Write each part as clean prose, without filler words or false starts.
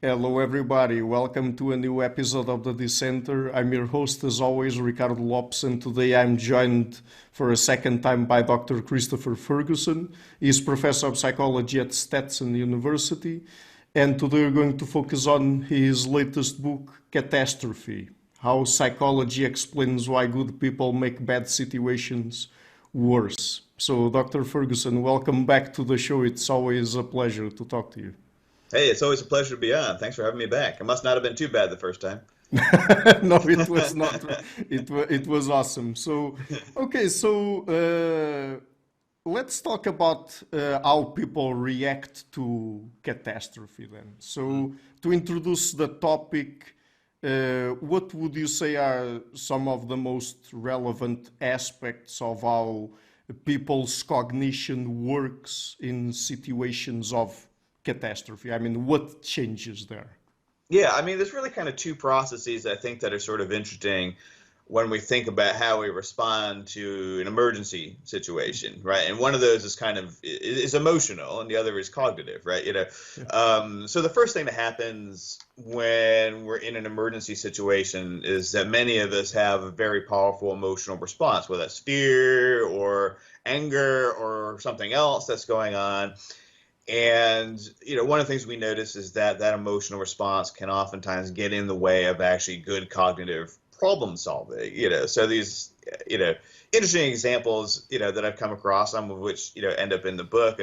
Hello, everybody. Welcome to a new episode of the Dissenter. I'm your host, as always, Ricardo Lopes, and today I'm joined for a second time by Dr. Christopher Ferguson. He's professor of psychology at Stetson University, and today we're going to focus on his latest book, Catastrophe: How Psychology Explains Why Good People Make Bad Situations Worse. So, Dr. Ferguson, welcome back to the show. It's always a pleasure to talk to you. Hey, it's always a pleasure to be on. Thanks for having me back. It must not have been too bad the first time. No, it was not. It was awesome. So, okay, so let's talk about how people react to catastrophe then. So, to introduce the topic, what would you say are some of the most relevant aspects of how people's cognition works in situations of catastrophe? I mean, what changes there? Yeah, I mean, there's really kind of two processes I think that are sort of interesting when we think about how we respond to an emergency situation, right? And one of those is emotional, and the other is cognitive, right? So the first thing that happens when we're in an emergency situation is that many of us have a very powerful emotional response, whether that's fear or anger or something else that's going on. And, one of the things we notice is that that emotional response can oftentimes get in the way of actually good cognitive problem solving, So these, interesting examples, that I've come across, some of which, end up in the book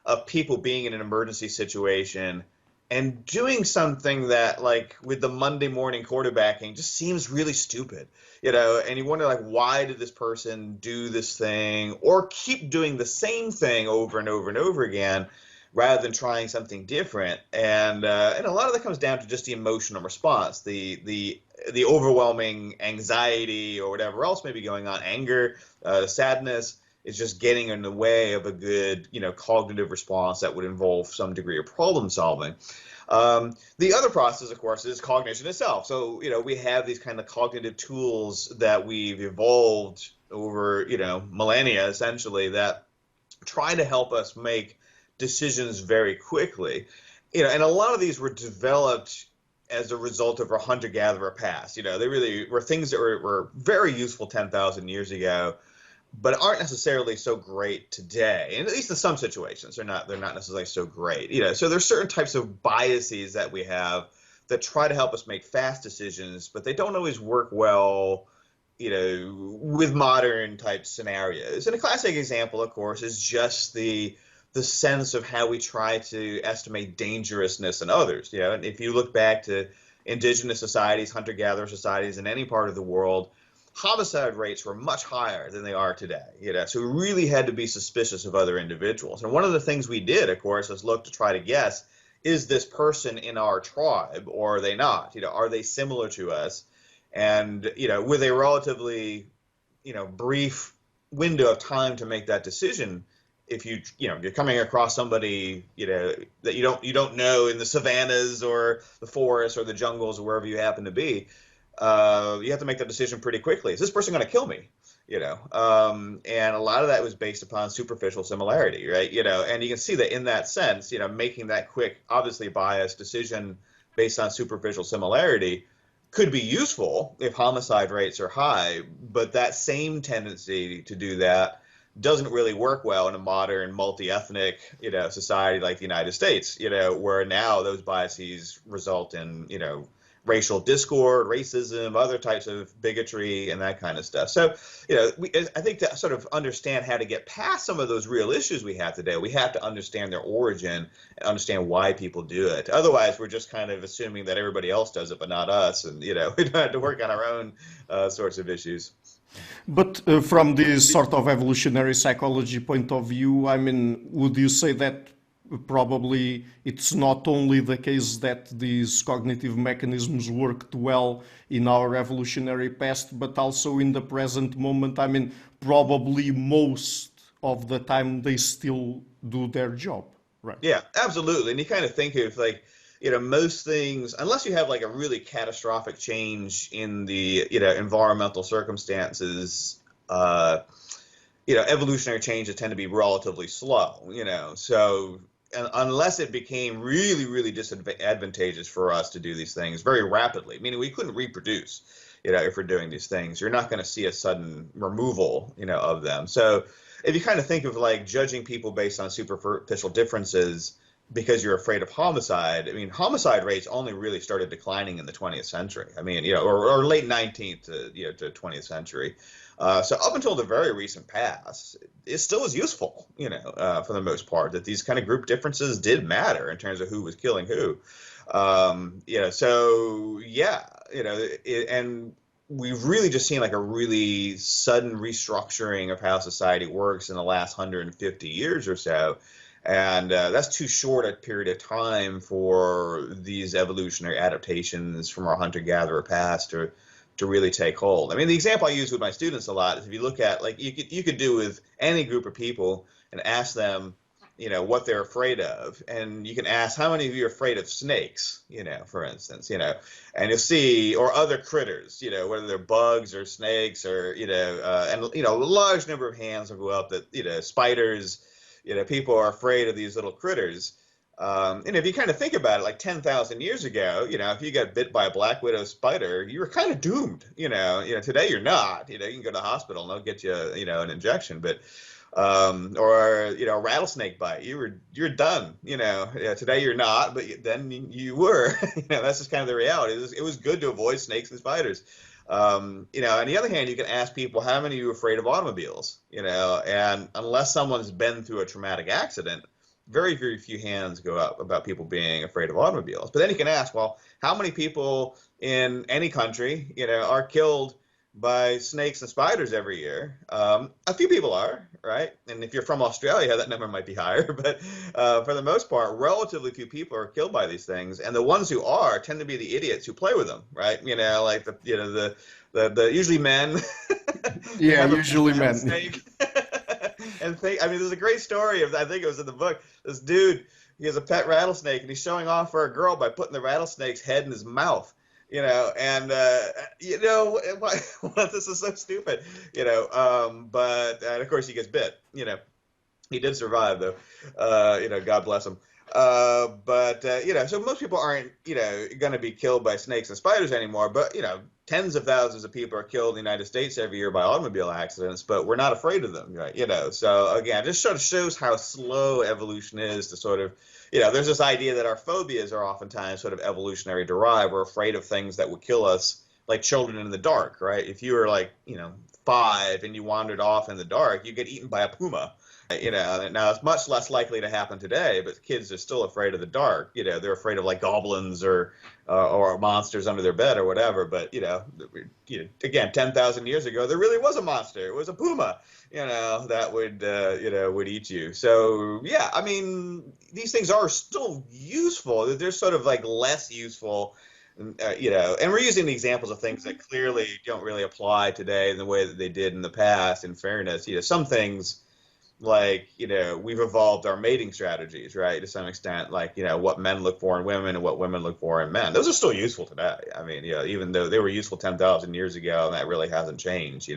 of people being in an emergency situation and doing something that, like, with the Monday morning quarterbacking just seems really stupid, and you wonder, like, why did this person do this thing or keep doing the same thing over and over and over again, rather than trying something different. And a lot of that comes down to just the emotional response, the overwhelming anxiety or whatever else may be going on, anger, sadness is just getting in the way of a good, cognitive response that would involve some degree of problem solving. The other process, of course, is cognition itself. So, we have these kind of cognitive tools that we've evolved over, millennia, essentially, that try to help us make decisions very quickly, and a lot of these were developed as a result of our hunter-gatherer past. They really were things that were very useful 10,000 years ago, but aren't necessarily so great today. And at least in some situations, they're not necessarily so great. So there's certain types of biases that we have that try to help us make fast decisions, but they don't always work well, with modern type scenarios. And a classic example, of course, is just the sense of how we try to estimate dangerousness in others. And if you look back to indigenous societies, hunter-gatherer societies in any part of the world, homicide rates were much higher than they are today. So we really had to be suspicious of other individuals. And one of the things we did, of course, was look to try to guess, is this person in our tribe or are they not? Are they similar to us? And, with a relatively, brief window of time to make that decision, if you're coming across somebody that you don't know in the savannas or the forests or the jungles or wherever you happen to be, you have to make that decision pretty quickly. Is this person going to kill me? And a lot of that was based upon superficial similarity, right? And you can see that in that sense, making that quick, obviously biased decision based on superficial similarity could be useful if homicide rates are high, but that same tendency to do that doesn't really work well in a modern multi-ethnic, society like the United States, where now those biases result in, racial discord, racism, other types of bigotry, and that kind of stuff. So, I think to sort of understand how to get past some of those real issues we have today, we have to understand their origin and understand why people do it. Otherwise, we're just kind of assuming that everybody else does it, but not us, and, we don't have to work on our own sorts of issues. But from this sort of evolutionary psychology point of view, I mean, would you say that probably it's not only the case that these cognitive mechanisms worked well in our evolutionary past, but also in the present moment? I mean, probably most of the time they still do their job, right? Yeah, absolutely. And you kind of think of, like, most things, unless you have like a really catastrophic change in the, environmental circumstances, evolutionary changes tend to be relatively slow, So unless it became really, really disadvantageous for us to do these things very rapidly, meaning we couldn't reproduce, if we're doing these things, you're not going to see a sudden removal, of them. So if you kind of think of like judging people based on superficial differences because you're afraid of homicide, I mean, homicide rates only really started declining in the 20th century. I mean, or late 19th to 20th century. So up until the very recent past, it still was useful, for the most part, that these kind of group differences did matter in terms of who was killing who. So yeah, and we've really just seen like a really sudden restructuring of how society works in the last 150 years or so. And that's too short a period of time for these evolutionary adaptations from our hunter-gatherer past to really take hold. I mean, the example I use with my students a lot is if you look at, like, you could do with any group of people and ask them, what they're afraid of. And you can ask, how many of you are afraid of snakes, for instance, and you'll see, or other critters, whether they're bugs or snakes or, a large number of hands will go up that, spiders, people are afraid of these little critters. And if you kind of think about it, like 10,000 years ago, if you got bit by a black widow spider, you were kind of doomed. Today you're not. You can go to the hospital and they'll get you, an injection. But or a rattlesnake bite, you're done. Today you're not, but then you were. That's just kind of the reality. It was good to avoid snakes and spiders. On the other hand, you can ask people, how many of you are afraid of automobiles? And unless someone's been through a traumatic accident, very, very few hands go up about people being afraid of automobiles. But then you can ask, well, how many people in any country, are killed by snakes and spiders every year? A few people are, right? And if you're from Australia, that number might be higher. But for the most part, relatively few people are killed by these things. And the ones who are tend to be the idiots who play with them, right? Like the usually men. Yeah, usually men. And there's a great story I think it was in the book. This dude, he has a pet rattlesnake, and he's showing off for a girl by putting the rattlesnake's head in his mouth. And this is so stupid, but of course he gets bit. He did survive though. God bless him. So most people aren't, going to be killed by snakes and spiders anymore. But, tens of thousands of people are killed in the United States every year by automobile accidents, but we're not afraid of them, right? So again, it just sort of shows how slow evolution is to sort of, there's this idea that our phobias are oftentimes sort of evolutionary derived. We're afraid of things that would kill us, like children in the dark, right? If you were like, 5 and you wandered off in the dark, you get eaten by a puma. Now it's much less likely to happen today, but kids are still afraid of the dark. They're afraid of like goblins or monsters under their bed or whatever. But again, 10,000 years ago, there really was a monster. It was a puma, that would eat you. So yeah, I mean, these things are still useful. They're sort of like less useful. And we're using the examples of things that clearly don't really apply today in the way that they did in the past. In fairness, some things, like, we've evolved our mating strategies, right, to some extent, like, what men look for in women and what women look for in men. Those are still useful today. I mean, even though they were useful 10,000 years ago, and that really hasn't changed.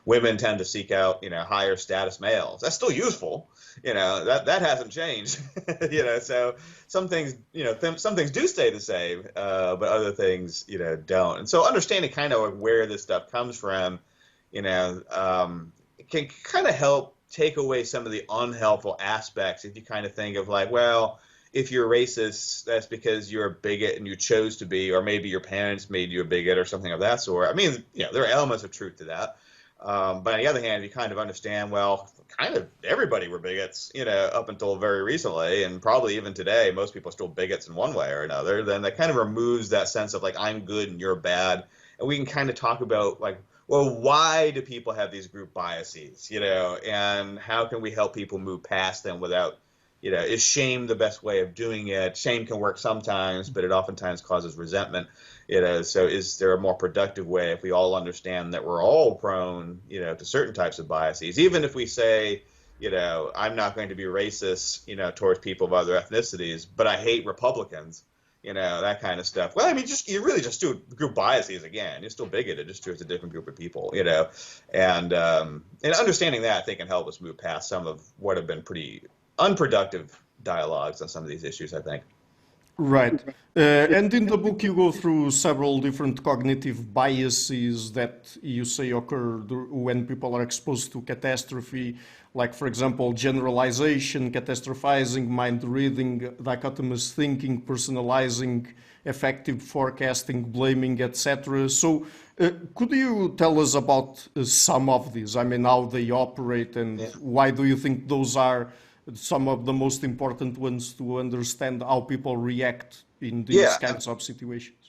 Women tend to seek out, higher status males. That's still useful. That hasn't changed. So some things, some things do stay the same, but other things, don't. And so understanding kind of where this stuff comes from, it can kind of help take away some of the unhelpful aspects. If you kind of think of like, well, if you're racist, that's because you're a bigot and you chose to be, or maybe your parents made you a bigot or something of that sort. I mean, there are elements of truth to that. But on the other hand, you kind of understand, well, kind of everybody were bigots, up until very recently, and probably even today, most people are still bigots in one way or another. Then that kind of removes that sense of like, I'm good and you're bad. And we can kind of talk about like, well, why do people have these group biases, and how can we help people move past them without, is shame the best way of doing it? Shame can work sometimes, but it oftentimes causes resentment, so is there a more productive way if we all understand that we're all prone, to certain types of biases, even if we say, I'm not going to be racist, towards people of other ethnicities, but I hate Republicans. That kind of stuff. Well, I mean, you really just do group biases again. You're still bigoted, just towards a different group of people, and understanding that, I think, can help us move past some of what have been pretty unproductive dialogues on some of these issues, I think. Right. And in the book, you go through several different cognitive biases that you say occur when people are exposed to catastrophe, like, for example, generalization, catastrophizing, mind reading, dichotomous thinking, personalizing, effective forecasting, blaming, etc. So, could you tell us about some of these? I mean, how they operate and Yeah. why do you think those are some of the most important ones to understand how people react in these Yeah, kinds of situations?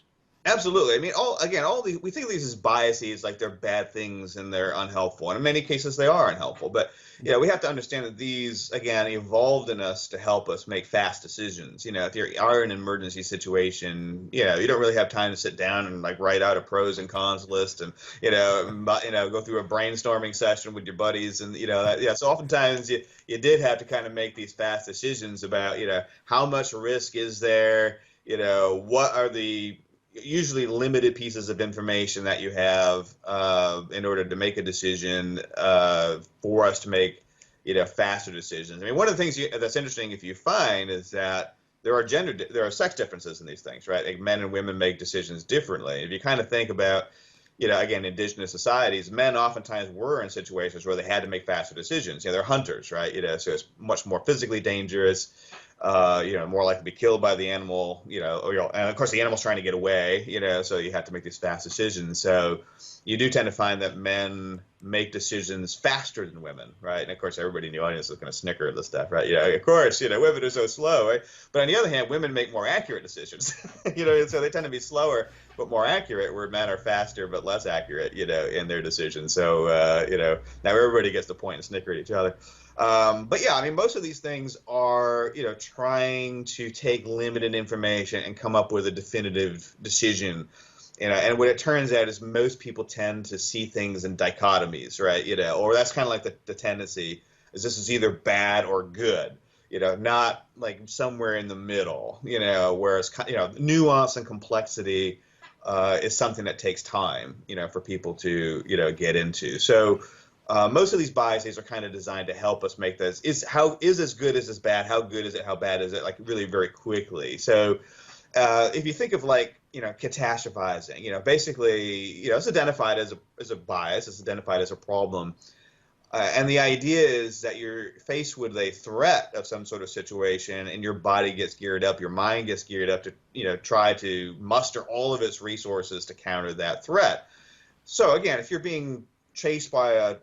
absolutely. I mean, all these, we think of these as biases, like they're bad things and they're unhelpful. And in many cases, they are unhelpful. But we have to understand that these, again, evolved in us to help us make fast decisions. If you are in an emergency situation, you don't really have time to sit down and like write out a pros and cons list and go through a brainstorming session with your buddies and So oftentimes you did have to kind of make these fast decisions about how much risk is there. What are the usually limited pieces of information that you have in order to make a decision for us to make faster decisions. I mean, one of the things that's interesting if you find is that there are sex differences in these things, right? Like men and women make decisions differently. If you kind of think about again, indigenous societies, men oftentimes were in situations where they had to make faster decisions. They're hunters, right? So it's much more physically dangerous. More likely to be killed by the animal, and of course the animal's trying to get away, so you have to make these fast decisions. So you do tend to find that men make decisions faster than women, right? And of course everybody in the audience is going to snicker at this stuff, right? Of course, women are so slow, right? But on the other hand, women make more accurate decisions, so they tend to be slower but more accurate, where men are faster but less accurate, in their decisions. So, now everybody gets to point and snicker at each other. But yeah, I mean, most of these things are, trying to take limited information and come up with a definitive decision. And what it turns out is most people tend to see things in dichotomies, right? Or that's kind of like the tendency is this is either bad or good, not like somewhere in the middle, whereas, nuance and complexity is something that takes time, for people to, get into. So, most of these biases are kind of designed to help us make this is as good as bad? How good is it? How bad is it? Like really very quickly. So if you think of like catastrophizing, basically it's identified as a bias. It's identified as a problem. And the idea is that you're faced with a threat of some sort of situation, and your body gets geared up, your mind gets geared up to try to muster all of its resources to counter that threat. So again, if you're being chased by a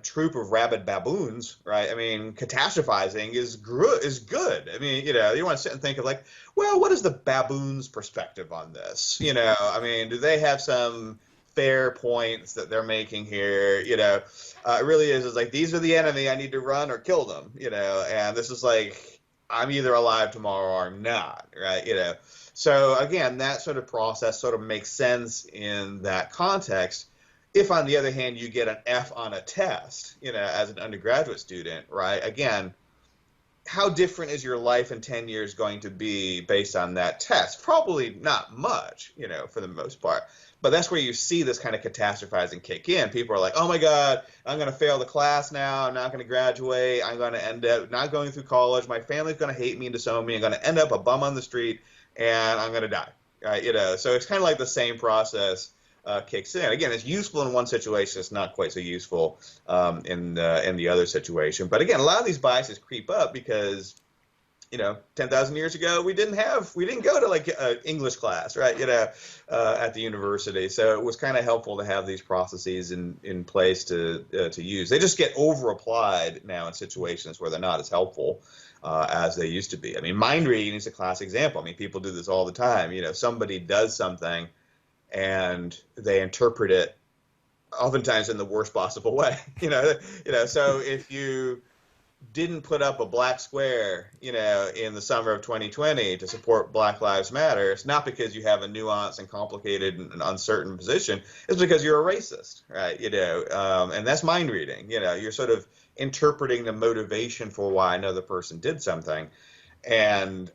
troop of rabid baboons, right? I mean, catastrophizing is good. I mean, you want to sit and think of like, well, what is the baboon's perspective on this? I mean, do they have some fair points that they're making here? It really is like, these are the enemy. I need to run or kill them, and this is like, I'm either alive tomorrow or I'm not, right? So again, that sort of process sort of makes sense in that context. If, on the other hand, you get an F on a test, as an undergraduate student, right? Again, how different is your life in 10 years going to be based on that test? Probably not much, for the most part. But that's where you see this kind of catastrophizing kick in. People are like, oh my God, I'm going to fail the class now. I'm not going to graduate. I'm going to end up not going through college. My family's going to hate me and disown me. I'm going to end up a bum on the street, and I'm going to die, right? So it's kind of like the same process kicks in. Again, it's useful in one situation. It's not quite so useful in the other situation. But again, a lot of these biases creep up because 10,000 years ago we didn't go to like English class, right? At the university. So it was kind of helpful to have these processes in place to use. They just get over applied now in situations where they're not as helpful as they used to be. I mean, mind reading is a classic example. I mean, people do this all the time. Somebody does something and they interpret it oftentimes in the worst possible way. So if you didn't put up a black square, in the summer of 2020 to support Black Lives Matter, it's not because you have a nuanced and complicated and uncertain position. It's because you're a racist, right? And that's mind reading. You're sort of interpreting the motivation for why another person did something, and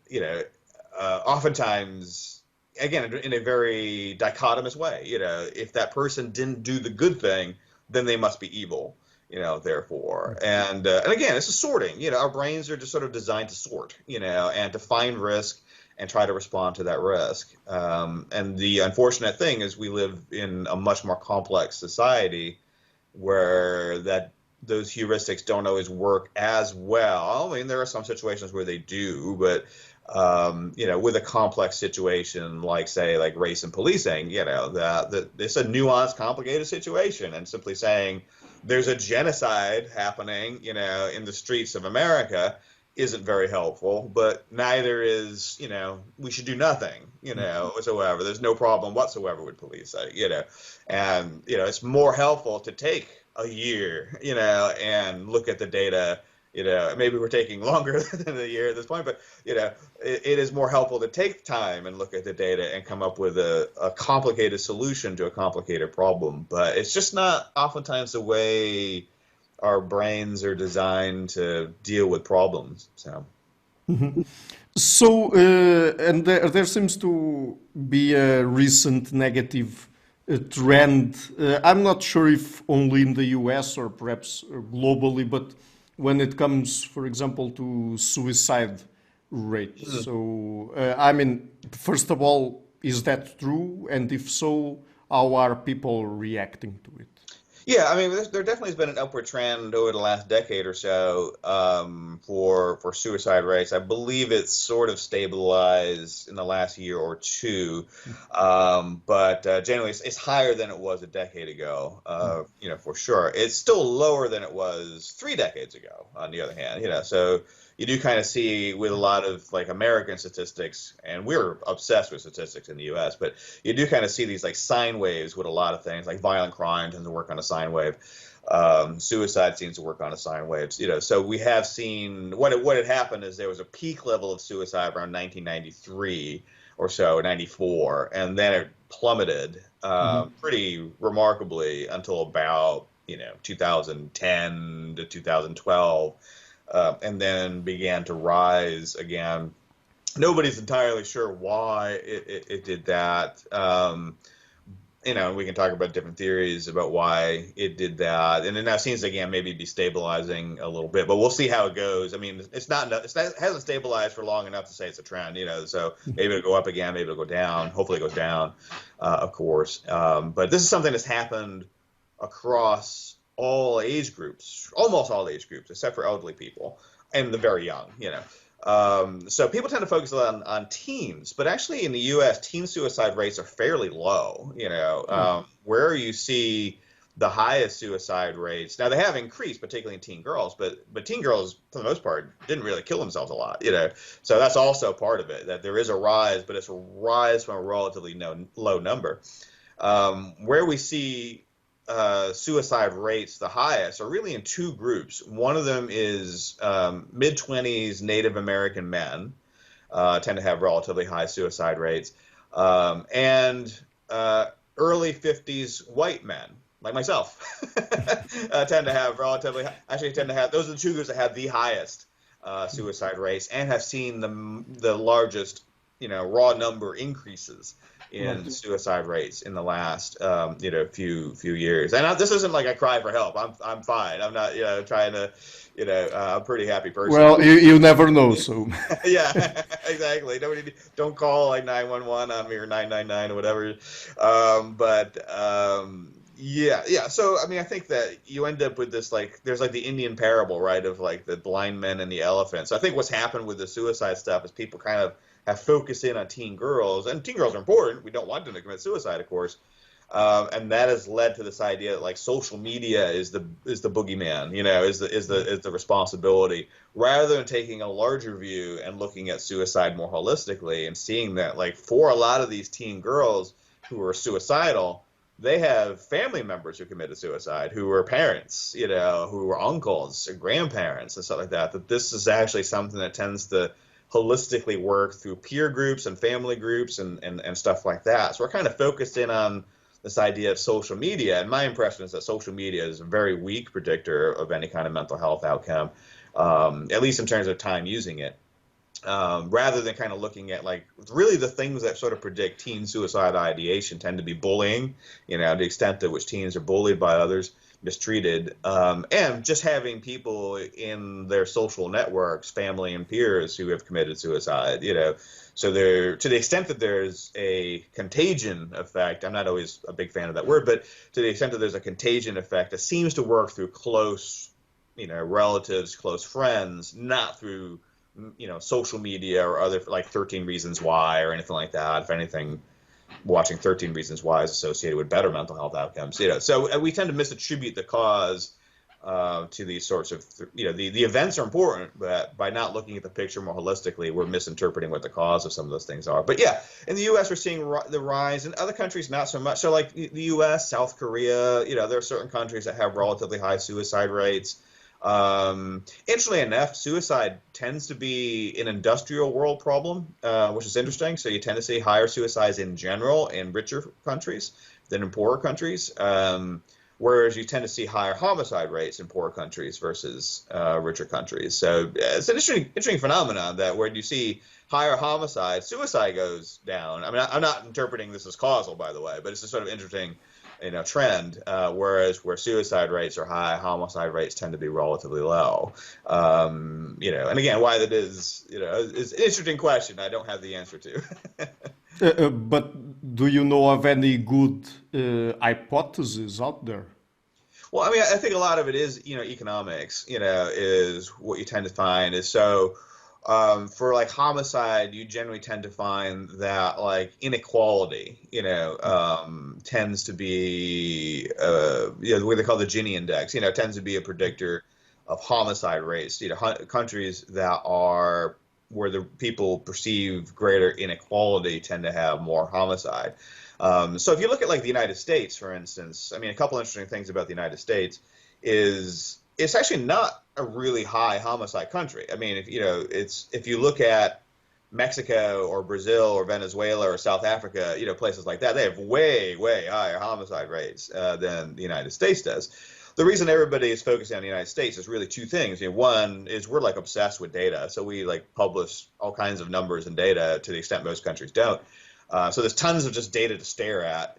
oftentimes, again, in a very dichotomous way. If that person didn't do the good thing, then they must be evil. therefore. And again, it's a sorting. Our brains are just sort of designed to sort, and to find risk and try to respond to that risk. And the unfortunate thing is we live in a much more complex society where those heuristics don't always work as well. I mean, there are some situations where they do, but with a complex situation like, say, like race and policing, that it's a nuanced, complicated situation, and simply saying there's a genocide happening, in the streets of America isn't very helpful, but neither is, we should do nothing, whatsoever. There's no problem whatsoever with policing, and, it's more helpful to take a year, and look at the data. Maybe we're taking longer than a year at this point, but, it is more helpful to take time and look at the data and come up with a complicated solution to a complicated problem. But it's just not oftentimes the way our brains are designed to deal with problems. So, and there seems to be a recent negative trend. I'm not sure if only in the US or perhaps globally, but when it comes, for example, to suicide rates. So, I mean, first of all, is that true? And if so, how are people reacting to it? Yeah, I mean, there definitely has been an upward trend over the last decade or so for suicide rates. I believe it's sort of stabilized in the last year or two, but generally it's higher than it was a decade ago. For sure. It's still lower than it was 3 decades ago. On the other hand, so you do kind of see with a lot of like American statistics, and we're obsessed with statistics in the U.S., but you do kind of see these like sine waves with a lot of things, like violent crime tends to work on a sine wave. Suicide seems to work on a sine wave. So we have seen what had happened is there was a peak level of suicide around 1993 or so, 94, and then it plummeted pretty remarkably until about 2010 to 2012. And then began to rise again. Nobody's entirely sure why it did that. We can talk about different theories about why it did that. And it now seems again maybe be stabilizing a little bit, but we'll see how it goes. I mean, it hasn't stabilized for long enough to say it's a trend, so maybe it'll go up again, maybe it'll go down. Hopefully it goes down, of course. But this is something that's happened across all age groups, almost all age groups, except for elderly people and the very young, So people tend to focus on teens, but actually in the U.S., teen suicide rates are fairly low, where you see the highest suicide rates. Now, they have increased, particularly in teen girls, but teen girls, for the most part, didn't really kill themselves a lot, So that's also part of it, that there is a rise, but it's a rise from a relatively low number. Where we see suicide rates the highest are really in 2 groups. One of them is mid-20s Native American men tend to have relatively high suicide rates, and early 50s white men like myself tend to have those are the 2 groups that have the highest suicide rates and have seen the largest raw number increases in suicide rates in the last few years. And this isn't like I cry for help. I'm fine. I'm not trying to I'm a pretty happy person. Well, you never know. So yeah, exactly. Don't call like 911 on me or 999 or whatever. Yeah. So I mean, I think that you end up with this there's like the Indian parable, right, of like the blind men and the elephant. So I think what's happened with the suicide stuff is people kind of have focused in on teen girls, and teen girls are important. We don't want them to commit suicide, of course, and that has led to this idea that like social media is the boogeyman, is the responsibility, rather than taking a larger view and looking at suicide more holistically and seeing that like for a lot of these teen girls who are suicidal, they have family members who committed suicide, who were parents, who were uncles or grandparents and stuff like that. That this is actually something that tends to holistically work through peer groups and family groups and stuff like that. So we're kind of focused in on this idea of social media. And my impression is that social media is a very weak predictor of any kind of mental health outcome, at least in terms of time using it, rather than kind of looking at like really the things that sort of predict teen suicide ideation tend to be bullying, the extent to which teens are bullied by others, mistreated, and just having people in their social networks, family and peers who have committed suicide, So there, to the extent that there's a contagion effect, I'm not always a big fan of that word, but to the extent that there's a contagion effect, it seems to work through close, relatives, close friends, not through, social media or other, like 13 Reasons Why or anything like that. If anything, watching 13 Reasons Why is associated with better mental health outcomes. So we tend to misattribute the cause to these sorts of, the events are important, but by not looking at the picture more holistically, we're misinterpreting what the cause of some of those things are. But yeah, in the U.S., we're seeing the rise. In other countries, not so much. So like the U.S., South Korea, there are certain countries that have relatively high suicide rates. Interestingly enough, suicide tends to be an industrial world problem, which is interesting. So you tend to see higher suicides in general in richer countries than in poorer countries. Whereas you tend to see higher homicide rates in poorer countries versus richer countries. So it's an interesting phenomenon that where you see higher homicide, suicide goes down. I mean, I'm not interpreting this as causal, by the way, but it's a sort of interesting, trend. Whereas where suicide rates are high, homicide rates tend to be relatively low. And again, why that is an interesting question. I don't have the answer to. But do you know of any good hypotheses out there? Well, I mean, I think a lot of it is, economics, is what you tend to find is so for like homicide, you generally tend to find that like inequality, tends to be, what they call the Gini index, tends to be a predictor of homicide rates. Countries that are where the people perceive greater inequality tend to have more homicide. So if you look at like the United States, for instance, I mean, a couple interesting things about the United States is it's actually not a really high homicide country. I mean, if you look at Mexico or Brazil or Venezuela or South Africa, places like that, they have way, way higher homicide rates than the United States does. The reason everybody is focusing on the United States is really two things. One is we're like obsessed with data. So we like publish all kinds of numbers and data to the extent most countries don't. So there's tons of just data to stare at,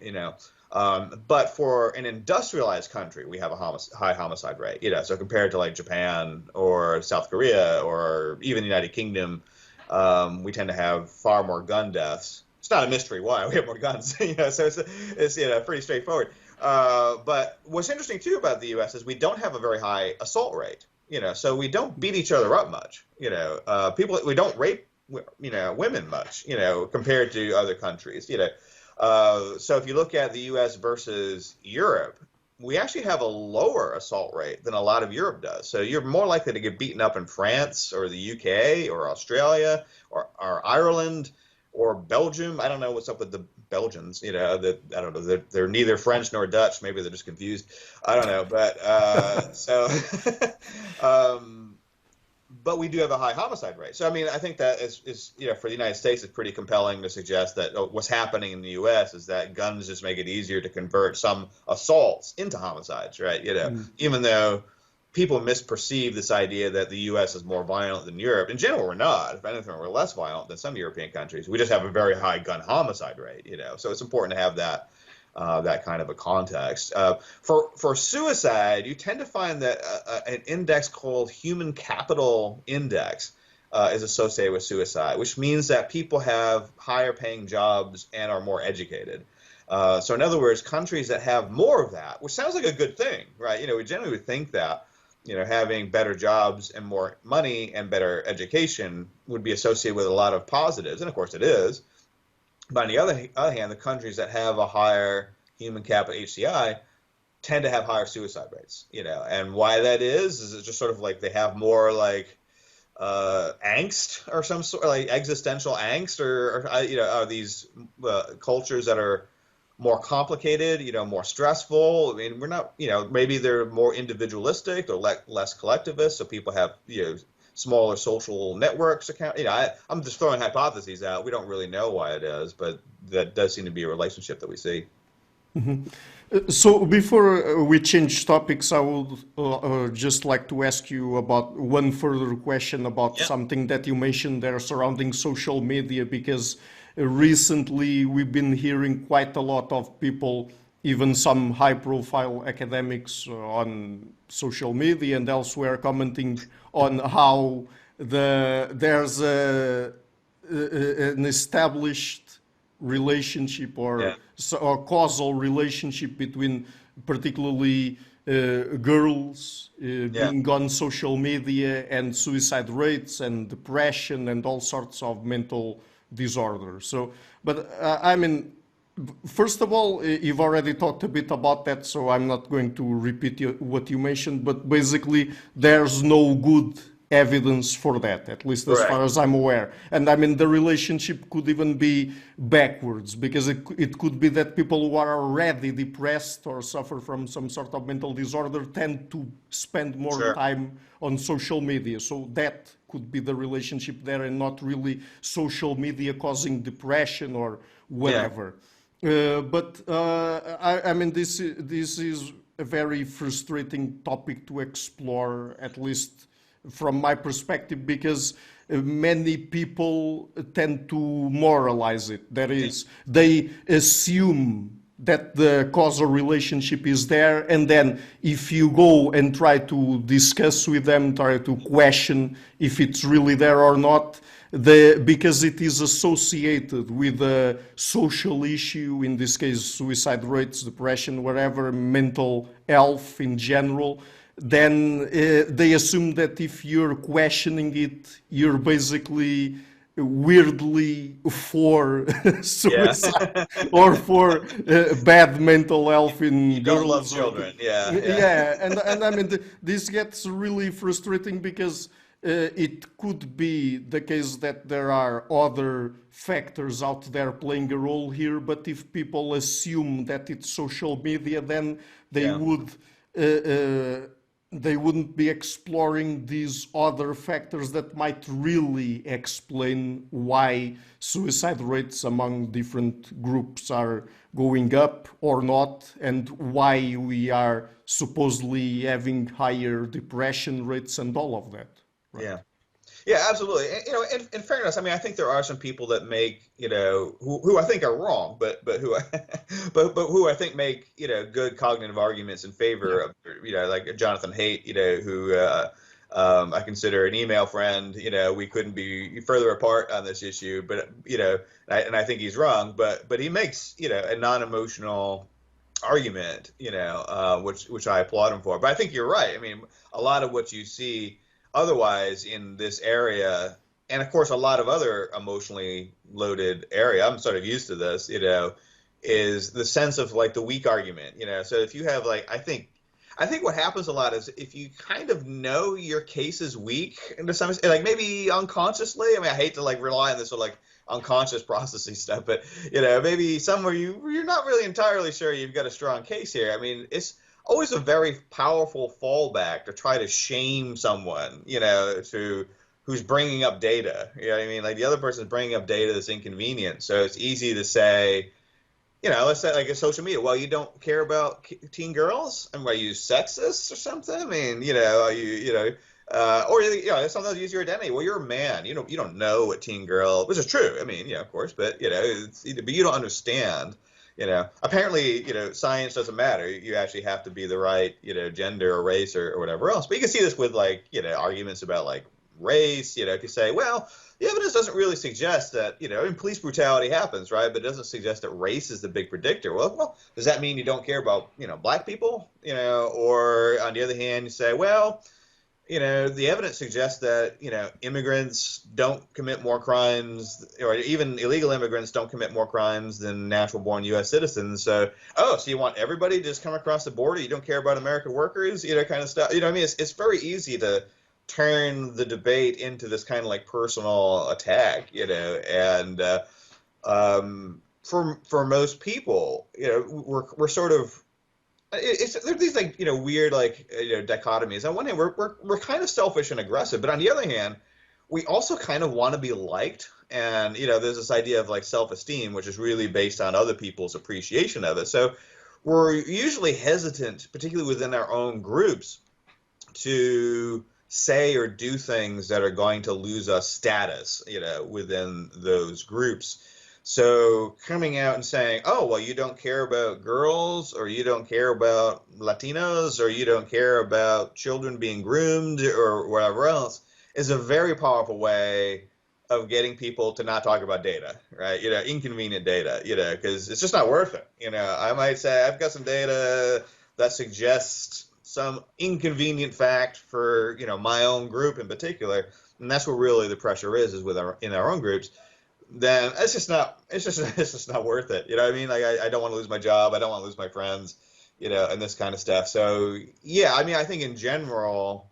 but for an industrialized country, we have a high homicide rate, so compared to like Japan or South Korea or even the United Kingdom, we tend to have far more gun deaths. It's not a mystery why we have more guns, so it's pretty straightforward. But what's interesting too about the U.S. is we don't have a very high assault rate, so we don't beat each other up much, we don't rape, women much, compared to other countries, So if you look at the U.S. versus Europe, we actually have a lower assault rate than a lot of Europe does. So you're more likely to get beaten up in France or the U.K. or Australia or Ireland or Belgium. I don't know what's up with the Belgians, I don't know, they're neither French nor Dutch. Maybe they're just confused. I don't know, but but we do have a high homicide rate. So, I mean, I think that is for the United States, it's pretty compelling to suggest that what's happening in the U.S. is that guns just make it easier to convert some assaults into homicides, right? Even though people misperceive this idea that the U.S. is more violent than Europe. In general, we're not. If anything, we're less violent than some European countries. We just have a very high gun homicide rate, So it's important to have that kind of a context. For suicide, you tend to find that an index called Human Capital Index is associated with suicide, which means that people have higher paying jobs and are more educated. So in other words, countries that have more of that, which sounds like a good thing, right? We generally would think that having better jobs and more money and better education would be associated with a lot of positives, and of course it is. But on the other hand, the countries that have a higher human capital HCI tend to have higher suicide rates, and why that is it's just sort of like they have more like angst or some sort, like existential angst, or are these cultures that are more complicated, more stressful. I mean, we're not, maybe they're more individualistic or less collectivist, so people have, smaller social networks account. I'm just throwing hypotheses out. We don't really know why it is, but that does seem to be a relationship that we see. So before we change topics, I would just like to ask you about one further question about something that you mentioned there surrounding social media, because recently we've been hearing quite a lot of people even some high-profile academics on social media and elsewhere commenting on how there's an established relationship Yeah. or causal relationship between particularly girls Yeah. being on social media and suicide rates and depression and all sorts of mental disorders. So, but I mean, first of all, you've already talked a bit about that, so I'm not going to repeat what you mentioned, but basically, there's no good evidence for that, at least as far Correct. as I'm aware. And I mean, the relationship could even be backwards, because it could be that people who are already depressed or suffer from some sort of mental disorder tend to spend more Sure. time on social media. So that could be the relationship there, and not really social media causing depression or Yeah. whatever. I mean, this is a very frustrating topic to explore, at least from my perspective, because many people tend to moralize it. That is, they assume that the causal relationship is there, and then if you go and try to discuss with them, try to question if it's really there or not, because it is associated with a social issue, in this case suicide rates, depression, whatever, mental health in general, then they assume that if you're questioning it, you're basically weirdly for Yeah. suicide or for bad mental health You in don't love girls. Or, children. Yeah. Yeah. yeah, and I mean, this gets really frustrating because it could be the case that there are other factors out there playing a role here, but if people assume that it's social media, then they Yeah. would uh, uh, they wouldn't be exploring these other factors that might really explain why suicide rates among different groups are going up or not, and why we are supposedly having higher depression rates and all of that. Right. Yeah. Yeah, absolutely. And, in fairness, I mean, I think there are some people that make, who I think are wrong, but who, but who I think make, good cognitive arguments in Yeah. favor of, like Jonathan Haidt, who I consider an email friend. We couldn't be further apart on this issue, but and I think he's wrong, but he makes, a non-emotional argument, which I applaud him for. But I think you're right. I mean, a lot of what you see otherwise in this area, and of course a lot of other emotionally loaded area, I'm sort of used to this, is the sense of like the weak argument. So if you have like, I think what happens a lot is if you kind of know your case is weak, and to some extent, like maybe unconsciously. I mean, I hate to like rely on this sort of like unconscious processing stuff, but maybe somewhere you're not really entirely sure you've got a strong case here. I mean, it's always a very powerful fallback to try to shame someone, who's bringing up data. You know what I mean? Like the other person's bringing up data that's inconvenient. So it's easy to say, let's say like a social media. Well, you don't care about teen girls, and are you sexist or something? I mean, are or sometimes use your identity. Well, you're a man. You don't know what teen girl, which is true. I mean, of course, but but you don't understand. Apparently, science doesn't matter. You actually have to be the right, gender or race or whatever else. But you can see this with like, arguments about like race. If you say, well, the evidence doesn't really suggest that, and police brutality happens, right? But it doesn't suggest that race is the big predictor. Well, does that mean you don't care about, black people? Or on the other hand, you say, well, the evidence suggests that, immigrants don't commit more crimes, or even illegal immigrants don't commit more crimes than natural born U.S. citizens. So you want everybody to just come across the border? You don't care about American workers, kind of stuff. What I mean? It's very easy to turn the debate into this kind of like personal attack, and for most people, we're sort of, there's these like weird like dichotomies. On one hand, we're kind of selfish and aggressive, but on the other hand, we also kind of want to be liked. And there's this idea of like self-esteem, which is really based on other people's appreciation of it. So we're usually hesitant, particularly within our own groups, to say or do things that are going to lose us status, within those groups. So coming out and saying, oh, well, you don't care about girls, or you don't care about Latinos, or you don't care about children being groomed, or whatever else, is a very powerful way of getting people to not talk about data, right? Inconvenient data, because it's just not worth it. I might say, I've got some data that suggests some inconvenient fact for, my own group in particular, and that's where really the pressure is in our own groups. Then it's just not worth it. You know what I mean? Like, I don't want to lose my job. I don't want to lose my friends, and this kind of stuff. So yeah, I mean, I think in general,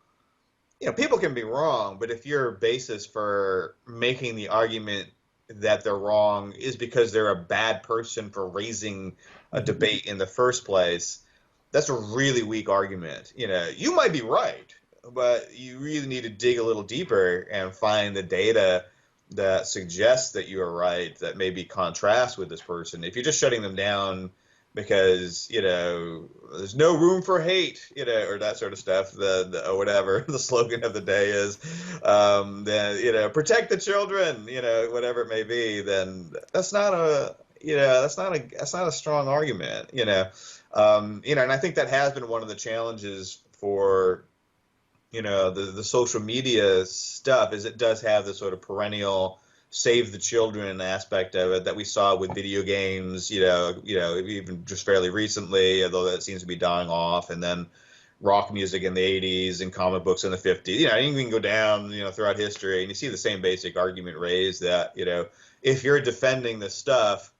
people can be wrong, but if your basis for making the argument that they're wrong is because they're a bad person for raising a debate in the first place, that's a really weak argument. You might be right, but you really need to dig a little deeper and find the data that suggests that you are right, that maybe contrasts with this person. If you're just shutting them down because, there's no room for hate, or that sort of stuff, or whatever the slogan of the day is, then, protect the children, whatever it may be, then that's not a strong argument, and I think that has been one of the challenges for, the social media stuff, is it does have this sort of perennial save the children aspect of it that we saw with video games, even just fairly recently, although that seems to be dying off, and then rock music in the 80s and comic books in the 50s. You can go down, throughout history, and you see the same basic argument raised that, if you're defending this stuff,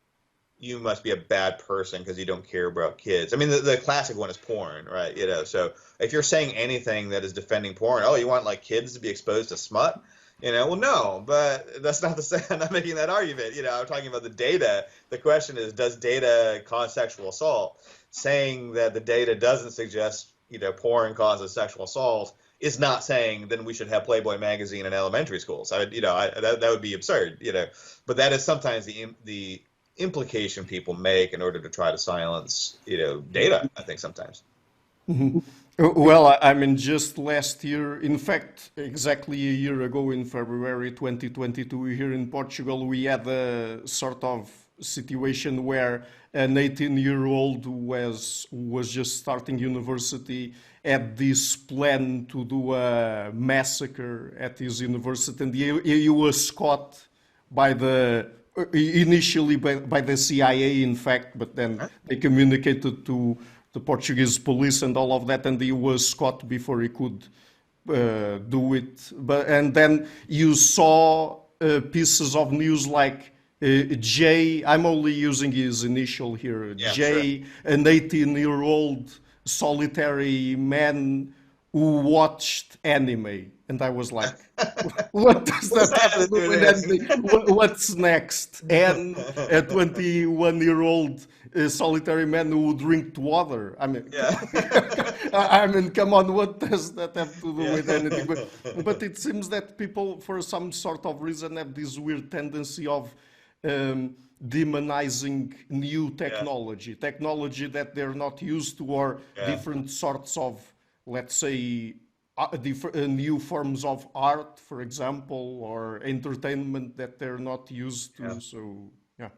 you must be a bad person because you don't care about kids. I mean, the classic one is porn, right? So if you're saying anything that is defending porn, oh, you want like kids to be exposed to smut? Well, no, but that's not the same. I'm not making that argument. I'm talking about the data. The question is, does data cause sexual assault? Saying that the data doesn't suggest, porn causes sexual assault is not saying then we should have Playboy magazine in elementary schools. That would be absurd. But that is sometimes the implication people make in order to try to silence, data, I think sometimes. Mhm. Well, I mean, just last year, in fact, exactly a year ago in February 2022, here in Portugal, we had a sort of situation where an 18-year-old was just starting university, had this plan to do a massacre at his university, and he was caught by initially by the CIA, in fact, but then they communicated to the Portuguese police and all of that, and he was caught before he could do it. And then you saw pieces of news like Jay. I'm only using his initial here. Yeah, Jay, sure. an 18-year-old solitary man who watched anime, and I was like, "What does What's that that have to to do do with this? anything? What's next?" And a 21-year-old solitary man who drank water. I mean, Yeah. I mean, come on, what does that have to do Yeah. with anything? But it seems that people, for some sort of reason, have this weird tendency of demonizing new Yeah. technology that they're not used to, or Yeah. different sorts of, let's say, new forms of art, for example, or entertainment that they're not used Yeah. to. So, yeah.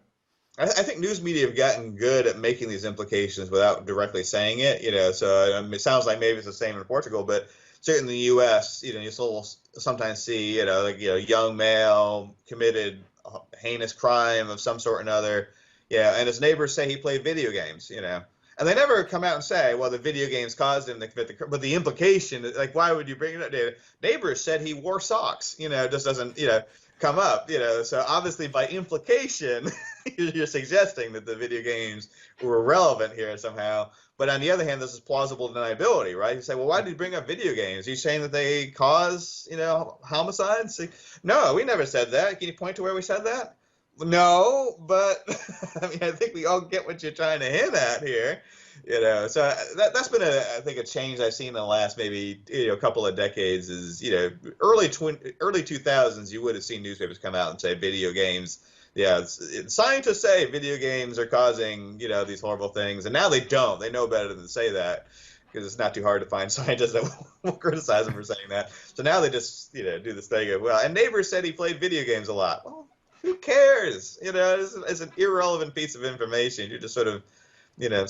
I think news media have gotten good at making these implications without directly saying it, So it sounds like maybe it's the same in Portugal, but certainly in the U.S., you still sometimes see, young male committed a heinous crime of some sort or another, and his neighbors say he played video games, and they never come out and say, well, the video games caused him to commit the crime, but the implication, like, why would you bring it up? Neighbors said he wore socks, it just doesn't, come up, so obviously by implication, you're suggesting that the video games were relevant here somehow. But on the other hand, this is plausible deniability, right? You say, well, why did you bring up video games? Are you saying that they cause, homicides? No, we never said that. Can you point to where we said that? No, but I mean, I think we all get what you're trying to hint at here. So that's been I think a change I've seen in the last maybe a couple of decades is early 2000s you would have seen newspapers come out and say video games, scientists say video games are causing these horrible things, and now they don't. They know better than to say that, because it's not too hard to find scientists that will criticize them for saying that. So now they just do this thing of, well, and neighbors said he played video games a lot. Well, who cares? It's an irrelevant piece of information. You're just sort of,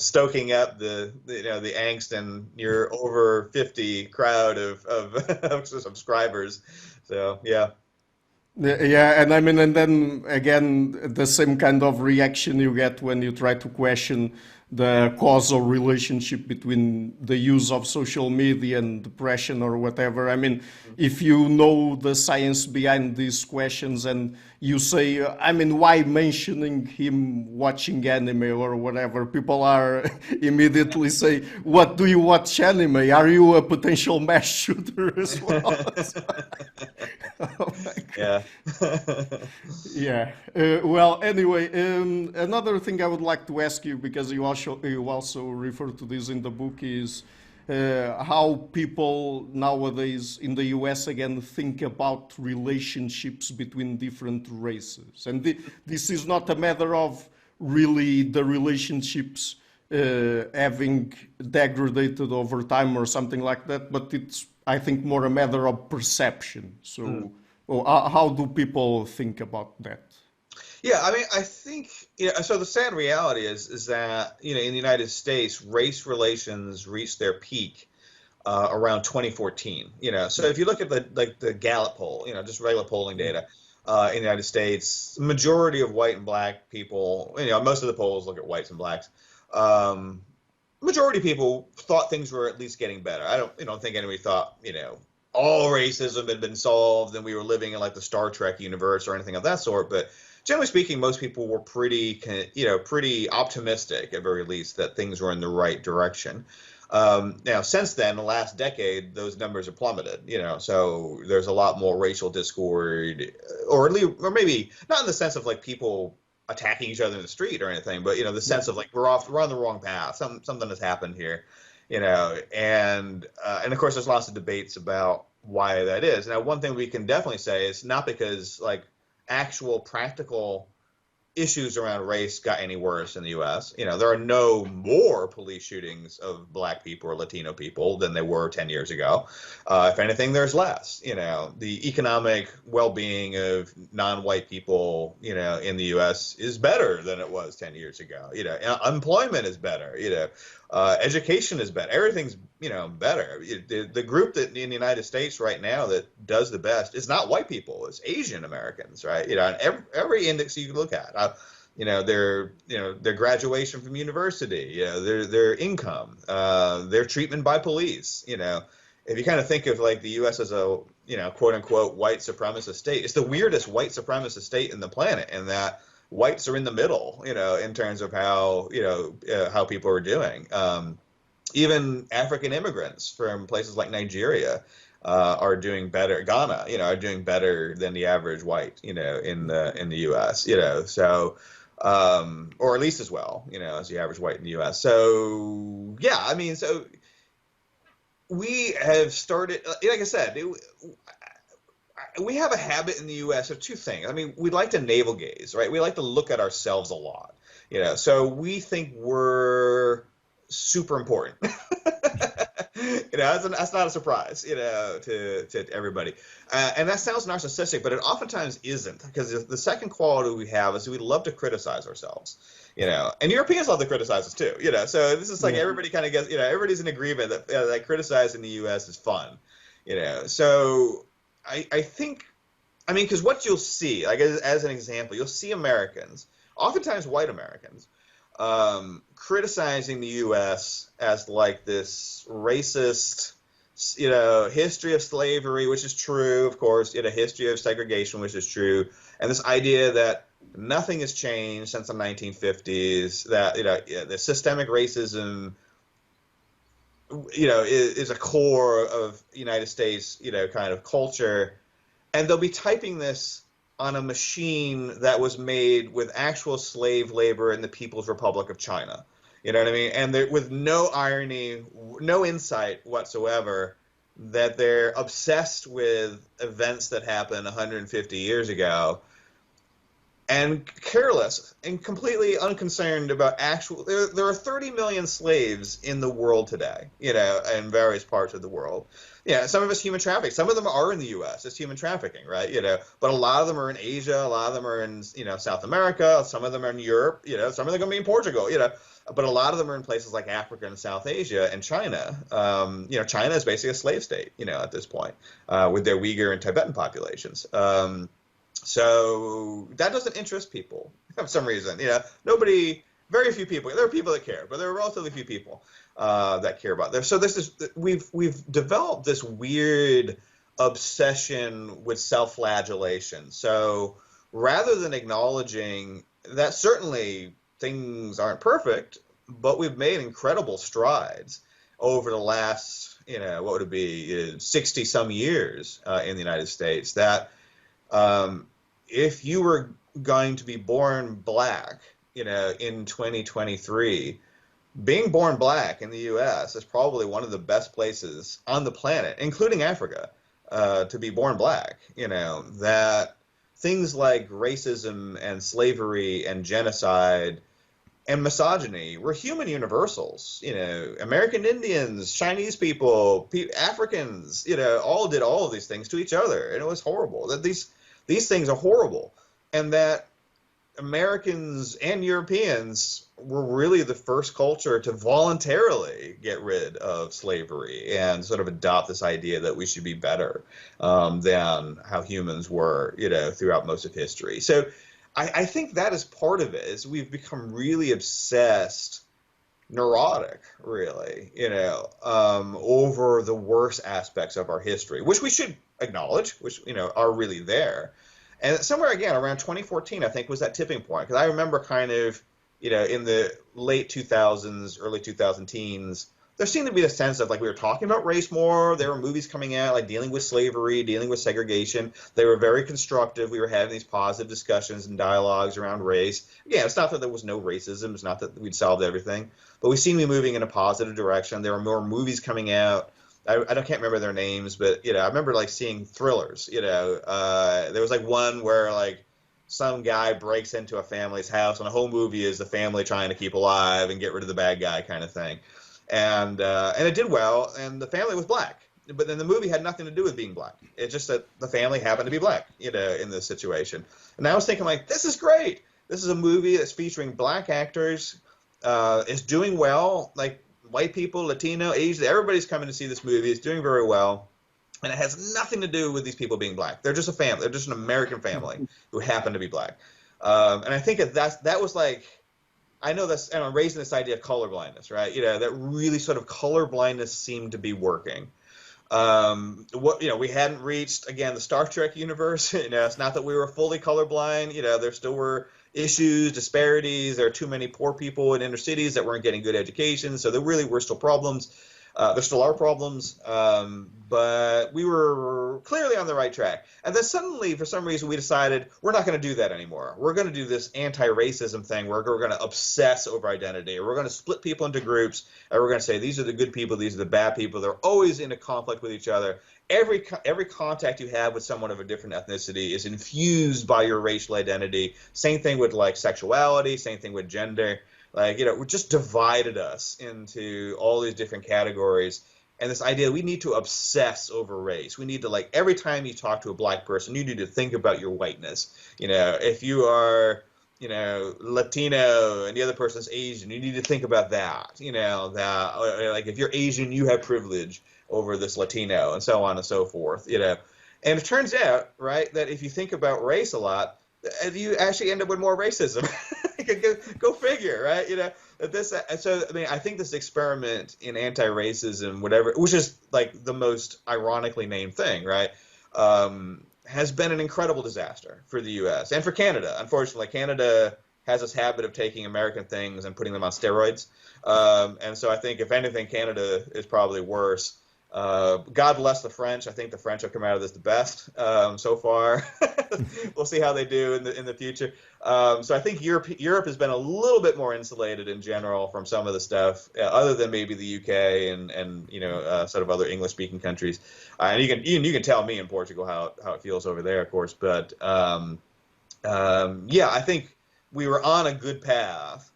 stoking up the angst in your over 50 crowd of subscribers. So yeah. Yeah, and I mean, and then again, the same kind of reaction you get when you try to question the causal relationship between the use of social media and depression or whatever. I mean, if you know the science behind these questions and you say, I mean, why mentioning him watching anime or whatever, people are immediately say, what do you watch anime? Are you a potential mass shooter as well? Oh my God. Yeah. Yeah. Well, anyway, another thing I would like to ask you, because you also refer to this in the book, is how people nowadays in the US again think about relationships between different races, and this is not a matter of really the relationships having degraded over time or something like that, but it's, I think, more a matter of perception. So, well, how do people think about that? Yeah, I mean, I think, so the sad reality is that, in the United States, race relations reached their peak around 2014. So if you look at the Gallup poll, just regular polling data in the United States, majority of white and black people, most of the polls look at whites and blacks. Um, Majority of people thought things were at least getting better. I don't think anybody thought, all racism had been solved and we were living in like the Star Trek universe or anything of that sort. But generally speaking, most people were pretty optimistic at very least that things were in the right direction. Now, since then, the last decade, those numbers have plummeted. So there's a lot more racial discord, or at least, or maybe not in the sense of like people attacking each other in the street or anything, but the sense of like we're on the wrong path. Something has happened here, and of course there's lots of debates about why that is. Now, one thing we can definitely say is not because like actual practical issues around race got any worse in the U.S. There are no more police shootings of black people or Latino people than there were 10 years ago. If anything, there's less. The economic well-being of non-white people, in the U.S. is better than it was 10 years ago. Unemployment is better. Education is better. Everything's, better. The group that in the United States right now that does the best is not white people. It's Asian Americans, right? And every index you can look at. Their graduation from university, their income, their treatment by police. If you kind of think of like the U.S. as a quote unquote white supremacist state, it's the weirdest white supremacist state in the planet, in that whites are in the middle, in terms of how how people are doing. Even African immigrants from places like Nigeria are doing better. Ghana, are doing better than the average white, in the U.S. So. Or at least as well, as the average white in the U.S. So yeah, I mean, so we have started, like I said, we have a habit in the U.S. of two things. I mean, we like to navel gaze, right? We like to look at ourselves a lot, so we think we're super important. That's not a surprise, to everybody. And that sounds narcissistic, but it oftentimes isn't, because the second quality we have is we love to criticize ourselves, and Europeans love to criticize us too, so this is like everybody kind of gets, everybody's in agreement that criticizing the U.S. is fun, so I think, I mean, because what you'll see, like as an example, you'll see Americans, oftentimes white Americans, criticizing the U.S. as like this racist, history of slavery, which is true, of course, history of segregation, which is true, and this idea that nothing has changed since the 1950s, that the systemic racism, is a core of United States, kind of culture, and they'll be typing this on a machine that was made with actual slave labor in the People's Republic of China. You know what I mean? And with no irony, no insight whatsoever, that they're obsessed with events that happened 150 years ago. and careless and completely unconcerned about actual. There are 30 million slaves in the world today, in various parts of the world. Yeah, some of it's human trafficking. Some of them are in the U.S. It's human trafficking, right? But a lot of them are in Asia. A lot of them are in, South America. Some of them are in Europe. Some of them are going to be in Portugal. But a lot of them are in places like Africa and South Asia and China. China is basically a slave state, at this point, with their Uyghur and Tibetan populations. So that doesn't interest people for some reason. Very few people. There are people that care, but there are relatively few people that care about this. So we've developed this weird obsession with self-flagellation. So rather than acknowledging that certainly things aren't perfect, but we've made incredible strides over the last, what would it be, 60 some years in the United States, that if you were going to be born black, in 2023, being born black in the U.S. is probably one of the best places on the planet, including Africa, to be born black. That things like racism and slavery and genocide and misogyny were human universals. American Indians, Chinese people, Africans, all did all of these things to each other, and it was horrible. That these things are horrible, and that Americans and Europeans were really the first culture to voluntarily get rid of slavery and sort of adopt this idea that we should be better than how humans were, throughout most of history. So I think that is part of it, is we've become really obsessed, neurotic, really, over the worst aspects of our history, which we should acknowledge, which, are really there. And somewhere, again, around 2014, I think, was that tipping point. Because I remember kind of, in the late 2000s, early 2010s, there seemed to be a sense of, like, we were talking about race more. There were movies coming out, like, dealing with slavery, dealing with segregation. They were very constructive. We were having these positive discussions and dialogues around race. Yeah, it's not that there was no racism. It's not that we'd solved everything. But we seemed to be moving in a positive direction. There were more movies coming out. I can't remember their names, but, I remember, like, seeing thrillers, there was, like, one where, like, some guy breaks into a family's house, and the whole movie is the family trying to keep alive and get rid of the bad guy kind of thing. And it did well, and the family was black. But then the movie had nothing to do with being black. It's just that the family happened to be black, in this situation. And I was thinking, like, this is great. This is a movie that's featuring black actors. It's doing well, like, white people, Latino, Asian, everybody's coming to see this movie. It's doing very well. And it has nothing to do with these people being black. They're just a family. They're just an American family who happen to be black. And I think that was like, I know that's, and I'm raising this idea of colorblindness, right? That really sort of colorblindness seemed to be working. We hadn't reached, again, the Star Trek universe. It's not that we were fully colorblind. There still were issues, disparities. There are too many poor people in inner cities that weren't getting good education. So there really were still problems. There still are problems, but we were clearly on the right track. And then suddenly, for some reason, we decided we're not going to do that anymore. We're going to do this anti-racism thing where we're going to obsess over identity. We're going to split people into groups, and we're going to say these are the good people, these are the bad people. They're always in a conflict with each other. Every contact you have with someone of a different ethnicity is infused by your racial identity. Same thing with, like, sexuality, same thing with gender. Like, we just divided us into all these different categories. And this idea, we need to obsess over race. We need to, like, every time you talk to a black person, you need to think about your whiteness. If you are, Latino and the other person's Asian, you need to think about that. Like, if you're Asian, you have privilege over this Latino, and so on and so forth. And it turns out, right, that if you think about race a lot, you actually end up with more racism. Go figure, right? I think this experiment in anti-racism, whatever, which is like the most ironically named thing, right, has been an incredible disaster for the U.S. and for Canada. Unfortunately, Canada has this habit of taking American things and putting them on steroids. And so I think, if anything, Canada is probably worse. God bless the French. I think the French have come out of this the best so far. We'll see how they do in the future. So I think Europe has been a little bit more insulated in general from some of the stuff, other than maybe the UK and sort of other English-speaking countries. And you can tell me in Portugal how it feels over there, of course. But yeah, I think we were on a good path.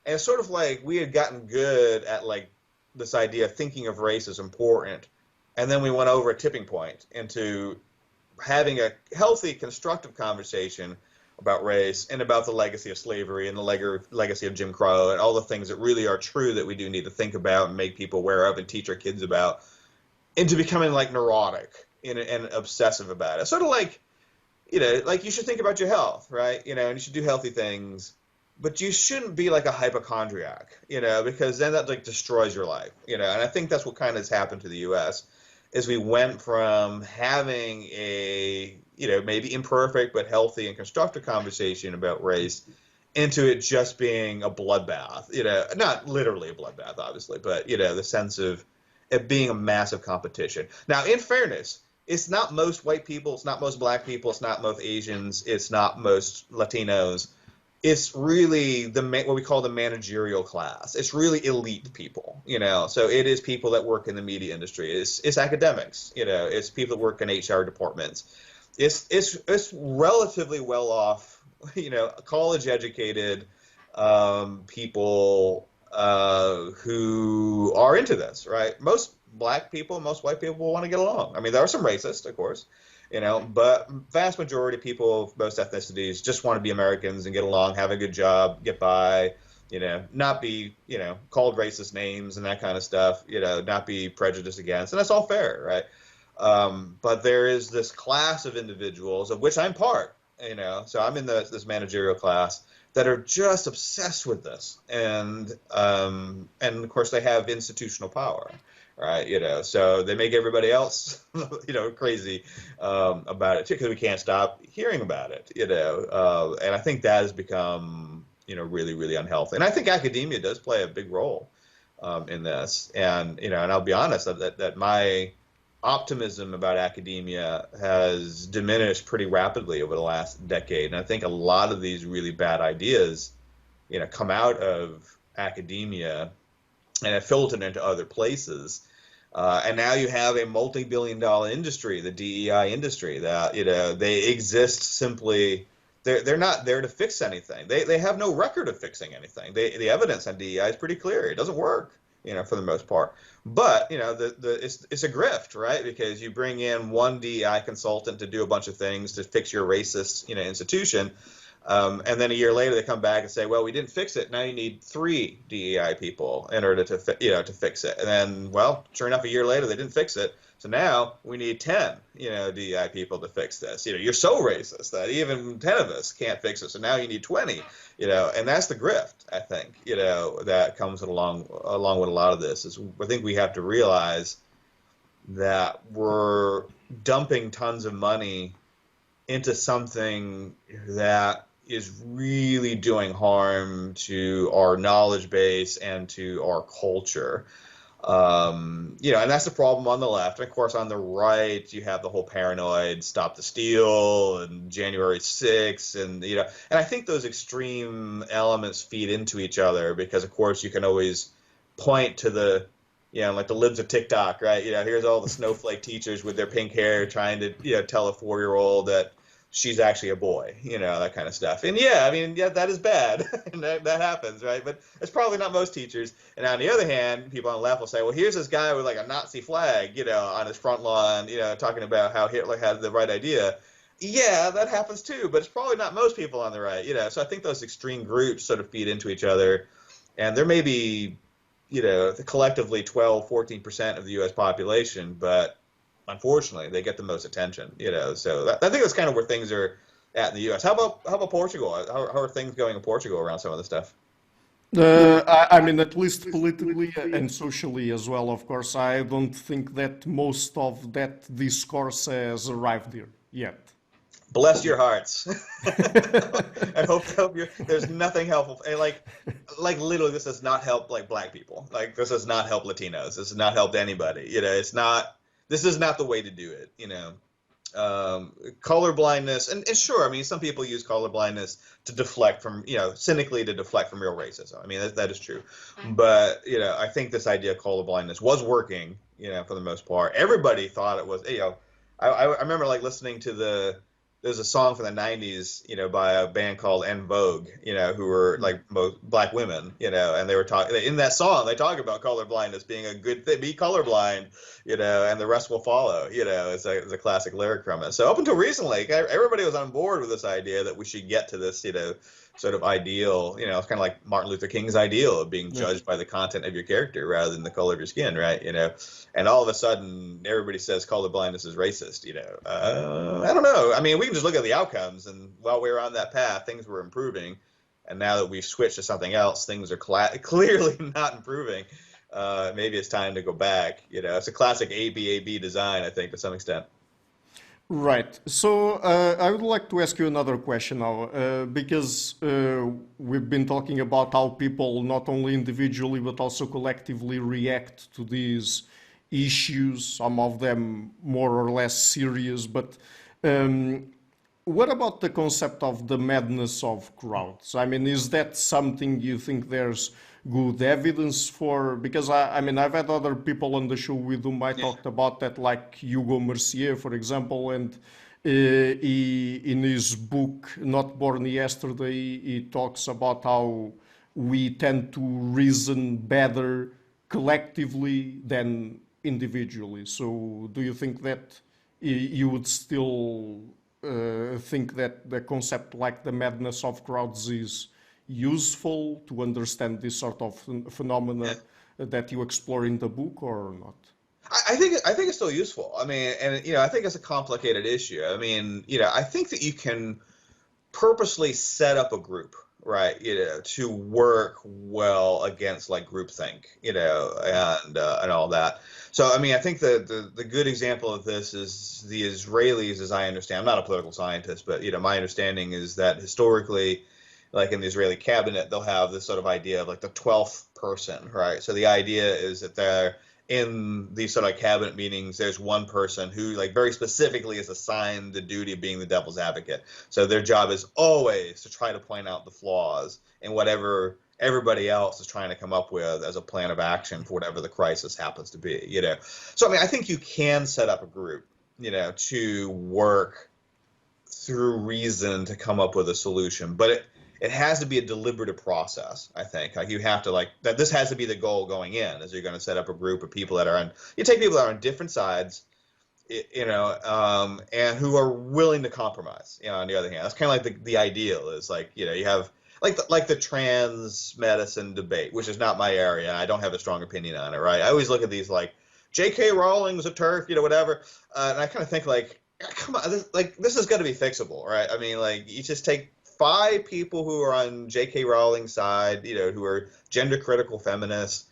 And it's sort of like we had gotten good at like this idea of thinking of race as important. And then we went over a tipping point into having a healthy, constructive conversation about race and about the legacy of slavery and the legacy of Jim Crow and all the things that really are true that we do need to think about and make people aware of and teach our kids about, into becoming like neurotic and obsessive about it. Sort of like, like you should think about your health, right? And you should do healthy things, but you shouldn't be like a hypochondriac, because then that like destroys your life, and I think that's what kind of has happened to the U.S. is we went from having a, maybe imperfect but healthy and constructive conversation about race into it just being a bloodbath, not literally a bloodbath, obviously, but, the sense of it being a massive competition. Now, in fairness, it's not most white people, it's not most black people, it's not most Asians, it's not most Latinos. It's really what we call the managerial class. It's really elite people, So it is people that work in the media industry. It's academics, It's people that work in HR departments. It's relatively well off, college educated people who are into this, right? Most black people, most white people want to get along. I mean, there are some racists, of course, but vast majority of people of most ethnicities just want to be Americans and get along, have a good job, get by, not be, called racist names and that kind of stuff, not be prejudiced against. And that's all fair, right? But there is this class of individuals, of which I'm part, so I'm in this managerial class, that are just obsessed with this, and of course they have institutional power, right? So they make everybody else, crazy about it too, because we can't stop hearing about it, and I think that has become, really, really unhealthy. And I think academia does play a big role in this, and and I'll be honest that my optimism about academia has diminished pretty rapidly over the last decade. And I think a lot of these really bad ideas, come out of academia and have filtered into other places. And now you have a multi-billion-dollar industry, the DEI industry, that, they exist simply. They're not there to fix anything. They have no record of fixing anything. The evidence on DEI is pretty clear. It doesn't work, for the most part. But, it's a grift, right? Because you bring in one DEI consultant to do a bunch of things to fix your racist, institution. And then a year later they come back and say, well, we didn't fix it. Now you need 3 DEI people in order to fix it. And then, well, sure enough, a year later they didn't fix it. So now we need 10, DEI people to fix this. You're so racist that even 10 of us can't fix it. So now you need 20, and that's the grift, I think, that comes along with a lot of this. Is I think we have to realize that we're dumping tons of money into something that is really doing harm to our knowledge base and to our culture. And that's the problem on the left. And of course, on the right, you have the whole paranoid Stop the Steal and January 6th. And, and I think those extreme elements feed into each other because, of course, you can always point to the, like the libs of TikTok, right? Here's all the snowflake teachers with their pink hair trying to, tell a 4-year-old that she's actually a boy, that kind of stuff. And that is bad. And that happens, right? But it's probably not most teachers. And on the other hand, people on the left will say, well, here's this guy with like a Nazi flag, on his front lawn, talking about how Hitler had the right idea. Yeah, that happens too, but it's probably not most people on the right, So I think those extreme groups sort of feed into each other. And there may be, collectively 12, 14% of the U.S. population, but unfortunately, they get the most attention, So I think that's kind of where things are at in the U.S. How about Portugal? How are things going in Portugal around some of this stuff? I mean, at least politically and socially as well, of course. I don't think that most of that discourse has arrived here yet. Bless your hearts. I hope there's nothing helpful. And like literally, this does not help like black people. Like this does not help Latinos. This has not helped anybody. It's not. This is not the way to do it, color blindness, and sure, I mean, some people use color blindness to deflect from, cynically to deflect from real racism. I mean, that is true. But, I think this idea of color blindness was working, for the most part. Everybody thought it was, I remember like listening to the there's a song from the 90s, by a band called En Vogue, who were like most black women, and they were talking in that song. They talk about colorblindness being a good thing. Be colorblind, and the rest will follow. It's a classic lyric from it. So up until recently, everybody was on board with this idea that we should get to this, sort of ideal. It's kind of like Martin Luther King's ideal of being judged by the content of your character rather than the color of your skin, right? And all of a sudden, everybody says colorblindness is racist. I don't know. I mean, we can just look at the outcomes, and while we were on that path, things were improving. And now that we've switched to something else, things are clearly not improving. Maybe it's time to go back. It's a classic AB design, I think, to some extent. Right. So I would like to ask you another question now, because we've been talking about how people, not only individually but also collectively, react to these issues, some of them more or less serious. But what about the concept of the madness of crowds? I mean, is that something you think there's good evidence for? Because I mean, I've had other people on the show with whom I talked about that, like Hugo Mercier, for example, and he, in his book Not Born Yesterday, he talks about how we tend to reason better collectively than individually. So do you think that you would still think that the concept like the madness of crowds is useful to understand this sort of phenomena that you explore in the book, or not? I think it's still useful. I mean, and I think it's a complicated issue. I mean, I think that you can purposely set up a group, right? To work well against like groupthink, and all that. So, I mean, I think the good example of this is the Israelis, as I understand. I'm not a political scientist, but my understanding is that historically, like in the Israeli cabinet, they'll have this sort of idea of like the 12th person, right? So the idea is that they're in these sort of cabinet meetings, there's one person who like very specifically is assigned the duty of being the devil's advocate. So their job is always to try to point out the flaws in whatever everybody else is trying to come up with as a plan of action for whatever the crisis happens to be, So, I mean, I think you can set up a group, to work through reason to come up with a solution, but it has to be a deliberative process, I think. Like you have to that this has to be the goal going in, as you're going to set up a group of people that are you take people that are on different sides, and who are willing to compromise, on the other hand. That's kind of like the ideal is like, you have like the trans medicine debate, which is not my area. I don't have a strong opinion on it, right? I always look at these like J.K. Rowling's a turf, whatever. And I kind of think like, come on, this is going to be fixable, right? I mean, like you just take 5 people who are on J.K. Rowling's side, who are gender critical feminists,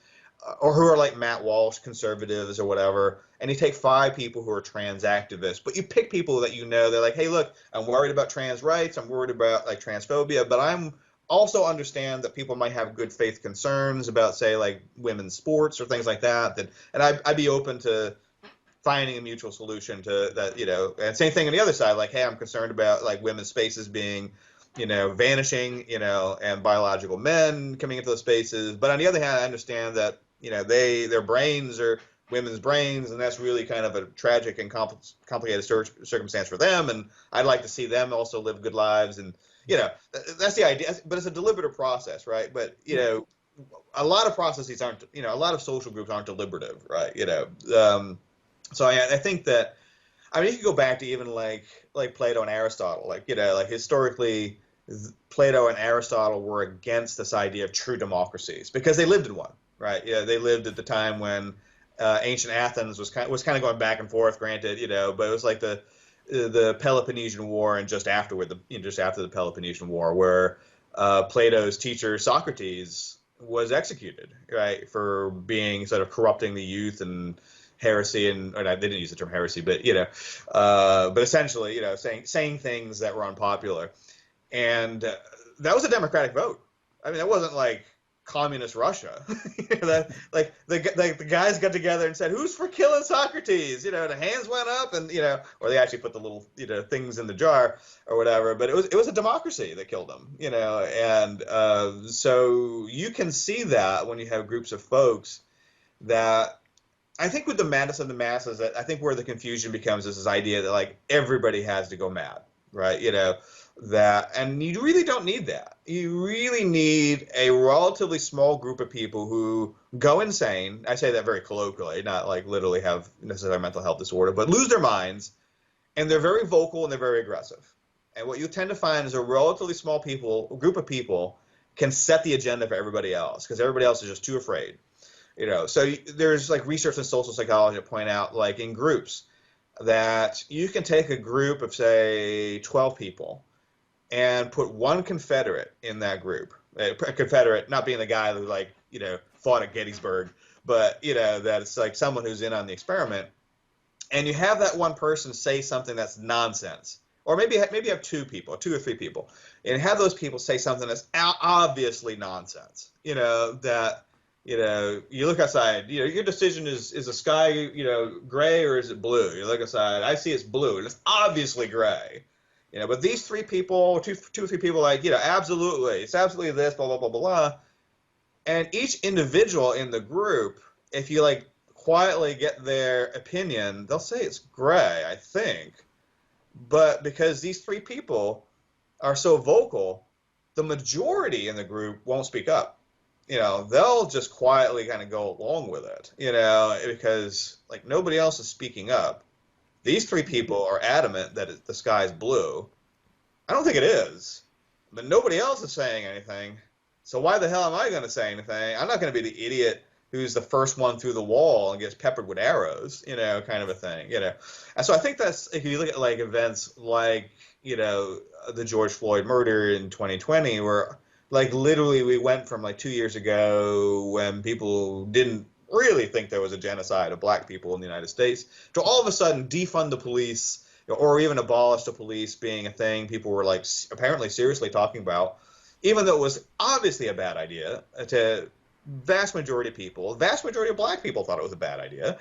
or who are like Matt Walsh conservatives or whatever, and you take 5 people who are trans activists, but you pick people that they're like, hey, look, I'm worried about trans rights, I'm worried about like transphobia, but I'm also understand that people might have good faith concerns about, say, like women's sports or things like that, and I'd be open to finding a mutual solution to that, and same thing on the other side, like, hey, I'm concerned about like women's spaces being vanishing, and biological men coming into those spaces. But on the other hand, I understand that, their brains are women's brains, and that's really kind of a tragic and complicated circumstance for them. And I'd like to see them also live good lives. And, that's the idea. But it's a deliberative process, right? But, a lot of processes aren't, a lot of social groups aren't deliberative, right? So I think that, I mean, you can go back to even like Plato and Aristotle, like historically, Plato and Aristotle were against this idea of true democracies because they lived in one, right? They lived at the time when ancient Athens was kind of going back and forth, granted, but it was like the Peloponnesian War and just after the Peloponnesian War, where Plato's teacher Socrates was executed, right, for being sort of corrupting the youth and heresy, and or they didn't use the term heresy, but but essentially, saying things that were unpopular, and that was a democratic vote. I mean, that wasn't like communist Russia. That like the guys got together and said, "Who's for killing Socrates?" The hands went up, and or they actually put the little things in the jar or whatever. But it was a democracy that killed them. And so you can see that when you have groups of folks that. I think with the madness of the masses, I think where the confusion becomes is this idea that like everybody has to go mad, right? That, and you really don't need that. You really need a relatively small group of people who go insane. I say that very colloquially, not like literally have necessarily a mental health disorder, but lose their minds, and they're very vocal and they're very aggressive. And what you tend to find is a relatively small group of people can set the agenda for everybody else because everybody else is just too afraid. So there's like research in social psychology that point out, like in groups, that you can take a group of say 12 people and put one Confederate in that group. A Confederate not being the guy who fought at Gettysburg, but that it's like someone who's in on the experiment. And you have that one person say something that's nonsense, or maybe you have two or three people, and have those people say something that's obviously nonsense. You look outside. Your decision is the sky gray or is it blue? You look outside. I see it's blue, and it's obviously gray. But these three people, two or three people, absolutely, it's absolutely this, blah blah blah blah. And each individual in the group, if you quietly get their opinion, they'll say it's gray, I think. But because these three people are so vocal, the majority in the group won't speak up. They'll just quietly kind of go along with it, because nobody else is speaking up. These three people are adamant that the sky's blue. I don't think it is, but nobody else is saying anything. So why the hell am I going to say anything? I'm not going to be the idiot who's the first one through the wall and gets peppered with arrows, kind of a thing, And so I think that's, if you look at events like, the George Floyd murder in 2020, where literally we went from 2 years ago when people didn't really think there was a genocide of black people in the United States to all of a sudden defund the police or even abolish the police being a thing people were apparently seriously talking about, even though it was obviously a bad idea to vast majority of people. Vast majority of black people thought it was a bad idea.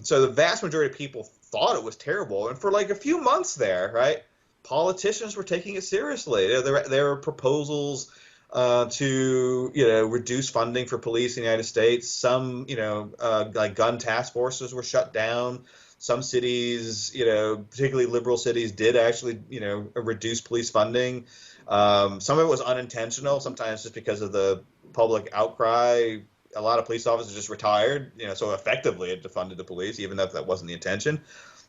So the vast majority of people thought it was terrible. And for a few months there, right, politicians were taking it seriously. There were proposals to reduce funding for police in the United States. Some gun task forces were shut down. Some cities, particularly liberal cities, did actually reduce police funding. Some of it was unintentional. Sometimes just because of the public outcry, a lot of police officers just retired. So effectively it defunded the police, even though that wasn't the intention.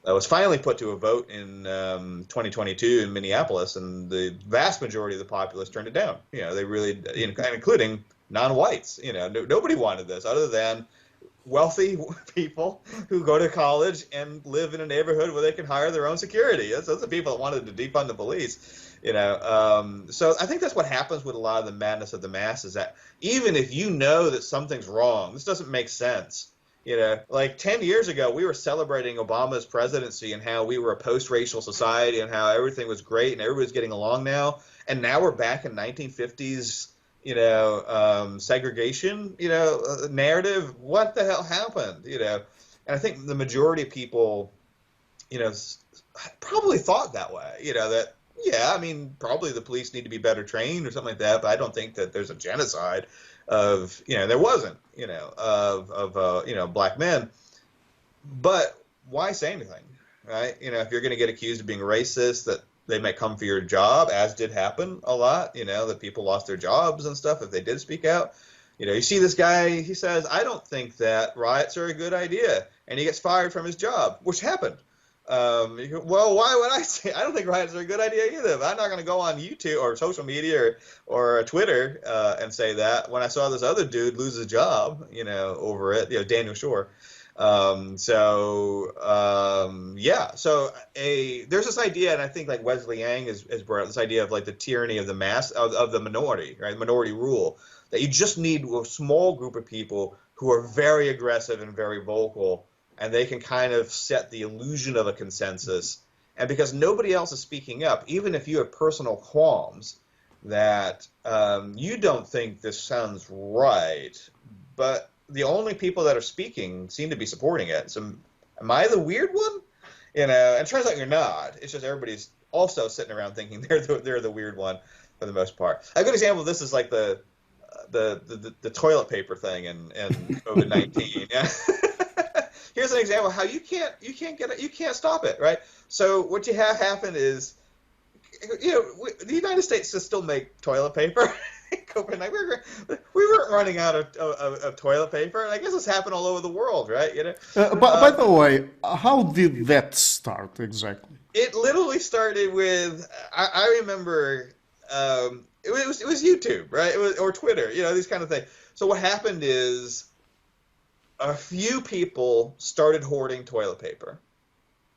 It was finally put to a vote in 2022 in Minneapolis, and the vast majority of the populace turned it down. They really, including non-whites. Nobody wanted this other than wealthy people who go to college and live in a neighborhood where they can hire their own security. Those are the people that wanted to defund the police. So I think that's what happens with a lot of the madness of the mass, is that even if you know that something's wrong, this doesn't make sense. 10 years ago, we were celebrating Obama's presidency and how we were a post-racial society and how everything was great and everybody's getting along now. And now we're back in 1950s, segregation, narrative. What the hell happened? And I think the majority of people, probably thought that way, that, yeah, I mean, probably the police need to be better trained or something like that, but I don't think that there's a genocide of, there wasn't, of black men. But why say anything, right? If you're going to get accused of being racist, that they might come for your job, as did happen a lot, that people lost their jobs and stuff if they did speak out. You see this guy, he says, I don't think that riots are a good idea, and he gets fired from his job, which happened. Well, why would I say? I don't think riots are a good idea either. But I'm not going to go on YouTube or social media or Twitter and say that when I saw this other dude lose his job, over it, Daniel Shore. Yeah. So there's this idea, and I think Wesley Yang has brought up this idea of the tyranny of the mass, of the minority, right? Minority rule, that you just need a small group of people who are very aggressive and very vocal, and they can kind of set the illusion of a consensus. And because nobody else is speaking up, even if you have personal qualms that you don't think this sounds right, but the only people that are speaking seem to be supporting it. So am I the weird one? And it turns out you're not. It's just everybody's also sitting around thinking they're the weird one for the most part. A good example of this is the toilet paper thing and COVID-19. Yeah. Here's an example of how you can't stop it, right? So what you have happen is the United States does still make toilet paper. In Copenhagen, we weren't running out of toilet paper, and I guess it's happened all over the world, right? But by the way, how did that start exactly? It literally started with I remember it was YouTube, right? It was or Twitter, these kind of things. So what happened is a few people started hoarding toilet paper.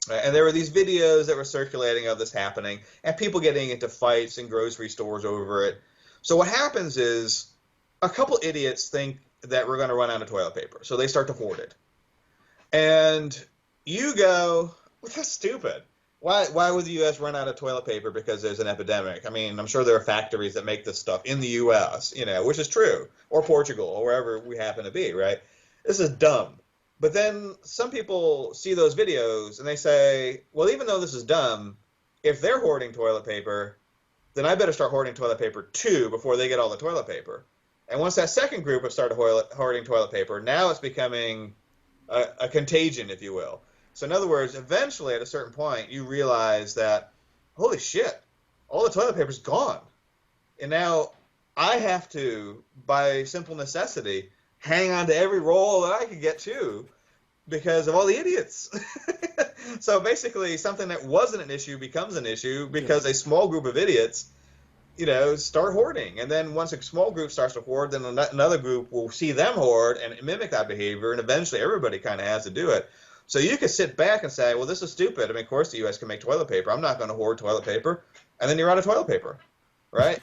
Right? And there were these videos that were circulating of this happening, and people getting into fights in grocery stores over it. So what happens is a couple idiots think that we're going to run out of toilet paper, so they start to hoard it. And you go, well, that's stupid. Why would the U.S. run out of toilet paper because there's an epidemic? I mean, I'm sure there are factories that make this stuff in the U.S., which is true, or Portugal, or wherever we happen to be, right? This is dumb. But then some people see those videos and they say, well, even though this is dumb, if they're hoarding toilet paper, then I better start hoarding toilet paper too before they get all the toilet paper. And once that second group have started hoarding toilet paper, now it's becoming a contagion, if you will. So in other words, eventually at a certain point, you realize that, holy shit, all the toilet paper's gone. And now I have to, by simple necessity, hang on to every roll that I can get to because of all the idiots. So basically, something that wasn't an issue becomes an issue because a small group of idiots, start hoarding. And then once a small group starts to hoard, then another group will see them hoard and mimic that behavior, and eventually everybody kind of has to do it. So you could sit back and say, well, this is stupid. I mean, of course the U.S. can make toilet paper. I'm not going to hoard toilet paper. And then you're out of toilet paper, right?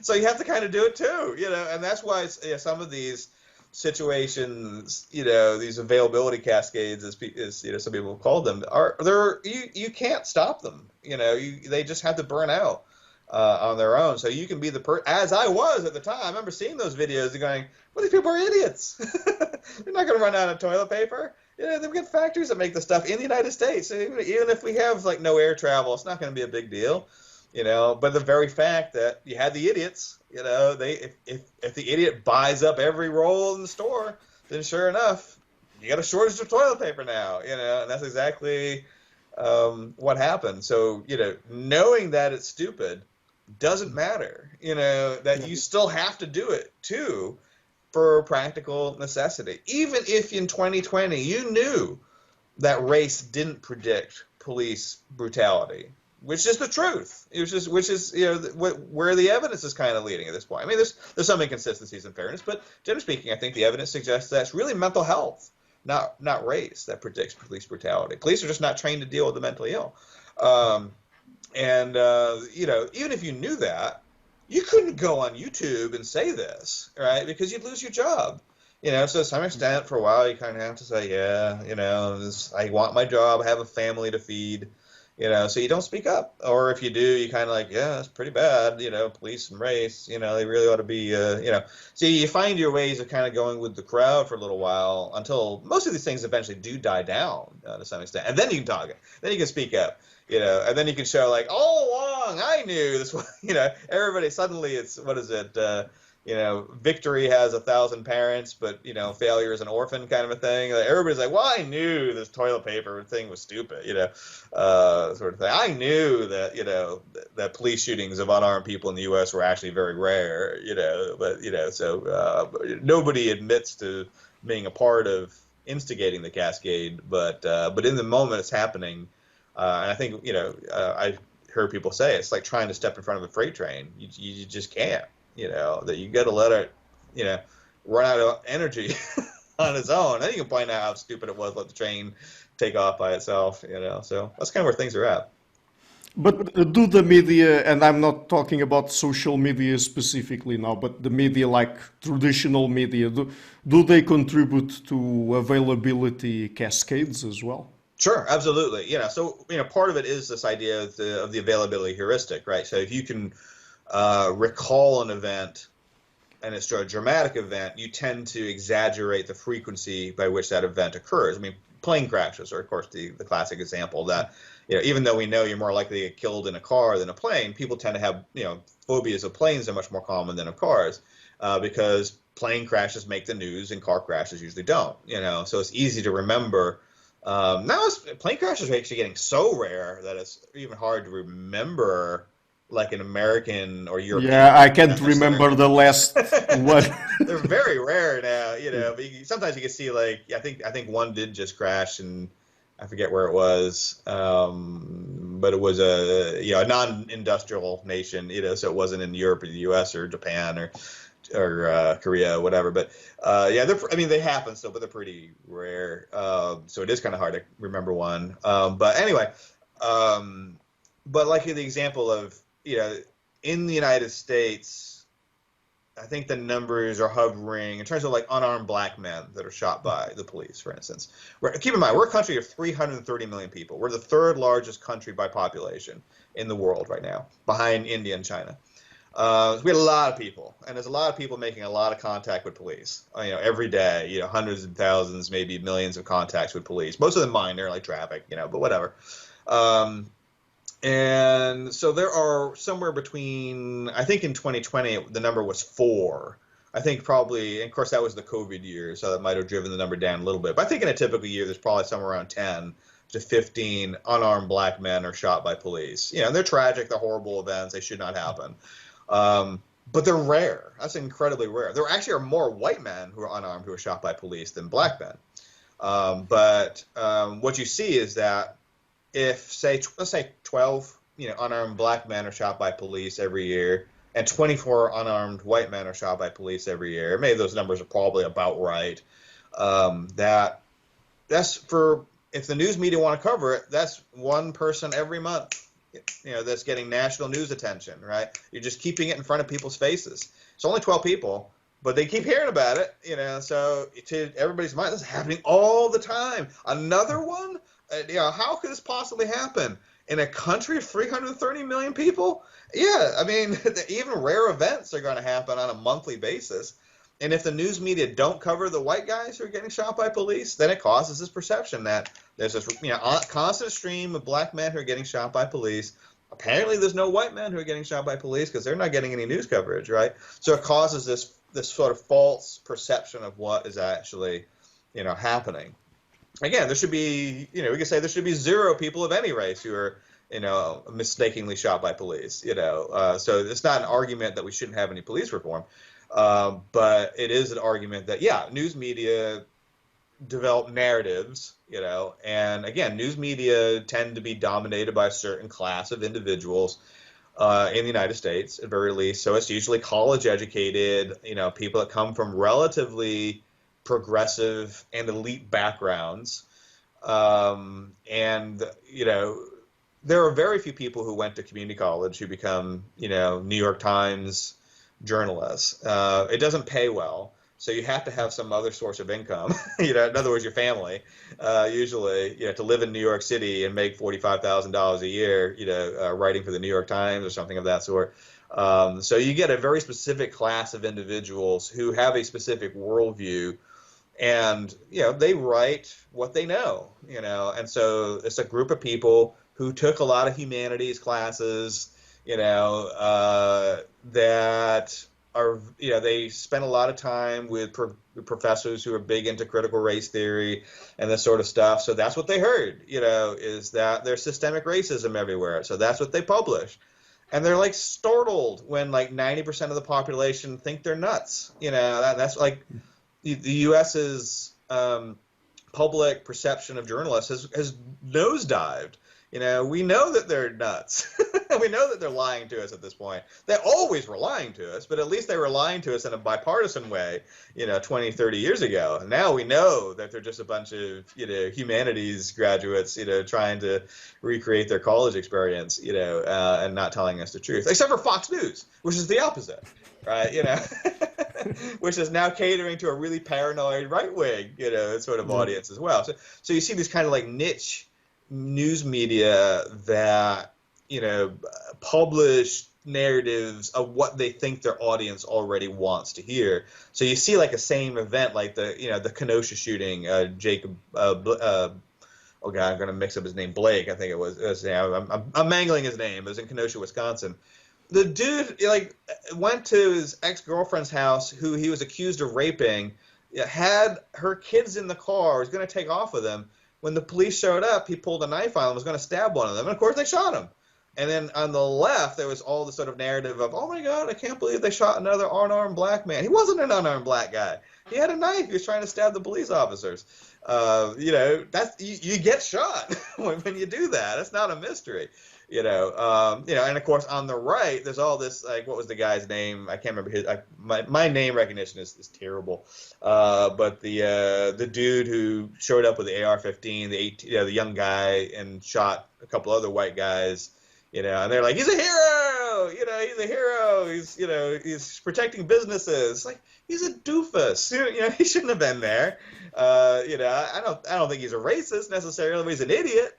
So you have to kind of do it too, and that's why some of these situations, these availability cascades, as some people have called them, you can't stop them. They just have to burn out on their own. So you can be as I was at the time. I remember seeing those videos and going, well, these people are idiots. They're not going to run out of toilet paper. They've got factories that make the stuff in the United States. So even if we have no air travel, it's not going to be a big deal. But the very fact that you had the idiots, if the idiot buys up every roll in the store, then sure enough, you got a shortage of toilet paper now, and that's exactly what happened. So, knowing that it's stupid doesn't matter, that you still have to do it too for practical necessity. Even if in 2020 you knew that race didn't predict police brutality, which is the truth. Which is where the evidence is kind of leading at this point. I mean, there's some inconsistencies in fairness, but generally speaking, I think the evidence suggests that it's really mental health, not race, that predicts police brutality. Police are just not trained to deal with the mentally ill. Even if you knew that, you couldn't go on YouTube and say this, right? Because you'd lose your job. So to some extent, for a while, you kind of have to say, I want my job, I have a family to feed. So you don't speak up. Or if you do, you kind of it's pretty bad, police and race, they really ought to be, So you find your ways of kind of going with the crowd for a little while until most of these things eventually do die down to some extent. And then you can talk. Then you can speak up, and then you can show all along, I knew this was, everybody suddenly it's, what is it? Victory has 1,000 parents, but, failure is an orphan kind of a thing. Everybody's like, well, I knew this toilet paper thing was stupid, sort of thing. I knew that, that police shootings of unarmed people in the U.S. were actually very rare, so nobody admits to being a part of instigating the cascade, but in the moment it's happening, and I think, I heard people say it's like trying to step in front of a freight train. You just can't. That you got to let it, run out of energy on its own. Then you can point out how stupid it was, let the train take off by itself, So that's kind of where things are at. But do the media, and I'm not talking about social media specifically now, but the media like traditional media, do they contribute to availability cascades as well? Sure, absolutely. So, part of it is this idea of the availability heuristic, right? So if you can recall an event and it's a dramatic event, you tend to exaggerate the frequency by which that event occurs. I mean, plane crashes are, of course, the classic example that, even though we know you're more likely to get killed in a car than a plane, people tend to have, phobias of planes are much more common than of cars because plane crashes make the news and car crashes usually don't, So it's easy to remember Now plane crashes are actually getting so rare that it's even hard to remember like an American or Yeah, European I can't crash remember scenario. the last one. They're very rare now, but sometimes you can see like I think one did just crash and I forget where it was, but it was a non-industrial nation, so it wasn't in Europe or the U.S. or Japan or Korea or whatever. But yeah, I mean they happen still, but they're pretty rare. So it is kind of hard to remember one. But anyway, um, but like the example of in the United States. I think the numbers are hovering in terms of like unarmed black men that are shot by the police, for instance. Keep in mind, we're a country of 330 million people. We're the third largest country by population in the world right now, behind India and China. We have a lot of people, and there's a lot of people making a lot of contact with police. Every day, hundreds of thousands, maybe millions of contacts with police. Most of them minor, like traffic, but whatever. And so there are somewhere between, I think in 2020, the number was 4. I think probably, and of course that was the COVID year, so that might have driven the number down a little bit. But I think in a typical year, there's probably somewhere around 10 to 15 unarmed black men are shot by police. And they're tragic, they're horrible events, they should not happen. But they're rare. That's incredibly rare. There actually are more white men who are unarmed who are shot by police than black men. But what you see is that if let's say 12 unarmed black men are shot by police every year and 24 unarmed white men are shot by police every year, maybe those numbers are probably about right. That's for, if the news media want to cover it, that's one person every month that's getting national news attention, right? You're just keeping it in front of people's faces. It's only 12 people, but they keep hearing about it, so to everybody's mind, this is happening all the time. Another one? How could this possibly happen in a country of 330 million people? Yeah, I mean, even rare events are going to happen on a monthly basis. And if the news media don't cover the white guys who are getting shot by police, then it causes this perception that there's this constant stream of black men who are getting shot by police. Apparently, there's no white men who are getting shot by police because they're not getting any news coverage, right? So it causes this sort of false perception of what is actually, happening. Again, there should be, we could say there should be 0 people of any race who are, mistakenly shot by police, So it's not an argument that we shouldn't have any police reform, but it is an argument that, news media develop narratives, and again, news media tend to be dominated by a certain class of individuals in the United States, at very least. So it's usually college-educated, people that come from relatively progressive and elite backgrounds, and there are very few people who went to community college who become New York Times journalists. It doesn't pay well, so you have to have some other source of income. In other words, your family, usually, to live in New York City and make $45,000 a year, writing for the New York Times or something of that sort. So you get a very specific class of individuals who have a specific worldview. And, they write what they know, and so it's a group of people who took a lot of humanities classes, that are, they spent a lot of time with professors who are big into critical race theory and this sort of stuff. So that's what they heard, is that there's systemic racism everywhere. So that's what they publish. And they're like startled when like 90% of the population think they're nuts. That's like, the U.S.'s public perception of journalists has nosedived. We know that they're nuts. We know that they're lying to us at this point. They always were lying to us, but at least they were lying to us in a bipartisan way, 20, 30 years ago. And now we know that they're just a bunch of, humanities graduates, trying to recreate their college experience, and not telling us the truth, except for Fox News, which is the opposite, right? Which is now catering to a really paranoid right wing, sort of audience as well. So you see these kind of like niche news media that, publish narratives of what they think their audience already wants to hear. So you see like a same event, like the Kenosha shooting, Jacob, oh God, I'm going to mix up his name, Blake, I think it was. I'm mangling his name. It was in Kenosha, Wisconsin. The dude went to his ex-girlfriend's house, who he was accused of raping, had her kids in the car, was going to take off with them, when the police showed up, he pulled a knife on them, was going to stab one of them, and of course they shot him. And then on the left, there was all the sort of narrative of, oh my God, I can't believe they shot another unarmed black man. He wasn't an unarmed black guy. He had a knife. He was trying to stab the police officers. That's you get shot when you do that. It's not a mystery. And of course on the right, there's all this, like, what was the guy's name? I can't remember his. My name recognition is terrible. But the dude who showed up with the AR-15, the young guy, and shot a couple other white guys. And they're like, he's a hero. He's a hero. He's protecting businesses. Like, he's a doofus. He shouldn't have been there. I don't think he's a racist necessarily, but he's an idiot.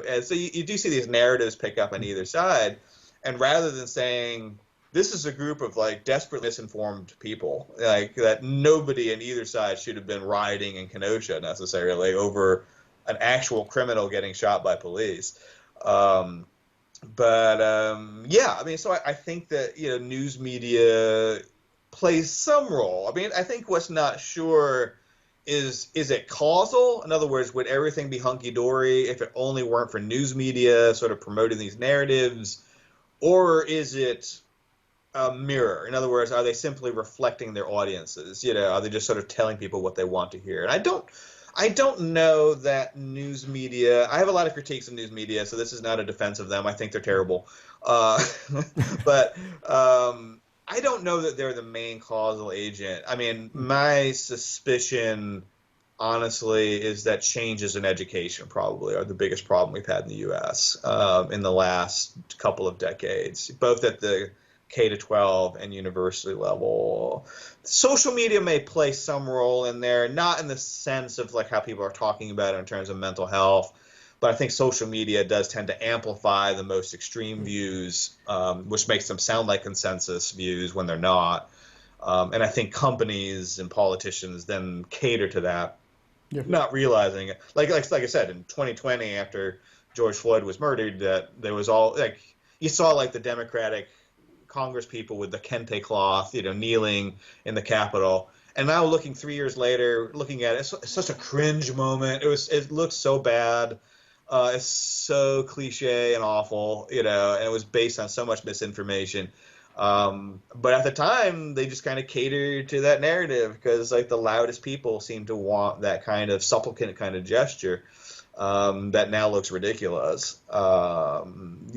And so you do see these narratives pick up on either side, and rather than saying this is a group of like desperately misinformed people, like that nobody on either side should have been rioting in Kenosha necessarily over an actual criminal getting shot by police. So I think that news media plays some role. I mean, I think what's not sure is it causal? In other words, would everything be hunky-dory if it only weren't for news media sort of promoting these narratives? Or is it a mirror? In other words, are they simply reflecting their audiences? Are they just sort of telling people what they want to hear? And I don't know that news media – I have a lot of critiques of news media, so this is not a defense of them. I think they're terrible. But I don't know that they're the main causal agent. I mean, my suspicion, honestly, is that changes in education probably are the biggest problem we've had in the U.S. In the last couple of decades, both at the K-12 and university level. Social media may play some role in there, not in the sense of like how people are talking about it in terms of mental health, but I think social media does tend to amplify the most extreme views, which makes them sound like consensus views when they're not. And I think companies and politicians then cater to that, not realizing it. Like I said, in 2020, after George Floyd was murdered, that there was all like you saw like the Democratic Congress people with the kente cloth, kneeling in the Capitol. And now looking 3 years later, looking at it, it's such a cringe moment. It looks so bad. It's so cliche and awful, and it was based on so much misinformation. But at the time, they just kind of catered to that narrative because, like, the loudest people seem to want that kind of supplicant kind of gesture that now looks ridiculous. And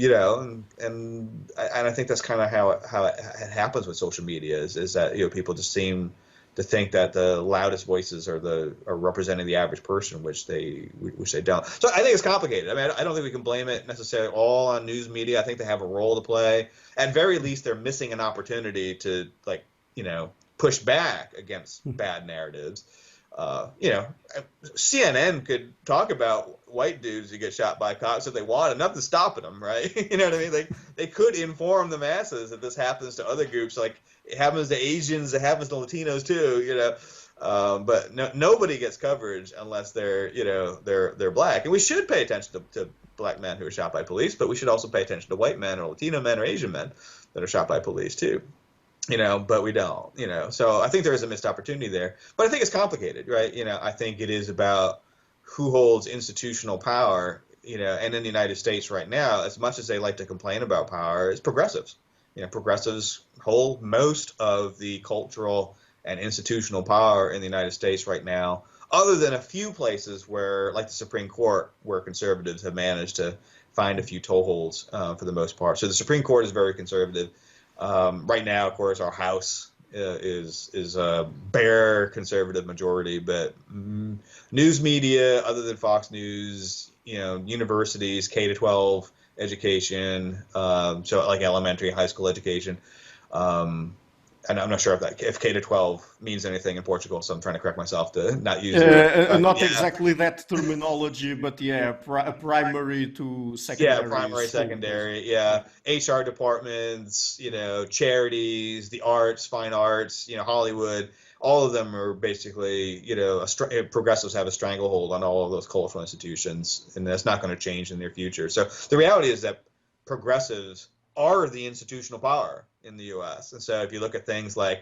I think that's kind of how it happens with social media is that people just seem to think that the loudest voices are representing the average person, which they don't. So I think it's complicated. I mean, I don't think we can blame it necessarily all on news media. I think they have a role to play. At very least, they're missing an opportunity to push back against bad narratives. CNN could talk about white dudes who get shot by cops if they wanted. Nothing's stopping them, right? You know what I mean? They could inform the masses that this happens to other groups, like it happens to Asians, it happens to Latinos too. But nobody gets coverage unless they're black. And we should pay attention to black men who are shot by police, but we should also pay attention to white men or Latino men or Asian men that are shot by police too. But we don't, so I think there is a missed opportunity there, but I think it's complicated, right? I think it is about who holds institutional power, and in the United States right now, as much as they like to complain about power, it's progressives. Progressives hold most of the cultural and institutional power in the United States right now, other than a few places where, like the Supreme Court, where conservatives have managed to find a few toeholds for the most part. So the Supreme Court is very conservative. Right now, of course, our House is a bare conservative majority, but news media, other than Fox News, universities, K-12 education, so like elementary, high school education. And I'm not sure if K-12 means anything in Portugal, so I'm trying to correct myself to not use it. Not exactly that terminology, but primary to secondary. Yeah, primary, secondary, yeah. HR departments, charities, the arts, fine arts, Hollywood, all of them are basically, progressives have a stranglehold on all of those cultural institutions, and that's not going to change in the near future. So the reality is that progressives are the institutional power in the U.S. And so if you look at things like,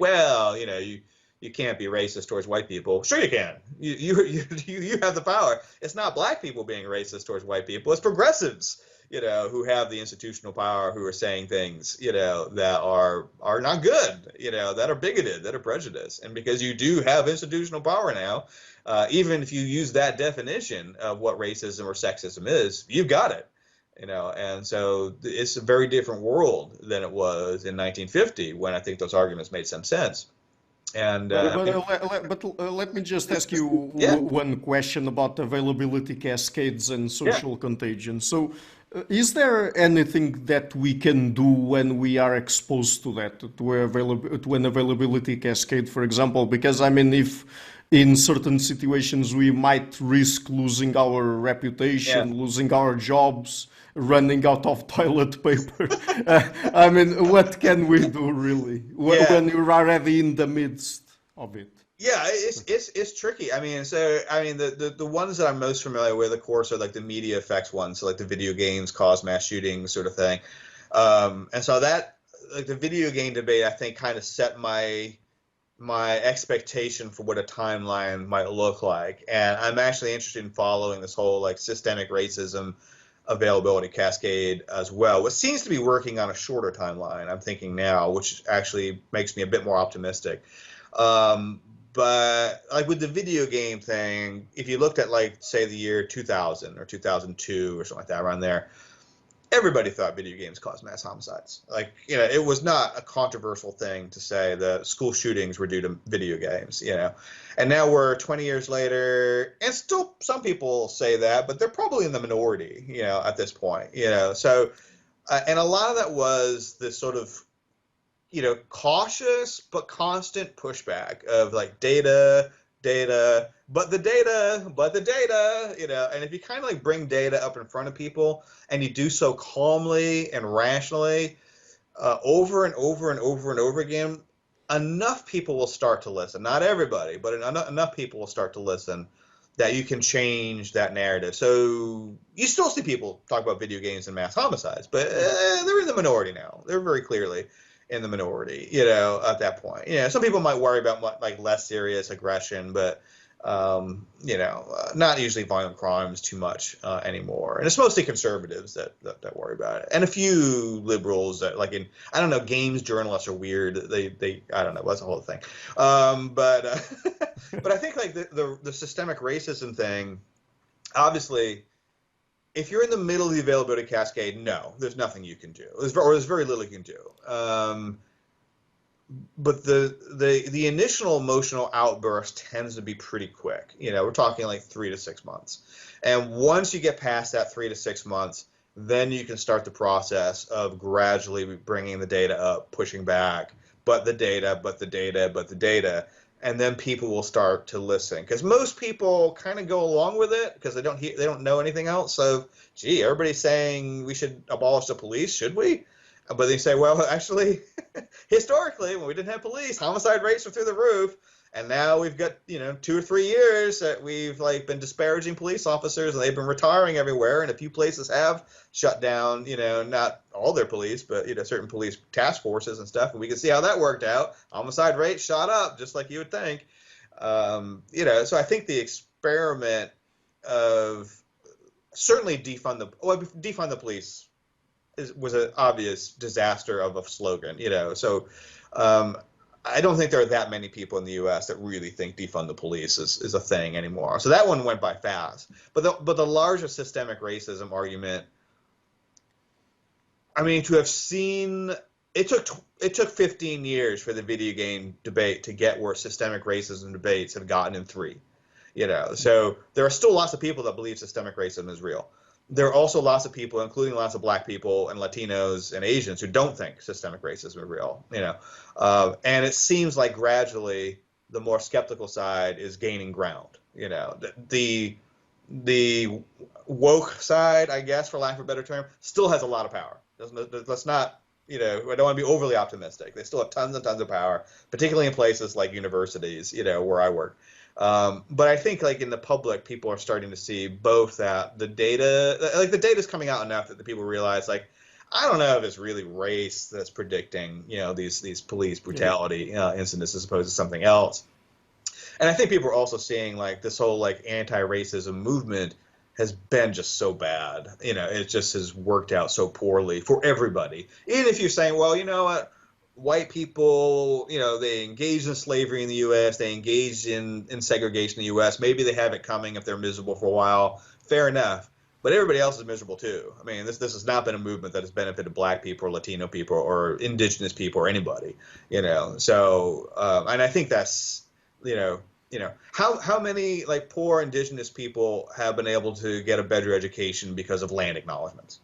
you can't be racist towards white people. Sure you can. You have the power. It's not black people being racist towards white people. It's progressives, who have the institutional power, who are saying things, that are not good, that are bigoted, that are prejudiced. And because you do have institutional power now, even if you use that definition of what racism or sexism is, you've got it. And so it's a very different world than it was in 1950, when I think those arguments made some sense. And let me just ask you yeah, one question about availability cascades and social contagion. So, is there anything that we can do when we are exposed to that, to an availability cascade, for example? Because I mean, if in certain situations we might risk losing our reputation, losing our jobs, running out of toilet paper. I mean, what can we do really when you're already in the midst of it? Yeah, it's tricky. I mean, the ones that I'm most familiar with, of course, are like the media effects ones, so like the video games cause mass shootings sort of thing. And so that, like, the video game debate, I think, kind of set my expectation for what a timeline might look like. And I'm actually interested in following this whole like systemic racism availability cascade as well, which seems to be working on a shorter timeline, I'm thinking now, which actually makes me a bit more optimistic. But like with the video game thing, if you looked at, like, say the year 2000 or 2002 or something like that, around there, everybody thought video games caused mass homicides. Like, it was not a controversial thing to say that school shootings were due to video games, And now we're 20 years later, and still some people say that, but they're probably in the minority, at this point, So, and a lot of that was this sort of, cautious but constant pushback of like data, but the data, and if you kind of like bring data up in front of people and you do so calmly and rationally, over and over and over and over again, enough people will start to listen. Not everybody, but enough people will start to listen that you can change that narrative. So you still see people talk about video games and mass homicides, but they're in the minority now. They're very clearly in the minority, at that point. Some people might worry about like less serious aggression, but not usually violent crimes too much anymore. And it's mostly conservatives that worry about it, and a few liberals that, like, I don't know, games journalists are weird. They I don't know, that's the whole thing. But I think like the systemic racism thing, obviously, if you're in the middle of the availability cascade, no, there's nothing you can do. There's very little you can do. But the initial emotional outburst tends to be pretty quick. We're talking like 3 to 6 months. And once you get past that 3 to 6 months, then you can start the process of gradually bringing the data up, pushing back, but the data. And then people will start to listen, because most people kind of go along with it because they don't know anything else. So, gee, everybody's saying we should abolish the police, should we? But they say, well, actually, historically, when we didn't have police, homicide rates were through the roof, and now we've got 2 or 3 years that we've like been disparaging police officers, and they've been retiring everywhere, and a few places have shut down, not all their police, but certain police task forces and stuff, and we can see how that worked out. Homicide rates shot up, just like you would think. So I think the experiment of certainly defund the police was an obvious disaster of a slogan, So I don't think there are that many people in the U.S. that really think defund the police is a thing anymore. So that one went by fast. But the larger systemic racism argument, I mean, to have seen it took 15 years for the video game debate to get where systemic racism debates have gotten in 3. So there are still lots of people that believe systemic racism is real. There are also lots of people, including lots of black people and Latinos and Asians, who don't think systemic racism is real. And it seems like gradually the more skeptical side is gaining ground. The woke side, I guess, for lack of a better term, still has a lot of power. Let's not, I don't want to be overly optimistic. They still have tons and tons of power, particularly in places like universities, where I work. But I think like in the public, people are starting to see both that the data is coming out enough that the people realize, like, I don't know if it's really race that's predicting, these police brutality incidents as opposed to something else. And I think people are also seeing like this whole like anti-racism movement has been just so bad. It just has worked out so poorly for everybody. Even if you're saying, well, you know what, white people, they engaged in slavery in the U.S., they engaged in segregation in the U.S., maybe they have it coming if they're miserable for a while. Fair enough. But everybody else is miserable too. I mean, this has not been a movement that has benefited Black people or Latino people or indigenous people or anybody, So, and I think that's, how many like poor indigenous people have been able to get a better education because of land acknowledgments?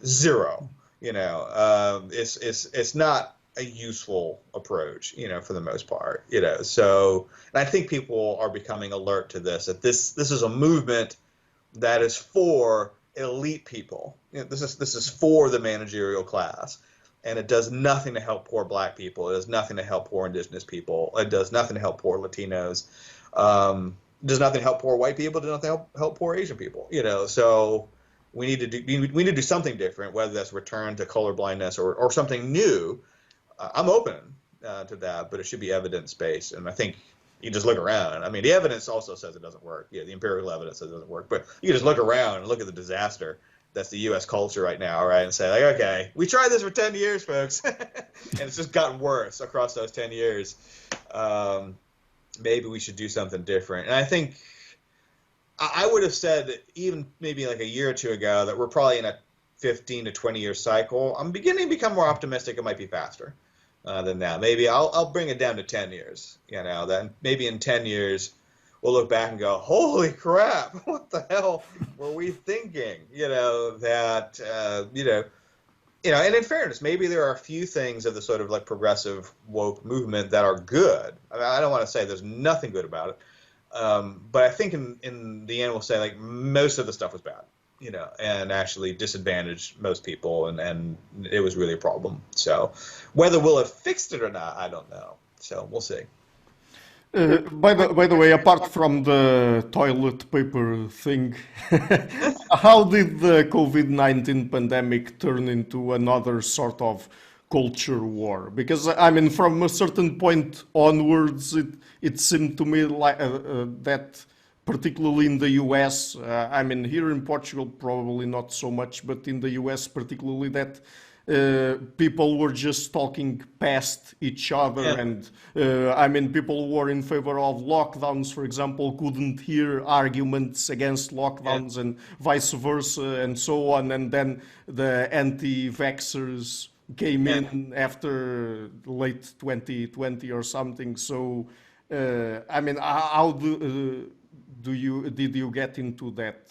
Zero. It's not a useful approach, for the most part. So, and I think people are becoming alert to this. That this is a movement that is for elite people. This is for the managerial class, and it does nothing to help poor Black people. It does nothing to help poor indigenous people. It does nothing to help poor Latinos. It does nothing to help poor white people. It does nothing to help poor Asian people. So we need to do something different, whether that's return to colorblindness or something new. I'm open to that, but it should be evidence based, and I think. You just look around. I mean, the evidence also says it doesn't work. Yeah, the empirical evidence says it doesn't work. But you can just look around and look at the disaster that's the U.S. culture right now, right? And say, like, okay, we tried this for 10 years, folks. And it's just gotten worse across those 10 years. Maybe we should do something different. And I think I would have said even maybe like a year or two ago that we're probably in a 15 to 20-year cycle. I'm beginning to become more optimistic it might be faster. Than that. Maybe I'll bring it down to 10 years, then maybe in 10 years we'll look back and go, holy crap, what the hell were we thinking? And in fairness, maybe there are a few things of the sort of like progressive woke movement that are good. I mean, I don't want to say there's nothing good about it. But I think in the end we'll say like most of the stuff was bad. And actually disadvantaged most people, and it was really a problem. So whether we'll have fixed it or not, I don't know. So we'll see. By the way, apart from the toilet paper thing, how did the COVID-19 pandemic turn into another sort of culture war? Because, I mean, from a certain point onwards, it seemed to me like that particularly in the US, I mean, here in Portugal, probably not so much, but in the US particularly, that people were just talking past each other. Yeah. And, I mean, people were in favor of lockdowns, for example, couldn't hear arguments against lockdowns. Yeah. And vice versa, and so on. And then the anti-vaxxers came in after late 2020 or something. So, I mean, how did you get into that?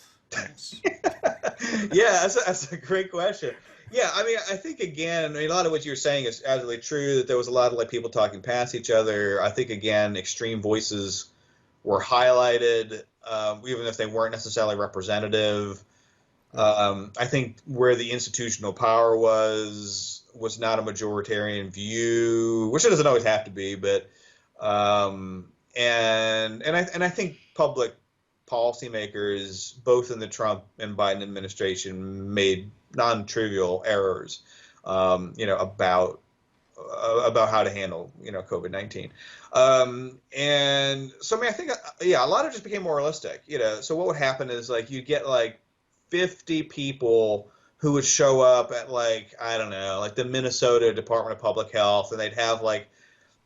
Yeah, that's a great question. Yeah, I mean, I think again, a lot of what you're saying is absolutely true. That there was a lot of like people talking past each other. I think again, extreme voices were highlighted, even if they weren't necessarily representative. I think where the institutional power was not a majoritarian view, which it doesn't always have to be, but and I think public policymakers, both in the Trump and Biden administration, made non-trivial errors, about how to handle, COVID-19. And so, I mean, I think, a lot of it just became more realistic, So what would happen is like you'd get like 50 people who would show up at like, I don't know, like the Minnesota Department of Public Health, and they'd have like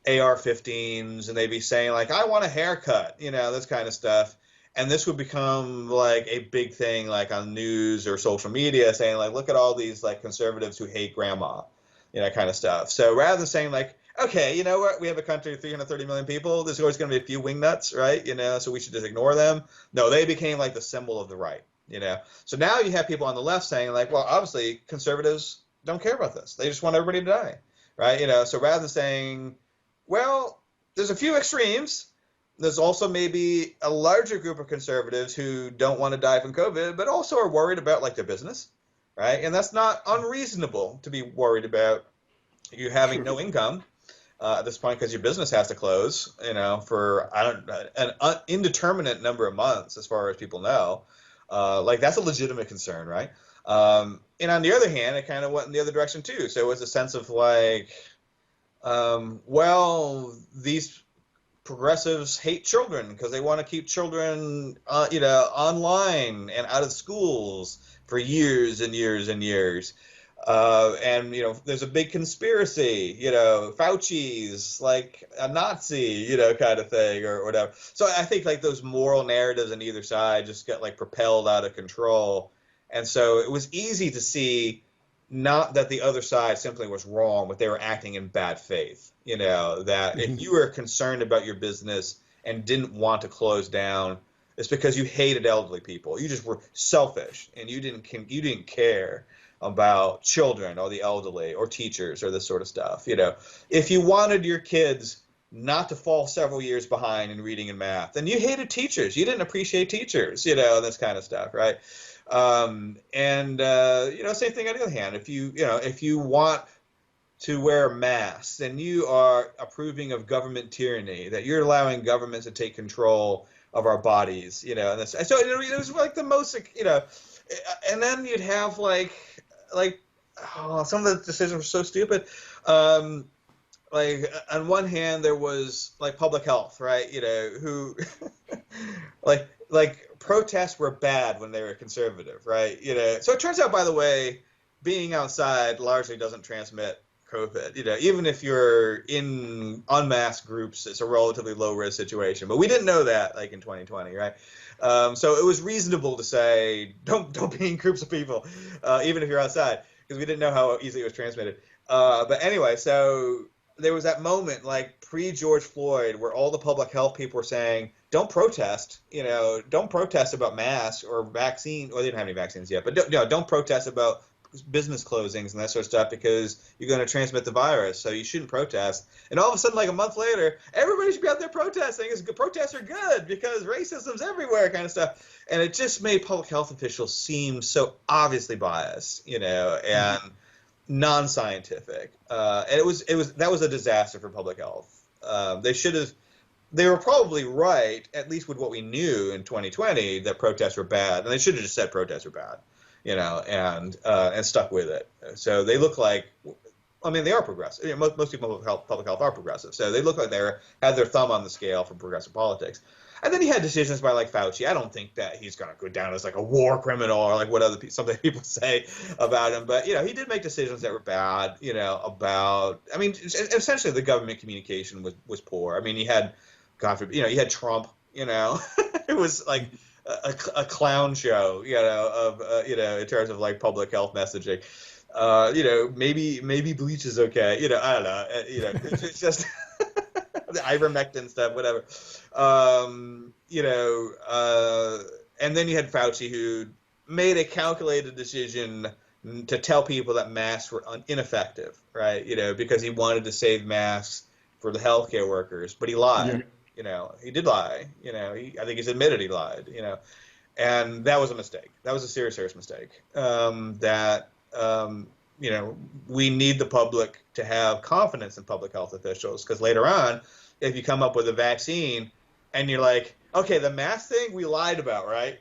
AR-15s, and they'd be saying like, I want a haircut, this kind of stuff. And this would become like a big thing, like on news or social media, saying like, look at all these like conservatives who hate grandma, kind of stuff. So rather than saying like, okay, you know what, we have a country of 330 million people, there's always going to be a few wingnuts, right? So we should just ignore them. No, they became like the symbol of the right, So now you have people on the left saying like, well, obviously conservatives don't care about this. They just want everybody to die, right? So rather than saying, well, there's a few extremes. There's also maybe a larger group of conservatives who don't want to die from COVID, but also are worried about like their business, right? And that's not unreasonable to be worried about you having no income at this point because your business has to close, for an indeterminate number of months, as far as people know. Like that's a legitimate concern, right? And on the other hand, it kind of went in the other direction too. So it was a sense of like, well, these progressives hate children because they want to keep children, online and out of schools for years and years and years. And there's a big conspiracy. Fauci's like a Nazi, kind of thing or whatever. So I think like those moral narratives on either side just got like propelled out of control, and so it was easy to see not that the other side simply was wrong, but they were acting in bad faith. That if you were concerned about your business and didn't want to close down, it's because you hated elderly people. You just were selfish and you didn't care about children or the elderly or teachers or this sort of stuff. If you wanted your kids not to fall several years behind in reading and math, then you hated teachers. You didn't appreciate teachers, this kind of stuff, right? Same thing on the other hand. If you want to wear masks, then you are approving of government tyranny, that you're allowing government to take control of our bodies, and so it was like the most, and then you'd have like some of the decisions were so stupid. Like on one hand, there was like public health, right? Who like protests were bad when they were conservative, right? So it turns out, by the way, being outside largely doesn't transmit COVID. Even if you're in unmasked groups, it's a relatively low risk situation. But we didn't know that like in 2020, right? So it was reasonable to say don't be in groups of people, even if you're outside, because we didn't know how easily it was transmitted. But anyway, so there was that moment like pre-George Floyd where all the public health people were saying, don't protest, don't protest about masks or vaccine. Well, they didn't have any vaccines yet, but don't protest about business closings and that sort of stuff because you're going to transmit the virus, so you shouldn't protest. And all of a sudden, like a month later, everybody should be out there protesting. Protests are good because racism's everywhere, kind of stuff. And it just made public health officials seem so obviously biased, and non-scientific. And that was a disaster for public health. They were probably right, at least with what we knew in 2020, that protests were bad, and they should have just said protests were bad. And stuck with it. So they look like, they are progressive. Most people in public health are progressive. So they look like they had their thumb on the scale for progressive politics. And then you had decisions by like Fauci. I don't think that he's going to go down as like a war criminal or like what some people say about him. But, he did make decisions that were bad, essentially the government communication was poor. You had, God forbid, you had Trump, it was like a clown show, in terms of like public health messaging. Maybe bleach is okay. I don't know. It's just the ivermectin stuff, whatever. And then you had Fauci, who made a calculated decision to tell people that masks were ineffective, right? Because he wanted to save masks for the healthcare workers, but he lied. Yeah. He did lie. I think he's admitted he lied. And that was a mistake. That was a serious, serious mistake. We need the public to have confidence in public health officials, because later on, if you come up with a vaccine and you're like, okay, the mask thing we lied about, right?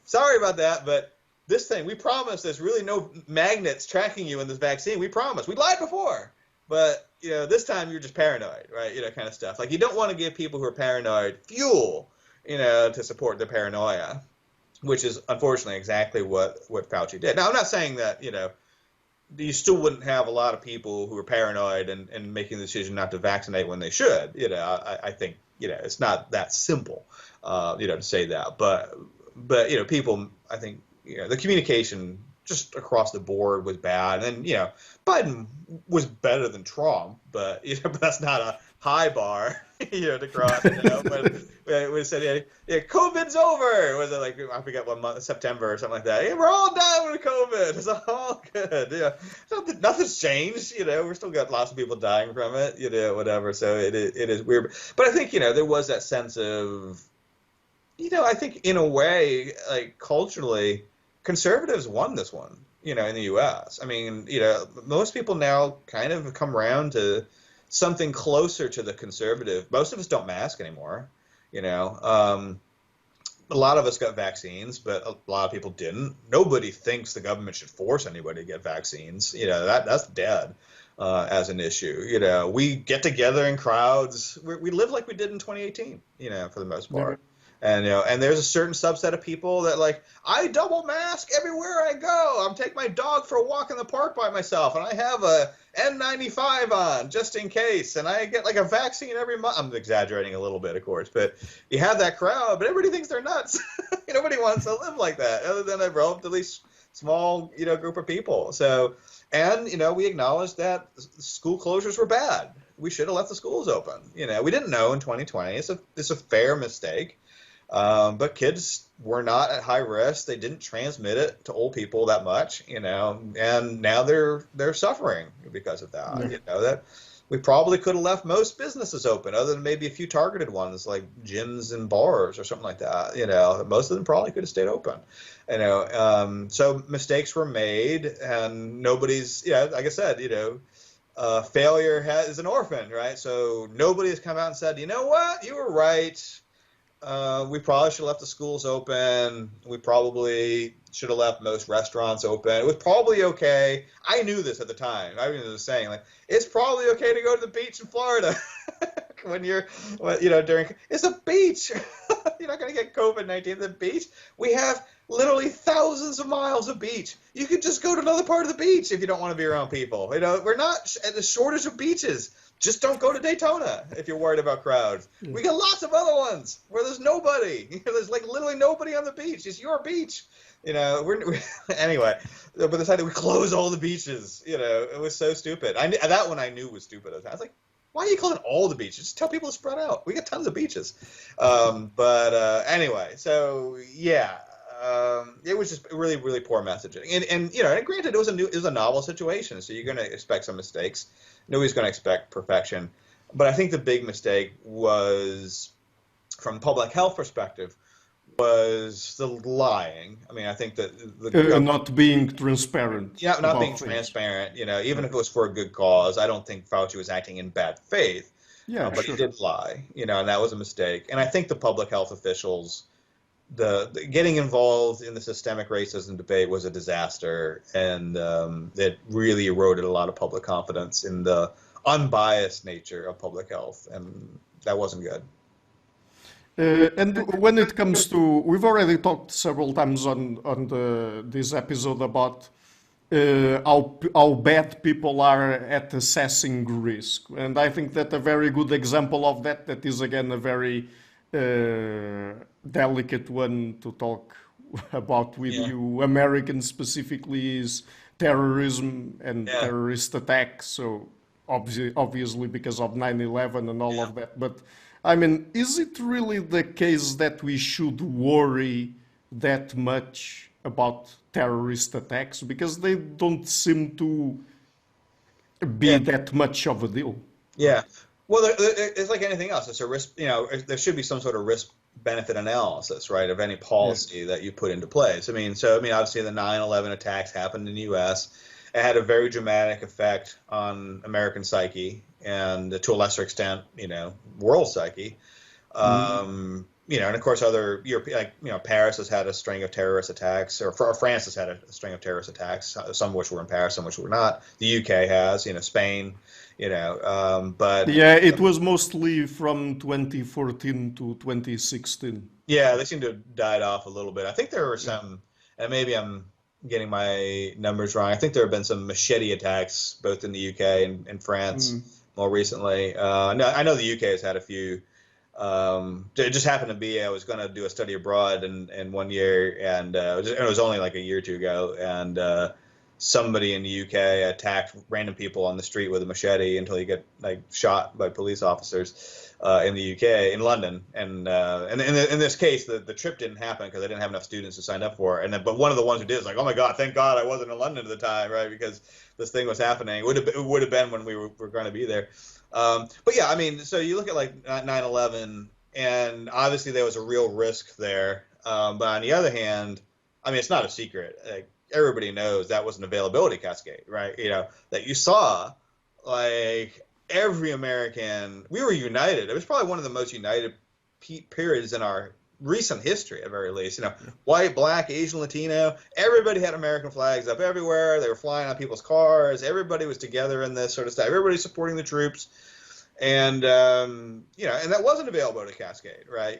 Sorry about that, but this thing, we promised there's really no magnets tracking you in this vaccine. We promised. We lied before. But, this time you're just paranoid, right? Kind of stuff. Like, you don't want to give people who are paranoid fuel, to support their paranoia, which is unfortunately exactly what Fauci did. Now, I'm not saying that, you still wouldn't have a lot of people who are paranoid and making the decision not to vaccinate when they should. I think, it's not that simple, to say that. But people, I think, the communication just across the board was bad. And Biden was better than Trump, but but that's not a high bar, to cross. But we said, COVID's over. Was it like, I forget what month, September or something like that? We're all done with COVID. It's all good. Nothing's changed. We're still got lots of people dying from it. Whatever. So it is weird. But I think there was that sense of, I think in a way, like culturally, conservatives won this one, in the U.S. Most people now kind of come around to something closer to the conservative. Most of us don't mask anymore, a lot of us got vaccines, but a lot of people didn't. Nobody thinks the government should force anybody to get vaccines. That's dead as an issue. We get together in crowds. We live like we did in 2018. For the most Yeah. part. And there's a certain subset of people that I double mask everywhere I go. I'm taking my dog for a walk in the park by myself, and I have a N95 on just in case, and I get a vaccine every month. I'm exaggerating a little bit, of course, but you have that crowd, but everybody thinks they're nuts. Nobody wants to live like that, other than a relatively small, group of people. So, and we acknowledge that school closures were bad. We should have left the schools open. We didn't know in 2020. It's a fair mistake. But kids were not at high risk. They didn't transmit it to old people that much, and now they're suffering because of that. That we probably could have left most businesses open, other than maybe a few targeted ones like gyms and bars or something like that. Most of them probably could have stayed open. So mistakes were made, and nobody's, like I said, failure is an orphan, right? So nobody has come out and said, you know what, you were right. We probably should have left the schools open. We probably should have left most restaurants open. It was probably okay. I knew this at the time. I was saying, it's probably okay to go to the beach in Florida when during, it's a beach. You're not going to get COVID-19 at the beach. We have literally thousands of miles of beach. You could just go to another part of the beach if you don't want to be around people. We're not at the shortage of beaches. Just don't go to Daytona if you're worried about crowds. Yeah. We got lots of other ones where there's nobody. There's literally nobody on the beach. It's your beach. Anyway, but decided we close all the beaches. It was so stupid. That one I knew was stupid. I was like, why are you calling all the beaches? Just tell people to spread out. We got tons of beaches. Anyway, so yeah. It was just really, really poor messaging, and granted, it was a novel situation, so you're going to expect some mistakes. Nobody's going to expect perfection, but I think the big mistake was, from a public health perspective, was the lying. I mean, I think that not being transparent. Yeah, not being transparent. Even if it was for a good cause, I don't think Fauci was acting in bad faith. Yeah, but sure. He did lie. And that was a mistake. And I think the public health officials. The getting involved in the systemic racism debate was a disaster, and it really eroded a lot of public confidence in the unbiased nature of public health, and that wasn't good. And when it comes to, we've already talked several times on this episode about how bad people are at assessing risk, and I think that a very good example of that is again a very delicate one to talk about with you, Americans specifically, is terrorism and terrorist attacks. So obviously because of 9/11 and all of that. But I mean, is it really the case that we should worry that much about terrorist attacks? Because they don't seem to be that much of a deal. Yeah. Well, it's like anything else. It's a risk. There should be some sort of risk-benefit analysis, right, of any policy that you put into place. I mean, obviously the 9/11 attacks happened in the U.S. It had a very dramatic effect on American psyche and, to a lesser extent, world psyche. And of course, other European, Paris has had a string of terrorist attacks, or France has had a string of terrorist attacks. Some of which were in Paris, some of which were not. The UK has, Spain. But it was mostly from 2014 to 2016. Yeah, they seem to have died off a little bit. I think there were some, and maybe I'm getting my numbers wrong. I think there have been some machete attacks both in the UK and France more recently. No, I know the UK has had a few. It just happened to be I was going to do a study abroad in 1 year, and it was only like a year or two ago, and somebody in the UK attacked random people on the street with a machete until he got shot by police officers in the UK, in London. And in this case, the trip didn't happen because they didn't have enough students to sign up for it. But one of the ones who did was like, oh my God, thank God I wasn't in London at the time, right? Because this thing was happening. It would have been when we were going to be there. But yeah, I mean, so you look at 9/11, and obviously there was a real risk there. But on the other hand, I mean, it's not a secret. Everybody knows that was an availability cascade, right? That you saw, every American, we were united. It was probably one of the most united periods in our recent history, at very least. White, black, Asian, Latino, everybody had American flags up everywhere. They were flying on people's cars. Everybody was together in this sort of stuff. Everybody supporting the troops. And, and that wasn't available to Cascade, right?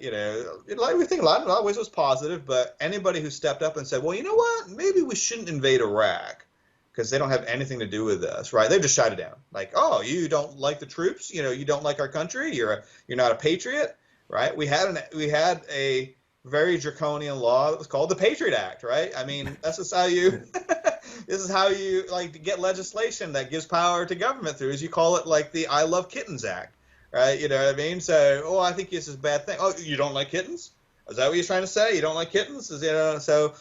Like we think in a lot of ways it was positive, but anybody who stepped up and said, well, you know what, maybe we shouldn't invade Iraq because they don't have anything to do with us, right? They just shot it down. Like, oh, you don't like the troops? You don't like our country? You're not a patriot, right? We had a very draconian law that was called the Patriot Act, right? I mean, this is how you like get legislation that gives power to government through, is you call it like the I Love Kittens Act, right? You know what I mean? So, I think this is a bad thing. Oh, you don't like kittens? Is that what you're trying to say? You don't like kittens? So,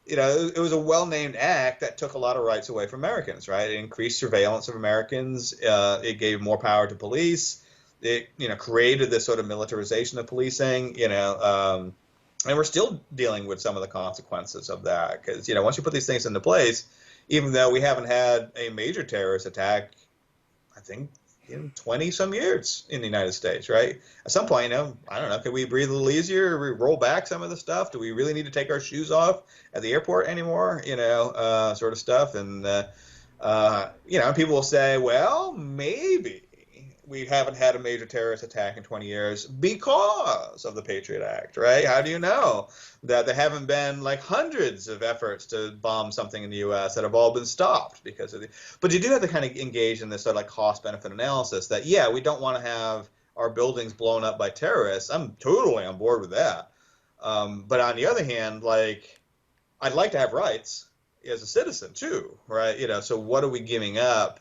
it was a well-named act that took a lot of rights away from Americans, right? It increased surveillance of Americans. It gave more power to police. It, created this sort of militarization of policing, and we're still dealing with some of the consequences of that because, once you put these things into place, even though we haven't had a major terrorist attack, I think, in 20-some years in the United States, right? At some point, I don't know, can we breathe a little easier? We roll back some of the stuff? Do we really need to take our shoes off at the airport anymore? Sort of stuff. And, people will say, well, maybe we haven't had a major terrorist attack in 20 years because of the Patriot Act, right? How do you know that there haven't been like hundreds of efforts to bomb something in the U.S. that have all been stopped because of but you do have to kind of engage in this sort of like cost-benefit analysis that, yeah, we don't want to have our buildings blown up by terrorists. I'm totally on board with that. But on the other hand, like, I'd like to have rights as a citizen too, right? So what are we giving up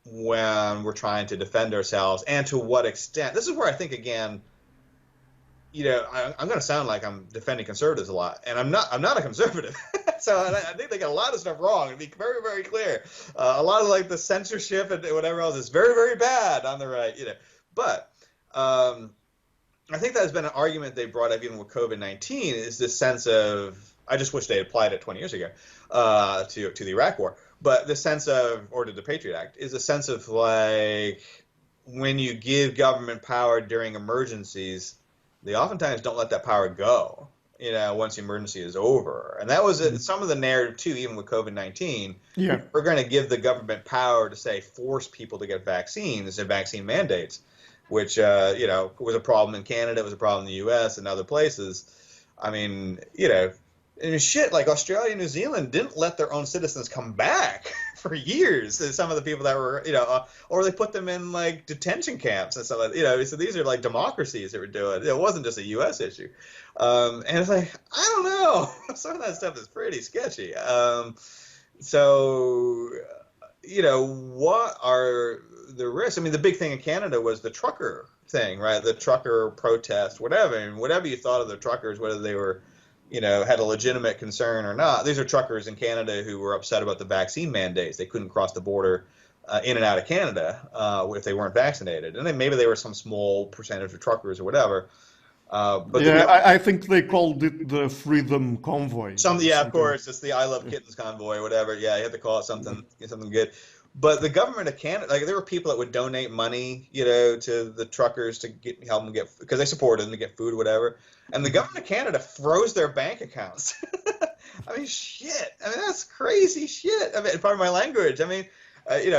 when we're trying to defend ourselves, and to what extent? This is where I think, again, I'm going to sound like I'm defending conservatives a lot, and I'm not a conservative. So I think they got a lot of stuff wrong, to be very, very clear. A lot of like the censorship and whatever else is very, very bad on the right, But I think that has been an argument they brought up even with COVID-19, is this sense of, I just wish they had applied it 20 years ago to the Iraq War. But the sense of, or to the Patriot Act, is a sense of like, when you give government power during emergencies, they oftentimes don't let that power go, once the emergency is over. And that was some of the narrative too, even with COVID-19. Yeah. We're going to give the government power to, say, force people to get vaccines and vaccine mandates, which, was a problem in Canada, it was a problem in the U.S. and other places. I mean, and shit, like Australia and New Zealand didn't let their own citizens come back for years. Some of the people that were, or they put them in like detention camps and stuff like that. So these are like democracies that were doing it. It wasn't just a U.S. issue. And it's like, I don't know. Some of that stuff is pretty sketchy. What are the risks? I mean, the big thing in Canada was the trucker thing, right? The trucker protest, whatever. And whatever you thought of the truckers, whether they were, had a legitimate concern or not. These are truckers in Canada who were upset about the vaccine mandates. They couldn't cross the border in and out of Canada if they weren't vaccinated. And then maybe they were some small percentage of truckers or whatever. But I think they called it the Freedom Convoy. Of course. It's the I Love Kittens convoy or whatever. Yeah, you have to call it something good. But the government of Canada, like, there were people that would donate money, to the truckers to help them get, because they supported them to get food or whatever. And the government of Canada froze their bank accounts. I mean, shit. I mean, that's crazy shit. I mean, pardon my language. I mean,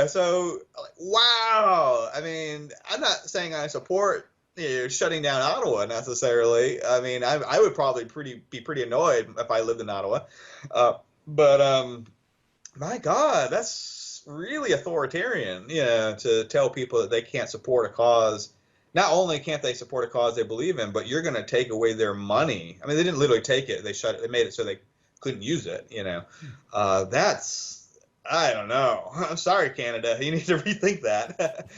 so, wow. I mean, I'm not saying I support shutting down Ottawa necessarily. I mean, I would probably be pretty annoyed if I lived in Ottawa. But my God, that's really authoritarian, to tell people that they can't support a cause. Not only can't they support a cause they believe in, but you're going to take away their money. I mean, they didn't literally take it. They shut it. They made it so they couldn't use it, That's, I don't know. I'm sorry, Canada. You need to rethink that.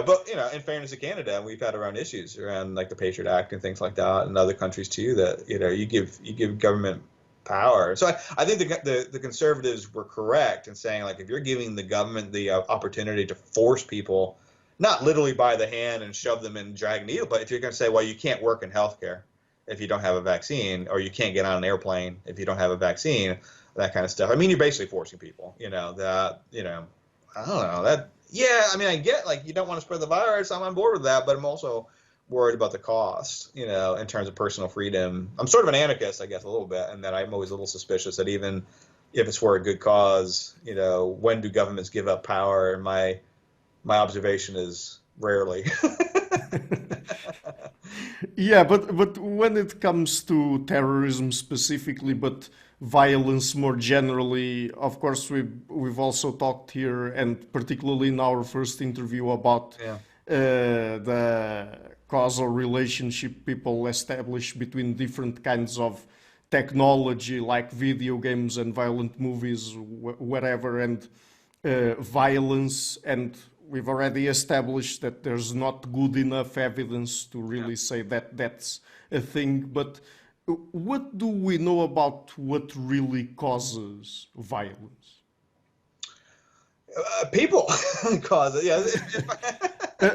But, in fairness to Canada, we've had our own issues around like the Patriot Act and things like that, and other countries too, that, you give government power. So I think the conservatives were correct in saying, like, if you're giving the government the opportunity to force people, not literally by the hand and shove them in drag needle, but if you're going to say, well, you can't work in healthcare if you don't have a vaccine, or you can't get on an airplane if you don't have a vaccine, that kind of stuff. I mean, you're basically forcing people, I don't know, that, yeah, I mean, I get, like, you don't want to spread the virus. I'm on board with that, but I'm also worried about the cost, in terms of personal freedom. I'm sort of an anarchist, I guess, a little bit, and that I'm always a little suspicious that even if it's for a good cause, when do governments give up power? And my observation is rarely. Yeah, but when it comes to terrorism specifically, but violence more generally, of course, we've also talked here, and particularly in our first interview, about Yeah. the causal relationship people establish between different kinds of technology, like video games and violent movies, whatever, and violence. And we've already established that there's not good enough evidence to really say that that's a thing. But what do we know about what really causes violence? People cause it. Yeah.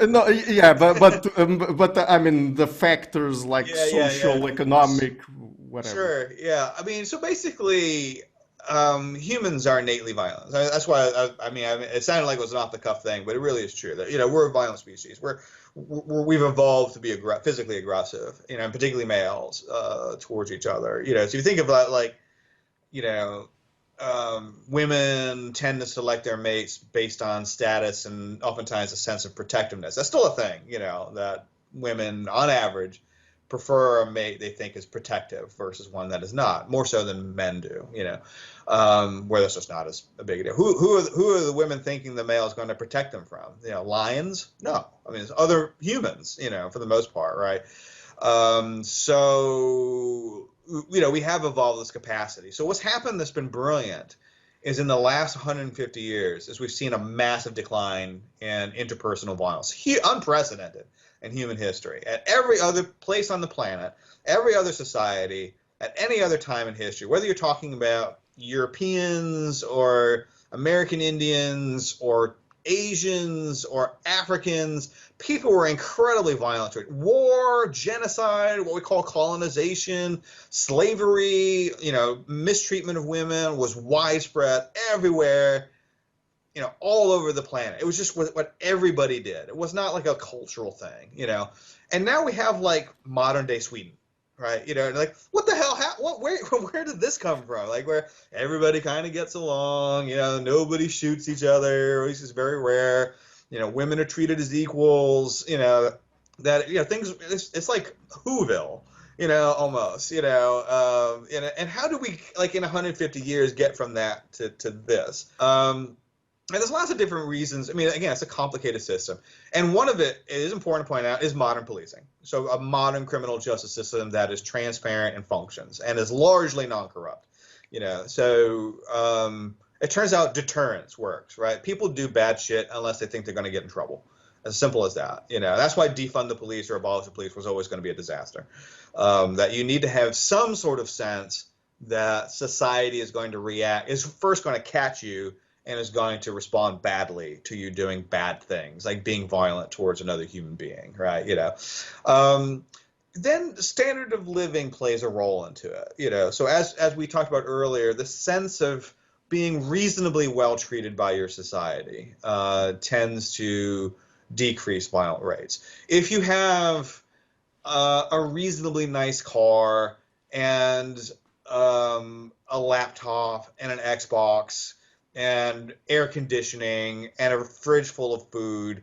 No, yeah, but I mean the factors like social, Yeah. economic, whatever. Sure. Yeah. I mean, so basically, humans are innately violent. That's why it sounded like it was an off-the-cuff thing, but it really is true that we're a violent species. We've evolved to be physically aggressive, and particularly males towards each other. So you think about like, women tend to select their mates based on status and oftentimes a sense of protectiveness. That's still a thing, that women on average prefer a mate they think is protective versus one that is not, more so than men do, where that's just not as a big a deal. Who are the women thinking the male is going to protect them from? Lions? No. I mean, it's other humans, for the most part, right? So we have evolved this capacity. So what's happened that's been brilliant is in the last 150 years is we've seen a massive decline in interpersonal violence, unprecedented in human history. At every other place on the planet, every other society, at any other time in history, whether you're talking about Europeans or American Indians or Asians or Africans, people were incredibly violent. War, genocide, what we call colonization, slavery, mistreatment of women was widespread everywhere, all over the planet. It was just what everybody did. It was not like a cultural thing, And now we have like modern day Sweden, right? Like what the hell? Where did this come from? Like where everybody kind of gets along, nobody shoots each other, or at least it's very rare. Women are treated as equals. Things. It's like Whoville, almost. And how do we, like in 150 years, get from that to this? And there's lots of different reasons. I mean, again, it's a complicated system. And one of it is important to point out is modern policing. So a modern criminal justice system that is transparent and functions and is largely non-corrupt. So it turns out deterrence works, right? People do bad shit unless they think they're going to get in trouble. As simple as that. That's why defund the police or abolish the police was always going to be a disaster. That you need to have some sort of sense that society is going to react, is first going to catch you and is going to respond badly to you doing bad things, like being violent towards another human being, right? Then the standard of living plays a role into it, So as we talked about earlier, the sense of being reasonably well treated by your society tends to decrease violent rates. If you have a reasonably nice car and a laptop and an Xbox and air conditioning and a fridge full of food,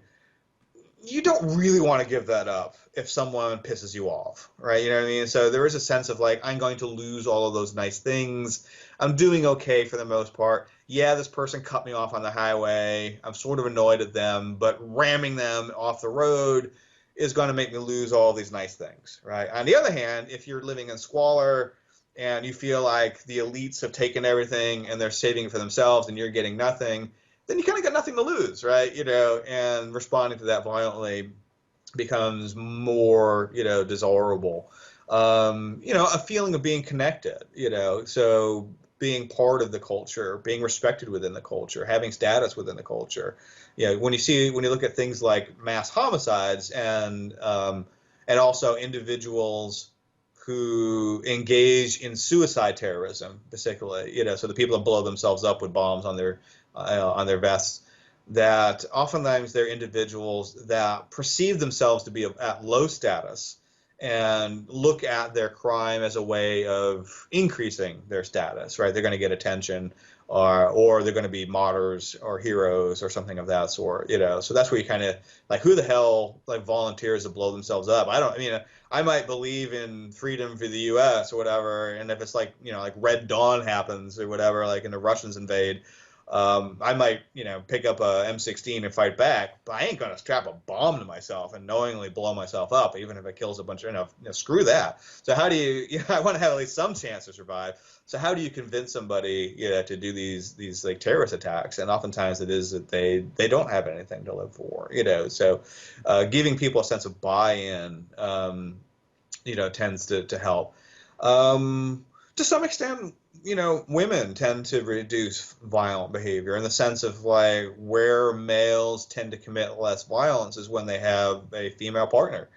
you don't really want to give that up if someone pisses you off, right? You know what I mean? So there is a sense of like, I'm going to lose all of those nice things. I'm doing okay for the most part. Yeah, this person cut me off on the highway. I'm sort of annoyed at them, but ramming them off the road is going to make me lose all these nice things, right? On the other hand, if you're living in squalor and you feel like the elites have taken everything and they're saving it for themselves and you're getting nothing, then you kind of got nothing to lose, right? And responding to that violently becomes more, desirable. A feeling of being connected, so being part of the culture, being respected within the culture, having status within the culture. When you look at things like mass homicides and also individuals who engage in suicide terrorism, particularly, so the people that blow themselves up with bombs on their vests, that oftentimes they're individuals that perceive themselves to be at low status and look at their crime as a way of increasing their status, right? They're going to get attention, or they're going to be martyrs or heroes or something of that sort, you know. So that's where you kind of like, who the hell like volunteers to blow themselves up? I mean, I might believe in freedom for the U.S. or whatever, and if it's like, you know, like Red Dawn happens or whatever, like, and the Russians invade, I might, you know, pick up a M16 and fight back, but I ain't gonna strap a bomb to myself and knowingly blow myself up, even if it kills a bunch of, you know, screw that. So how do you know, I want to have at least some chance to survive. So how do you convince somebody, you know, to do these like terrorist attacks? And oftentimes it is that they don't have anything to live for, you know. So giving people a sense of buy-in, you know, tends to help. To some extent, you know, women tend to reduce violent behavior in the sense of like where males tend to commit less violence is when they have a female partner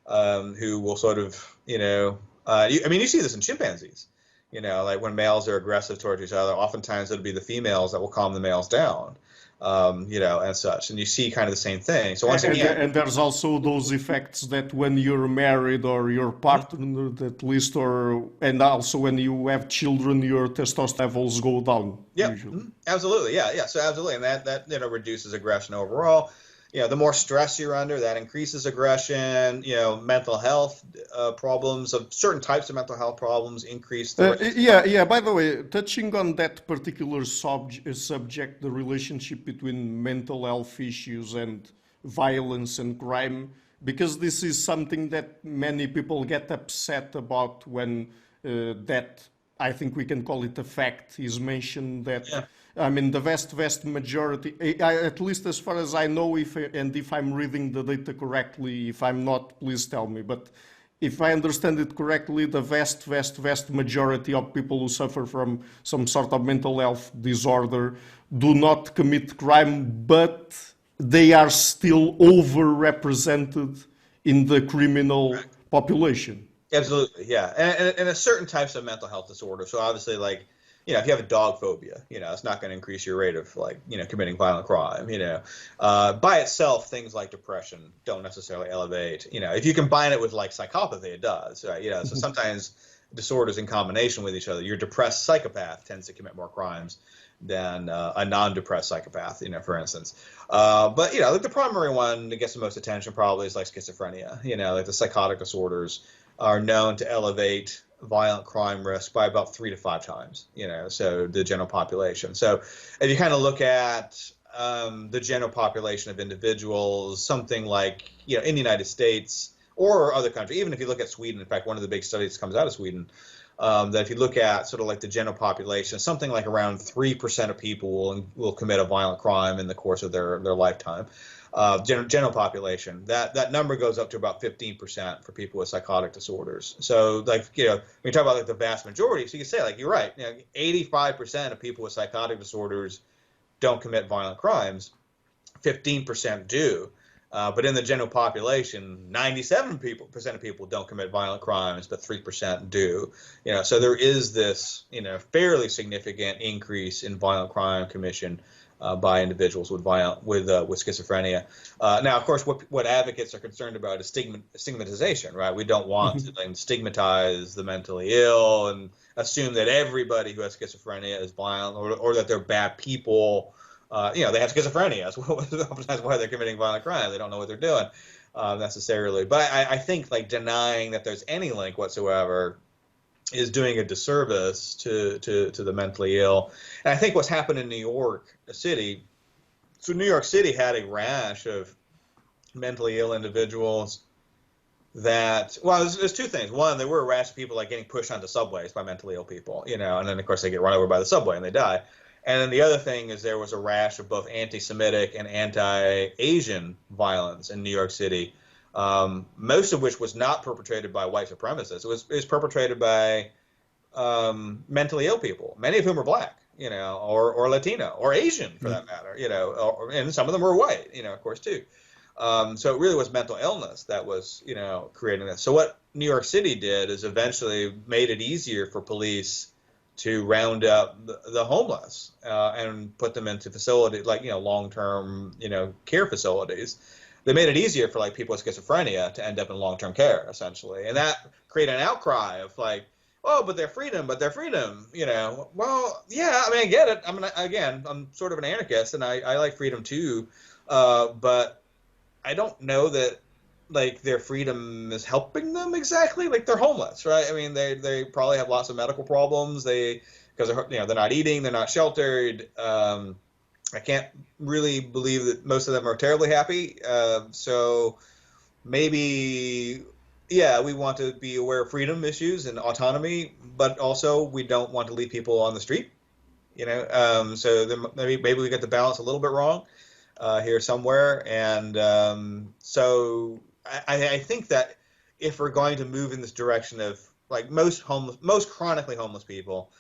who will sort of, you know, I mean, you see this in chimpanzees, you know, like when males are aggressive towards each other, oftentimes it'll be the females that will calm the males down. You know, and such, and you see kind of the same thing. So once again, and there's also those effects that when you're married or your partner, at least, and also when you have children, your testosterone levels go down. Yeah, Usually. absolutely, yeah. So absolutely, and that you know, reduces aggression overall. You know, the more stress you're under, that increases aggression. You know, mental health problems of certain types of mental health problems increase the risk. Yeah. By the way, touching on that particular subject, the relationship between mental health issues and violence and crime, because this is something that many people get upset about when that, I think we can call it a fact, is mentioned that. Yeah. I mean, the vast majority, at least as far as I know, if I'm reading the data correctly, if I'm not, please tell me. But if I understand it correctly, the vast majority of people who suffer from some sort of mental health disorder do not commit crime, but they are still overrepresented in the criminal population. Absolutely, yeah, and a certain types of mental health disorder. So obviously, like, you know, if you have a dog phobia, you know, it's not going to increase your rate of like, you know, committing violent crime. You know, by itself, things like depression don't necessarily elevate. You know, if you combine it with like psychopathy, it does, right? You know, so sometimes disorders in combination with each other. Your depressed psychopath tends to commit more crimes than a non-depressed psychopath, you know, for instance. But, you know, like the primary one that gets the most attention probably is like schizophrenia. You know, like the psychotic disorders are known to elevate violent crime risk by about 3 to 5 times, you know, so the general population. So if you kind of look at the general population of individuals, something like, you know, in the United States or other countries, even if you look at Sweden, in fact, one of the big studies comes out of Sweden, that if you look at sort of like the general population, something like around 3% of people will commit a violent crime in the course of their lifetime. General population, that number goes up to about 15% for people with psychotic disorders. So, like, you know, when you talk about like the vast majority, so you can say, like, you're right, you know, 85% of people with psychotic disorders don't commit violent crimes, 15% do. But in the general population, 97% of people don't commit violent crimes, but 3% do. You know, so there is this, you know, fairly significant increase in violent crime commission by individuals with schizophrenia. Now, of course, what advocates are concerned about is stigmatization, right? We don't want to like, stigmatize the mentally ill and assume that everybody who has schizophrenia is violent or that they're bad people. You know, they have schizophrenia. That's why they're committing violent crime. They don't know what they're doing necessarily. But I think like denying that there's any link whatsoever is doing a disservice to the mentally ill. And I think what's happened in New York City, so New York City had a rash of mentally ill individuals that, well, there's 2 things. One, there were a rash of people like getting pushed onto subways by mentally ill people, you know, and then of course they get run over by the subway and they die. And then the other thing is there was a rash of both anti-Semitic and anti-Asian violence in New York City, most of which was not perpetrated by white supremacists. It was perpetrated by mentally ill people, many of whom were black, you know, or Latino, or Asian for that matter, you know, and some of them were white, you know, of course, too. So it really was mental illness that was, you know, creating this. So what New York City did is eventually made it easier for police to round up the homeless and put them into facilities like, long-term, care facilities. They made it easier for like people with schizophrenia to end up in long-term care, essentially, and that created an outcry of like, oh, but their freedom, Well, yeah, I mean, I get it. I'm sort of an anarchist, and I like freedom too, but I don't know that like their freedom is helping them exactly. Like they're homeless, right? I mean, they probably have lots of medical problems. Because they're not eating, they're not sheltered. I can't really believe that most of them are terribly happy. So maybe, yeah, we want to be aware of freedom issues and autonomy, but also we don't want to leave people on the street. So maybe we get the balance a little bit wrong here somewhere. And so I think that if we're going to move in this direction of like most chronically homeless people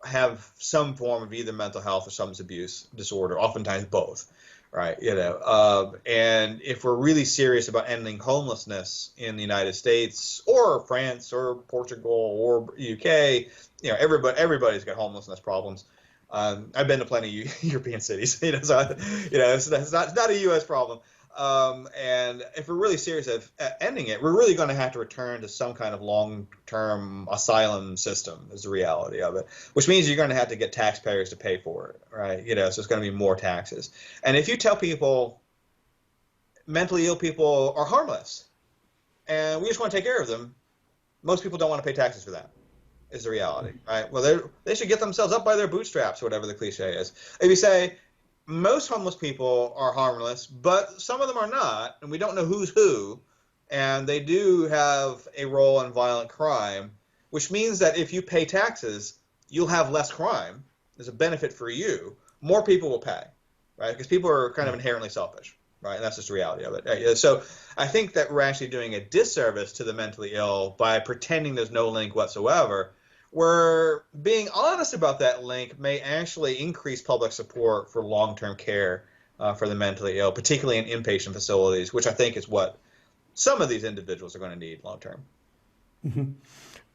have some form of either mental health or substance abuse disorder, oftentimes both, right? And if we're really serious about ending homelessness in the United States or France or Portugal or UK, everybody's got homelessness problems. I've been to plenty of European cities, so it's not a U.S. problem. And if we're really serious of ending it, we're really going to have to return to some kind of long-term asylum system is the reality of it, which means you're going to have to get taxpayers to pay for it, right? So it's going to be more taxes. And if you tell people mentally ill people are harmless and we just want to take care of them, most people don't want to pay taxes for that is the reality, right? Well, they should get themselves up by their bootstraps or whatever the cliche is. If you say, most homeless people are harmless, but some of them are not, and we don't know who's who, and they do have a role in violent crime, which means that if you pay taxes, you'll have less crime. There's a benefit for you. More people will pay, right? Because people are kind of inherently selfish, right? And that's just the reality of it. So I think that we're actually doing a disservice to the mentally ill by pretending there's no link whatsoever. Where being honest about that link may actually increase public support for long-term care for the mentally ill, particularly in inpatient facilities, which I think is what some of these individuals are going to need long-term. Mm-hmm.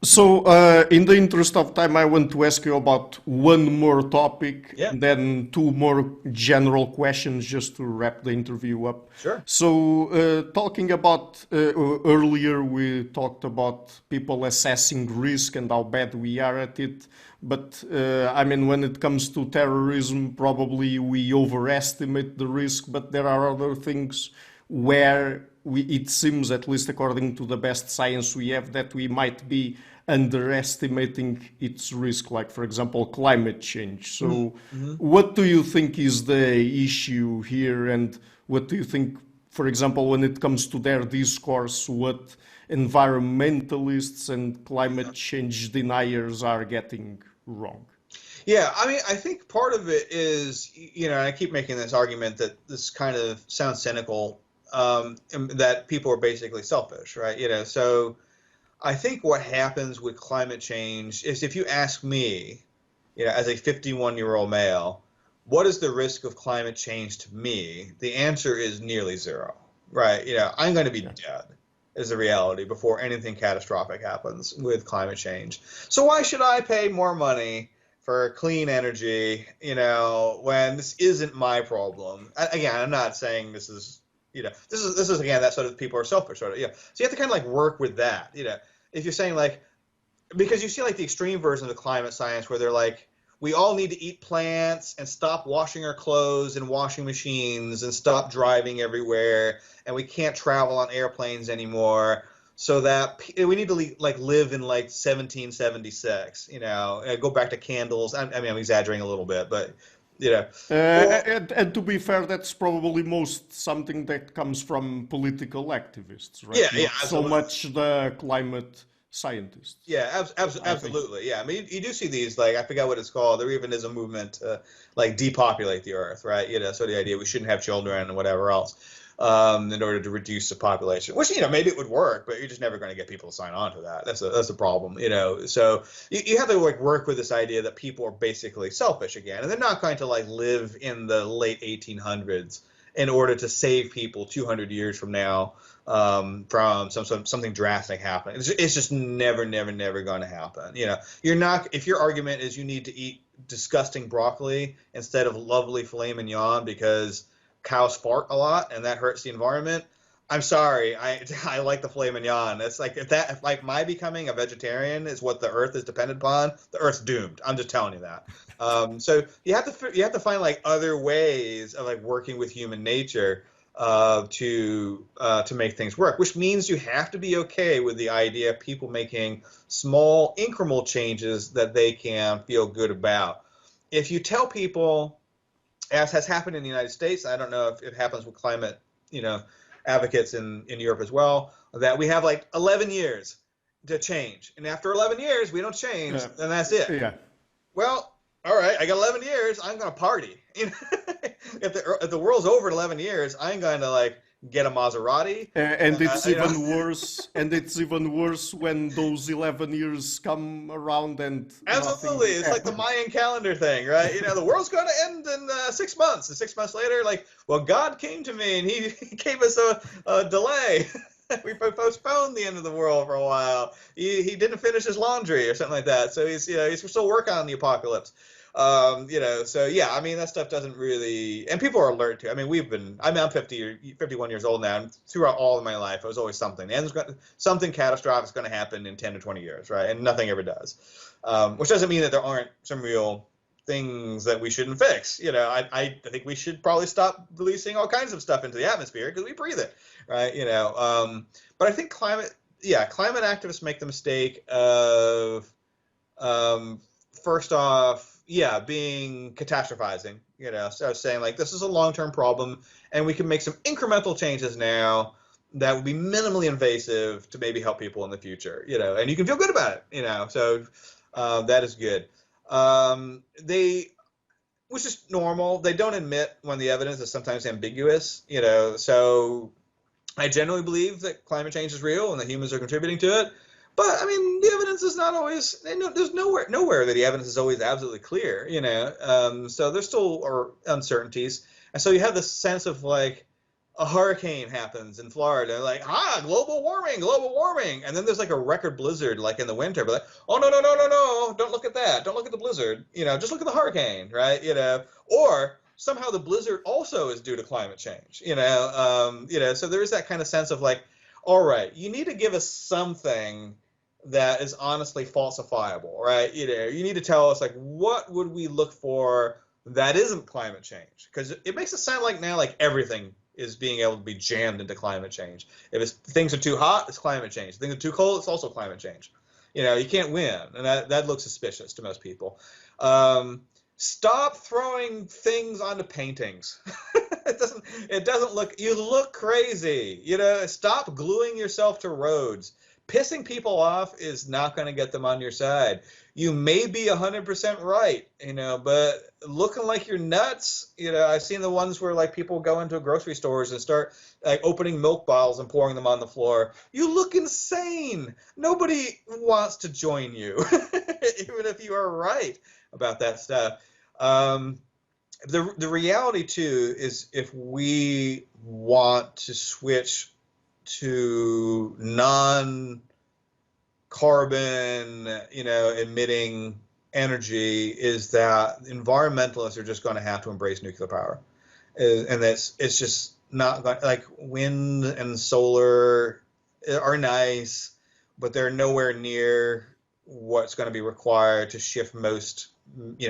So in the interest of time, I want to ask you about one more topic, and then two more general questions just to wrap the interview up. Sure. So talking about, earlier we talked about people assessing risk and how bad we are at it. But when it comes to terrorism, probably we overestimate the risk, but there are other things where it seems, at least according to the best science we have, that we might be underestimating its risk, like, for example, climate change. So what do you think is the issue here, and what do you think, for example, when it comes to their discourse, what environmentalists and climate change deniers are getting wrong? Yeah, I think part of it is, I keep making this argument that this kind of sounds cynical, that people are basically selfish, right? So I think what happens with climate change is, if you ask me, as a 51-year-old male, what is the risk of climate change to me? The answer is nearly zero, right? I'm going to be dead is the reality before anything catastrophic happens with climate change. So why should I pay more money for clean energy, when this isn't my problem? Again, I'm not saying this is, this is again, that sort of people are selfish, sort of, So you have to kind of like work with that, if you're saying like, because you see like the extreme version of the climate science where they're like, we all need to eat plants and stop washing our clothes in washing machines and stop driving everywhere, and we can't travel on airplanes anymore, so that we need to live in like 1776, go back to candles. I'm exaggerating a little bit, but and to be fair, that's probably something that comes from political activists, right? Yeah, so much the climate scientists. Yeah, absolutely. Yeah, you do see these, like, I forgot what it's called. There even is a movement to like depopulate the earth, right? So the idea we shouldn't have children and whatever else, in order to reduce the population. Which maybe it would work, but you're just never going to get people to sign on to that. That's a problem, So you have to like work with this idea that people are basically selfish again, and they're not going to like live in the late 1800s in order to save people 200 years from now from something drastic happening. It's just never going to happen. You're not. If your argument is you need to eat disgusting broccoli instead of lovely filet mignon because cows fart a lot and that hurts the environment, I'm sorry. I like the filet mignon. It's like if my becoming a vegetarian is what the Earth is dependent upon, the Earth's doomed. I'm just telling you that. So you have to find like other ways of like working with human nature to make things work. Which means you have to be okay with the idea of people making small incremental changes that they can feel good about. If you tell people, as has happened in the United States, I don't know if it happens with climate, advocates in Europe as well, that we have like 11 years to change. And after 11 years, we don't change, then that's it. Yeah. Well, all right, I got 11 years, I'm going to party. If the world's over in 11 years, I'm going to like get a Maserati. And it's even worse. And it's even worse when those 11 years come around and absolutely, it's like the Mayan calendar thing, right? The world's going to end in 6 months. And 6 months later, like, well, God came to me and he gave us a delay. We postponed the end of the world for a while. He didn't finish his laundry or something like that. So he's still working on the apocalypse. So yeah, I mean, that stuff doesn't really, and people are alert to. I mean, I'm 51 years old now, and throughout all of my life, it was always something. And something catastrophic is going to happen in 10 to 20 years, right? And nothing ever does. Which doesn't mean that there aren't some real things that we shouldn't fix. I think we should probably stop releasing all kinds of stuff into the atmosphere because we breathe it, right? But I think climate activists make the mistake of, first off, being catastrophizing, so saying like this is a long-term problem and we can make some incremental changes now that would be minimally invasive to maybe help people in the future, and you can feel good about it, so that is good. Which is normal. They don't admit when the evidence is sometimes ambiguous, so I generally believe that climate change is real and that humans are contributing to it. But I mean, the evidence is not always. There's nowhere that the evidence is always absolutely clear. So there still are uncertainties, and so you have this sense of like a hurricane happens in Florida, like global warming, and then there's like a record blizzard like in the winter, but like, oh no, don't look at that, don't look at the blizzard, just look at the hurricane, right? Or somehow the blizzard also is due to climate change, So there is that kind of sense of like, all right, you need to give us something that is honestly falsifiable, right? You need to tell us like what would we look for that isn't climate change, because it makes it sound like now like everything is being able to be jammed into climate change. If things are too hot, it's climate change. If things are too cold, it's also climate change. You can't win, and that looks suspicious to most people. Stop throwing things onto paintings. It doesn't look. You look crazy. Stop gluing yourself to roads. Pissing people off is not going to get them on your side. You may be 100% right, but looking like you're nuts. I've seen the ones where like people go into grocery stores and start like opening milk bottles and pouring them on the floor. You look insane. Nobody wants to join you, even if you are right about that stuff. The reality too is if we want to switch to non-carbon, emitting energy, is that environmentalists are just going to have to embrace nuclear power, and it's just not like wind and solar are nice, but they're nowhere near what's going to be required to shift most, But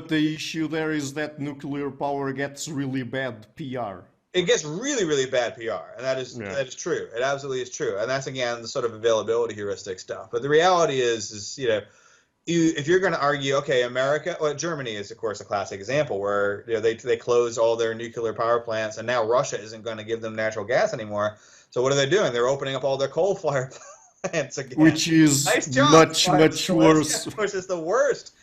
the issue there is that nuclear power gets really bad PR. It gets really, really bad PR, and that is true. It absolutely is true, and that's again the sort of availability heuristic stuff. But the reality is if you're going to argue, okay, Germany is of course a classic example where they closed all their nuclear power plants, and now Russia isn't going to give them natural gas anymore. So what are they doing? They're opening up all their coal-fired plants again, which is much worse. Yeah, which is the worst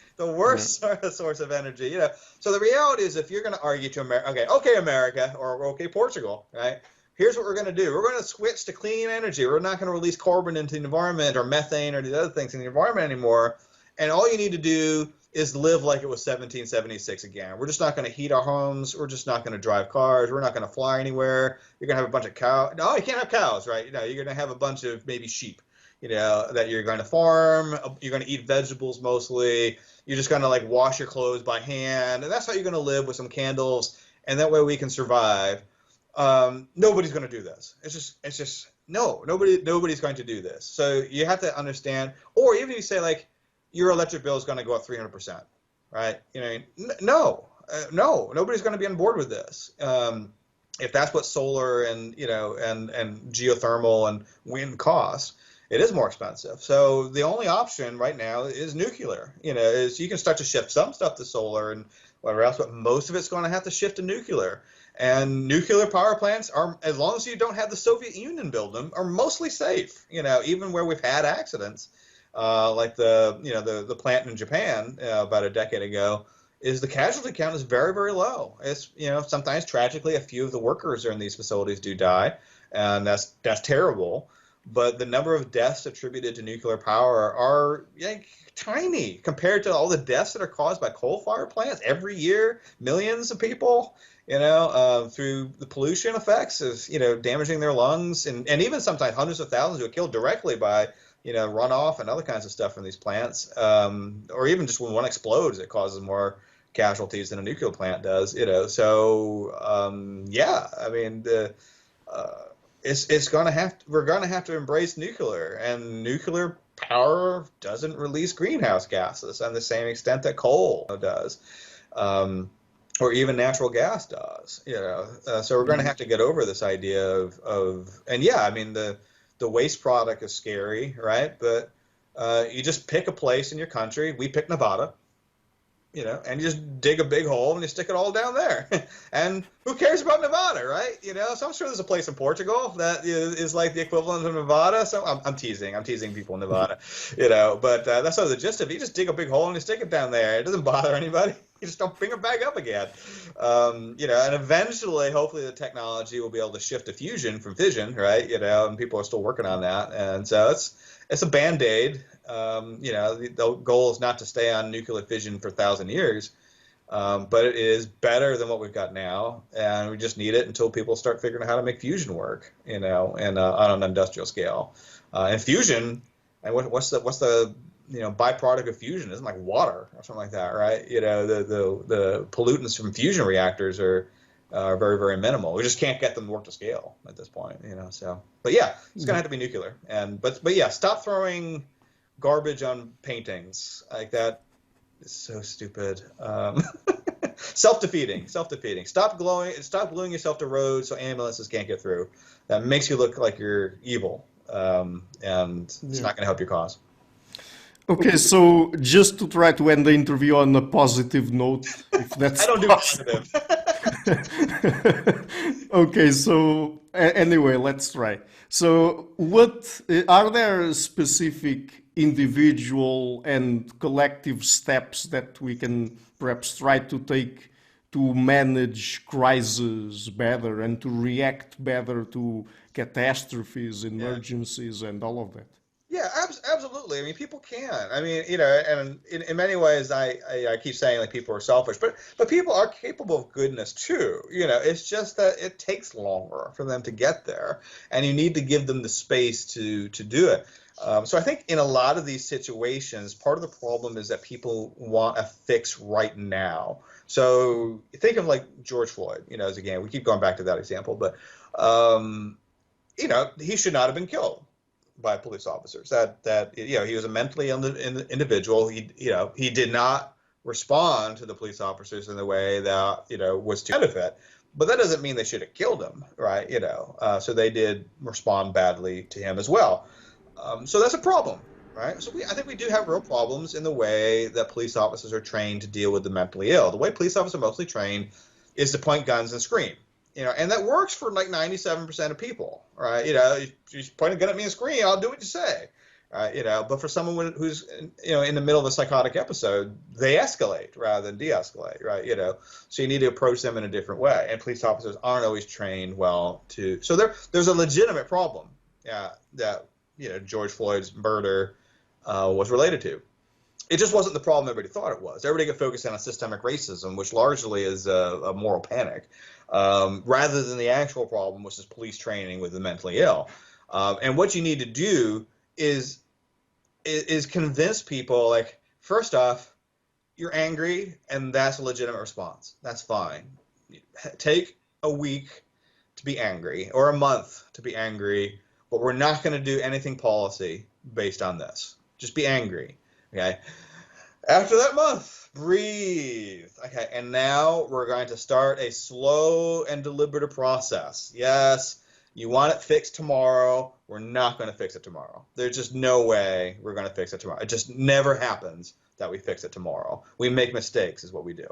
source of energy. So the reality is, if you're going to argue to America, okay, America, or okay, Portugal, right? Here's what we're going to do. We're going to switch to clean energy. We're not going to release carbon into the environment or methane or these other things in the environment anymore. And all you need to do is live like it was 1776 again. We're just not going to heat our homes. We're just not going to drive cars. We're not going to fly anywhere. You're going to have a bunch of cows. No, you can't have cows, right? You're going to have a bunch of maybe sheep, that you're going to farm. You're going to eat vegetables mostly. You're just going to like wash your clothes by hand. And that's how you're going to live, with some candles. And that way we can survive. Nobody's going to do this. It's just nobody's going to do this. So you have to understand, or even if you say like, your electric bill is going to go up 300%, right? No, nobody's going to be on board with this. If that's what solar and geothermal and wind cost, it is more expensive. So the only option right now is nuclear. Is you can start to shift some stuff to solar and whatever else, but most of it's going to have to shift to nuclear. And nuclear power plants are, as long as you don't have the Soviet Union build them, are mostly safe. Even where we've had accidents. Like the plant in Japan about a decade ago, is the casualty count is very, very low. It's sometimes tragically a few of the workers in these facilities do die, and that's terrible. But the number of deaths attributed to nuclear power are tiny compared to all the deaths that are caused by coal-fired plants every year. Millions of people, through the pollution effects of damaging their lungs, and even sometimes hundreds of thousands who are killed directly by runoff and other kinds of stuff from these plants, or even just when one explodes, it causes more casualties than a nuclear plant does. So I mean, we're gonna have to embrace nuclear, and nuclear power doesn't release greenhouse gases on the same extent that coal does, or even natural gas does. So we're gonna have to get over this idea of the waste product is scary, right? But you just pick a place in your country. We pick Nevada, and you just dig a big hole and you stick it all down there. And who cares about Nevada, right? So I'm sure there's a place in Portugal that is like the equivalent of Nevada. So I'm teasing people in Nevada, But that's sort of the gist of it. You just dig a big hole and you stick it down there. It doesn't bother anybody. You just don't bring it back up again. And eventually, hopefully, the technology will be able to shift to fusion from fission, right? And people are still working on that. And so it's a Band-Aid. The goal is not to stay on nuclear fission for 1,000 years, but it is better than what we've got now, and we just need it until people start figuring out how to make fusion work, and on an industrial scale. And fusion, and what's the byproduct of fusion? Isn't like water or something like that, right? The pollutants from fusion reactors are very, very minimal. We just can't get them to work to scale at this point, So, but yeah, it's gonna have to be nuclear, but yeah, stop throwing garbage on paintings like that. Is so stupid. Self-defeating. Stop gluing yourself to roads so ambulances can't get through. That makes you look like you're evil, and it's not going to help your cause. Okay, so just to try to end the interview on a positive note, if that's I don't possible. Do positive. Okay, so anyway, let's try. So what are there specific individual and collective steps that we can perhaps try to take to manage crises better and to react better to catastrophes, emergencies, and all of that? Yeah, absolutely. I mean, people can. I mean, and in many ways, I keep saying like people are selfish, but people are capable of goodness too. It's just that it takes longer for them to get there, and you need to give them the space to do it. So I think in a lot of these situations, part of the problem is that people want a fix right now. So think of like George Floyd, again, we keep going back to that example, but, he should not have been killed by police officers. That he was a mentally ill individual. He did not respond to the police officers in the way that, was to benefit. But that doesn't mean they should have killed him, right? So they did respond badly to him as well. So that's a problem, right? So I think we do have real problems in the way that police officers are trained to deal with the mentally ill. The way police officers are mostly trained is to point guns and scream, and that works for like 97% of people, right? If you point a gun at me and scream, I'll do what you say, right? But for someone who's, in the middle of a psychotic episode, they escalate rather than de-escalate, right? So you need to approach them in a different way, and police officers aren't always trained well to. So there's a legitimate problem, that George Floyd's murder was related to. It just wasn't the problem everybody thought it was. Everybody got focused on systemic racism, which largely is a moral panic, rather than the actual problem, which is police training with the mentally ill. And what you need to do is convince people, like, first off, you're angry, and that's a legitimate response. That's fine. Take a week to be angry, or a month to be angry, but we're not going to do anything policy based on this. Just be angry. Okay. After that month, breathe. Okay. And now we're going to start a slow and deliberative process. Yes, you want it fixed tomorrow. We're not going to fix it tomorrow. There's just no way we're going to fix it tomorrow. It just never happens that we fix it tomorrow. We make mistakes is what we do.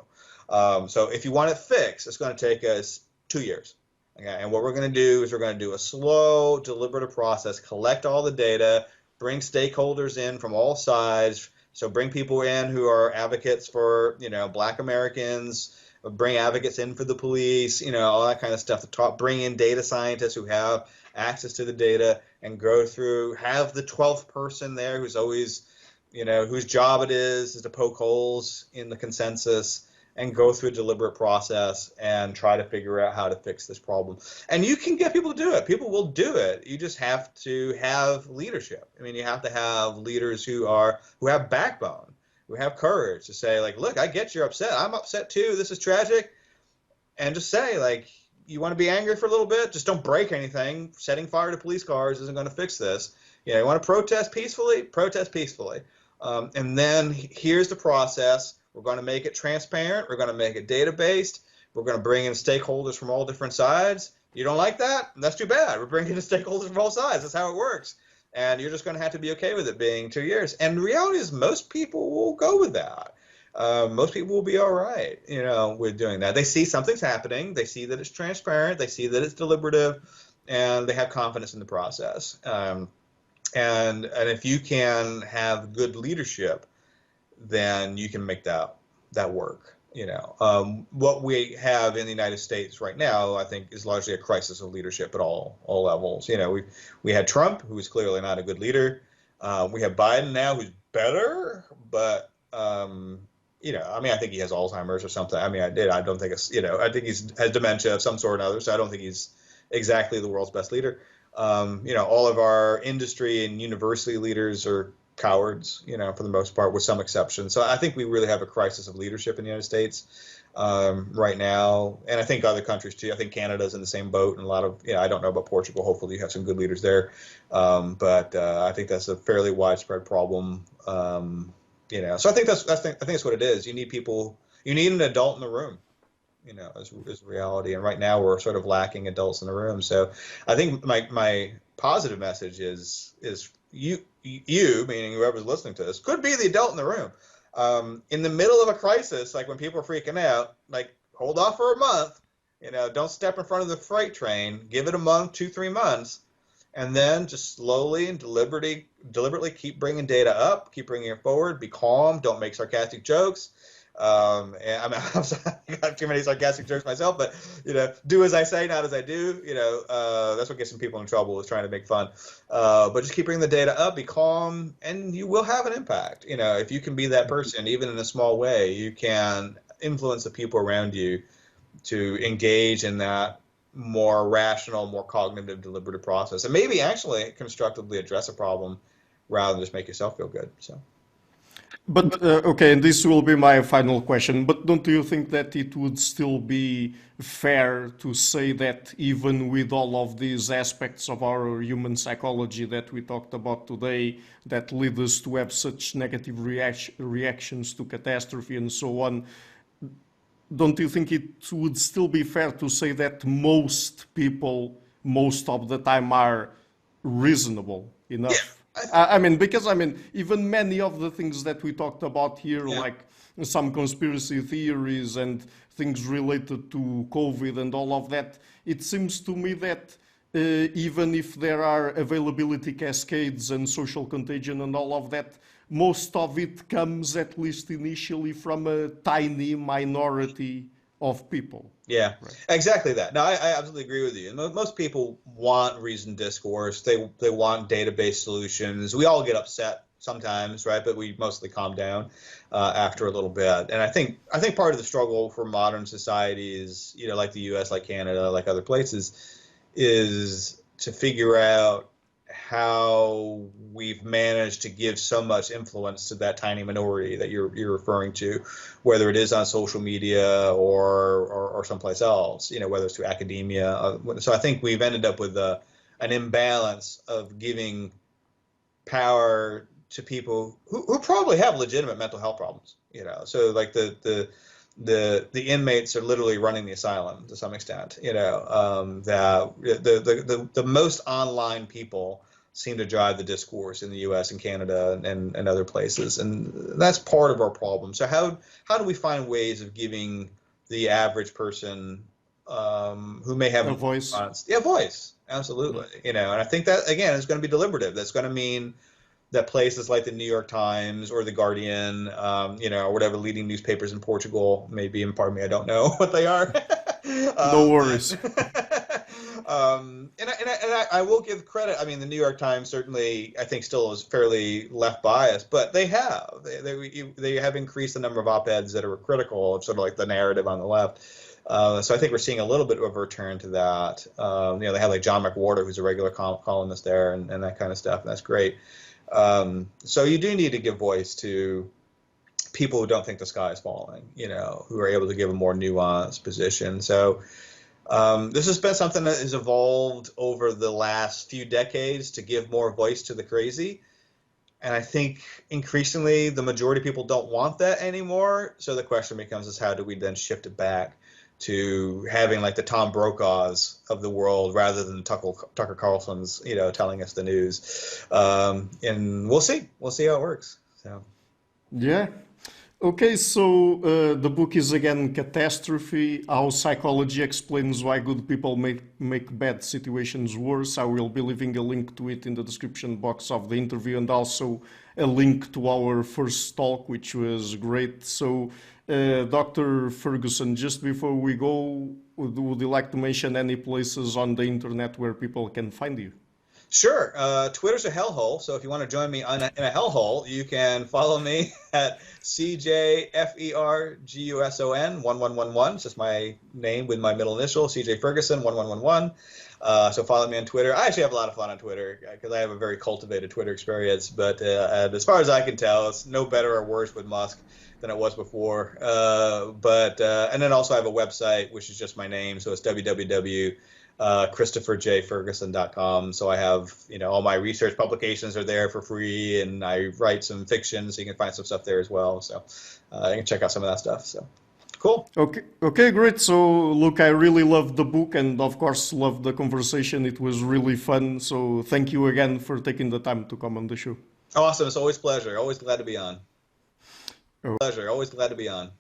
So if you want it fixed, it's going to take us 2 years. Okay. And what we're going to do is we're going to do a slow, deliberative process, collect all the data, bring stakeholders in from all sides. So bring people in who are advocates for, Black Americans, bring advocates in for the police, all that kind of stuff. Bring in data scientists who have access to the data and go through, have the 12th person there who's always, whose job it is to poke holes in the consensus and go through a deliberate process and try to figure out how to fix this problem. And you can get people to do it. People will do it. You just have to have leadership. I mean, you have to have leaders who have backbone, who have courage to say, like, look, I get you're upset. I'm upset too. This is tragic. And just say, like, you want to be angry for a little bit? Just don't break anything. Setting fire to police cars isn't going to fix this. You want to protest peacefully? Protest peacefully. And then here's the process. We're going to make it transparent. We're going to make it data-based. We're going to bring in stakeholders from all different sides. You don't like that? That's too bad. We're bringing in stakeholders from all sides. That's how it works. And you're just going to have to be okay with it being 2 years. And the reality is most people will go with that. Most people will be all right, with doing that. They see something's happening. They see that it's transparent. They see that it's deliberative. And they have confidence in the process. And if you can have good leadership, then you can make that work. What we have in the United States right now, I think, is largely a crisis of leadership at all levels. We had Trump, who was clearly not a good leader. We have Biden now, who's better, but I think he has Alzheimer's or something. I don't think it's, I think he has dementia of some sort or another. So I don't think he's exactly the world's best leader. All of our industry and university leaders are cowards, for the most part, with some exceptions. So I think we really have a crisis of leadership in the United States right now, and I think other countries too. I think Canada's in the same boat, and a lot of, I don't know about Portugal. Hopefully, you have some good leaders there, but I think that's a fairly widespread problem. So I think that's what it is. You need people. You need an adult in the room. Is reality, and right now we're sort of lacking adults in the room. So I think my positive message is you, meaning whoever's listening to this, could be the adult in the room. In the middle of a crisis, like when people are freaking out, like, hold off for a month, don't step in front of the freight train, give it a month, 2-3 months, and then just slowly and deliberately keep bringing data up, keep bringing it forward, be calm, don't make sarcastic jokes. And I'm sorry, I got too many sarcastic jokes myself, but do as I say, not as I do. That's what gets some people in trouble, is trying to make fun. But just keep bringing the data up, be calm, and you will have an impact. If you can be that person, even in a small way, you can influence the people around you to engage in that more rational, more cognitive, deliberative process, and maybe actually constructively address a problem rather than just make yourself feel good. So. But, okay, and this will be my final question, but don't you think that it would still be fair to say that even with all of these aspects of our human psychology that we talked about today that lead us to have such negative reactions to catastrophe and so on, don't you think it would still be fair to say that most people, most of the time, are reasonable enough? Yeah. Because even many of the things that we talked about here, like some conspiracy theories and things related to COVID and all of that, it seems to me that even if there are availability cascades and social contagion and all of that, most of it comes, at least initially, from a tiny minority of people. Yeah, right. Exactly that. No, I absolutely agree with you. Most people want reasoned discourse. They want database solutions. We all get upset sometimes, right? But we mostly calm down after a little bit. And I think part of the struggle for modern societies, like the U.S., like Canada, like other places, is to figure out how we've managed to give so much influence to that tiny minority that you're referring to, whether it is on social media or someplace else, whether it's through academia. So I think we've ended up with an imbalance of giving power to people who probably have legitimate mental health problems, So like the inmates are literally running the asylum to some extent, that the most online people seem to drive the discourse in the U.S. and Canada and other places, and that's part of our problem. So how do we find ways of giving the average person who may have a voice? Voice, absolutely, and I think that again is going to be deliberative. That's going to mean that places like the New York Times or the Guardian, or whatever leading newspapers in Portugal may be, and pardon me, I don't know what they are. No worries. I will give credit. I mean, the New York Times certainly, I think, still is fairly left biased, but they have increased the number of op-eds that are critical of sort of like the narrative on the left. So I think we're seeing a little bit of a return to that. They have like John McWhorter, who's a regular columnist there, and that kind of stuff. And that's great. So you do need to give voice to people who don't think the sky is falling, who are able to give a more nuanced position. So this has been something that has evolved over the last few decades to give more voice to the crazy. And I think increasingly the majority of people don't want that anymore. So the question becomes is how do we then shift it back to having like the Tom Brokaws of the world rather than Tucker Carlson's, telling us the news. And we'll see how it works. So. Yeah. Okay, so the book is again Catastrophe, How Psychology Explains Why Good People make Bad Situations Worse. I will be leaving a link to it in the description box of the interview and also a link to our first talk, which was great. So, Dr. Ferguson, just before we go, would you like to mention any places on the internet where people can find you? Sure. Twitter's a hellhole, so if you want to join me in a hellhole, you can follow me at CJFerguson 1111. It's just my name with my middle initial, CJ Ferguson 1111. So follow me on Twitter. I actually have a lot of fun on Twitter because I have a very cultivated Twitter experience. But as far as I can tell, it's no better or worse with Musk than it was before. And then also I have a website, which is just my name. So it's www.christopherjferguson.com. So I have, all my research publications are there for free, and I write some fiction, so you can find some stuff there as well. So you can check out some of that stuff. So cool. Okay, great. So look, I really loved the book and of course loved the conversation. It was really fun. So thank you again for taking the time to come on the show. Awesome. It's always a pleasure. Always glad to be on. Always glad to be on.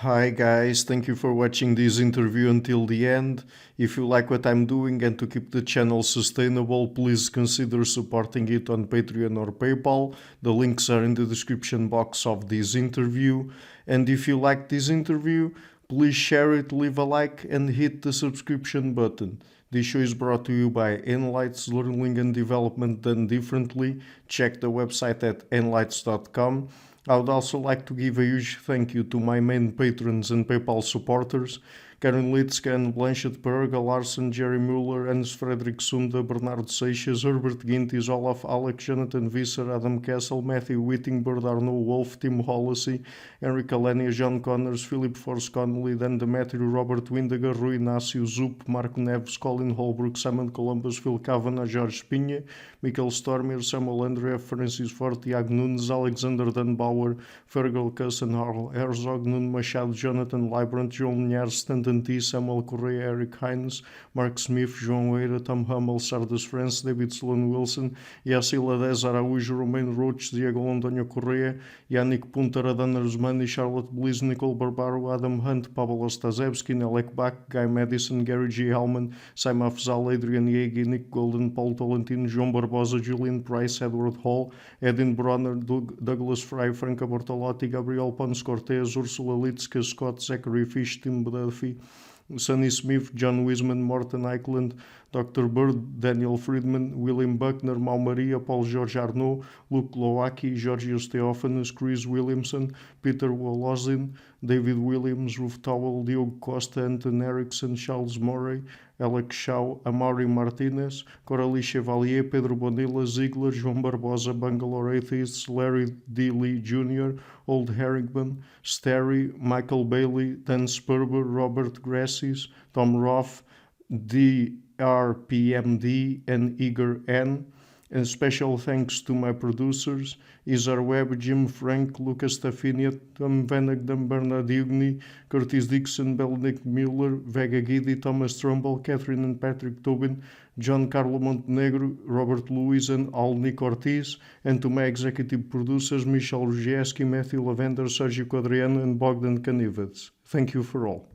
Hi guys, thank you for watching this interview until the end. If you like what I'm doing and to keep the channel sustainable, please consider supporting it on Patreon or PayPal. The links are in the description box of this interview. And if you like this interview, please share it, leave a like and hit the subscription button. This show is brought to you by Enlights, Learning and Development Done Differently. Check the website at enlights.com. I would also like to give a huge thank you to my main patrons and PayPal supporters, Karen Litzke, Anne Blanchett, Perga Larsen, Jerry Mueller, Hans Frederick Sunda, Bernardo Seixas, Herbert Gintis, Olaf Alex, Jonathan Visser, Adam Kessel, Matthew Whittingbird, Arno Wolf, Tim Hollacy, Henrik Alenia, John Connors, Philip Force Connolly, Dan Demetrio, Robert Windiger, Rui Inácio, Zup, Marco Neves, Colin Holbrook, Simon Columbus, Phil Kavanagh, Jorge Pinha, Michael Stormir, Samuel Andrea, Francis Forte, Tiago Nunes, Alexander Dunbauer, Fergal Cusson, Harl Herzog, Nuno Machado, Jonathan Librant, João Linhares, Stanton T, Samuel Correia, Eric Hines, Mark Smith, João Eira, Tom Hummel, Sardas France, David Sloan Wilson, Yacila Dez Araújo, Romain Roach, Diego Antonio Correia, Yannick Punter, Adana Rusmani, Charlotte Bliss, Nicole Barbaro, Adam Hunt, Pablo Stazewski, Nelek Bach, Guy Madison, Gary G. Hellman, Saima Afzal, Adrian Yegi, Nick Golden, Paul Tolentino, João Barbosa, Julian Price, Edward Hall, Edin Bronner, Douglas Fry, Franca Bortolotti, Gabriel Pons Cortez, Ursula Litzke, Scott Zachary Fish, Tim Duffy, Sonny Smith, John Wiseman, Morton Eichland, Dr. Bird, Daniel Friedman, William Buckner, Mau Maria, Paul George Arnaud, Luke Lowacki, Georgios Theophanes, Chris Williamson, Peter Wolozin, David Williams, Ruth Towell, Diogo Costa, Anton Erickson, Charles Murray, Alex Shaw, Amaury Martinez, Coralie Chevalier, Pedro Bonilla, Ziegler, João Barbosa, Bangalore Atheists, Larry D. Lee Jr., Old Herringman, Sterry, Michael Bailey, Dan Sperber, Robert Grassis, Tom Roth, DRPMD, and Igor N. And special thanks to my producers, Isar Webb, Jim Frank, Lucas Tafinia, Tom Vanagdam, Bernard Hughney, Curtis Dixon, Benedict Mueller, Vega Guidi, Thomas Trumbull, Catherine and Patrick Tobin, John Carlo Montenegro, Robert Lewis, and Alnick Ortiz, and to my executive producers, Michel Rugieski, Matthew Lavender, Sergio Quadriano, and Bogdan Kanivets. Thank you for all.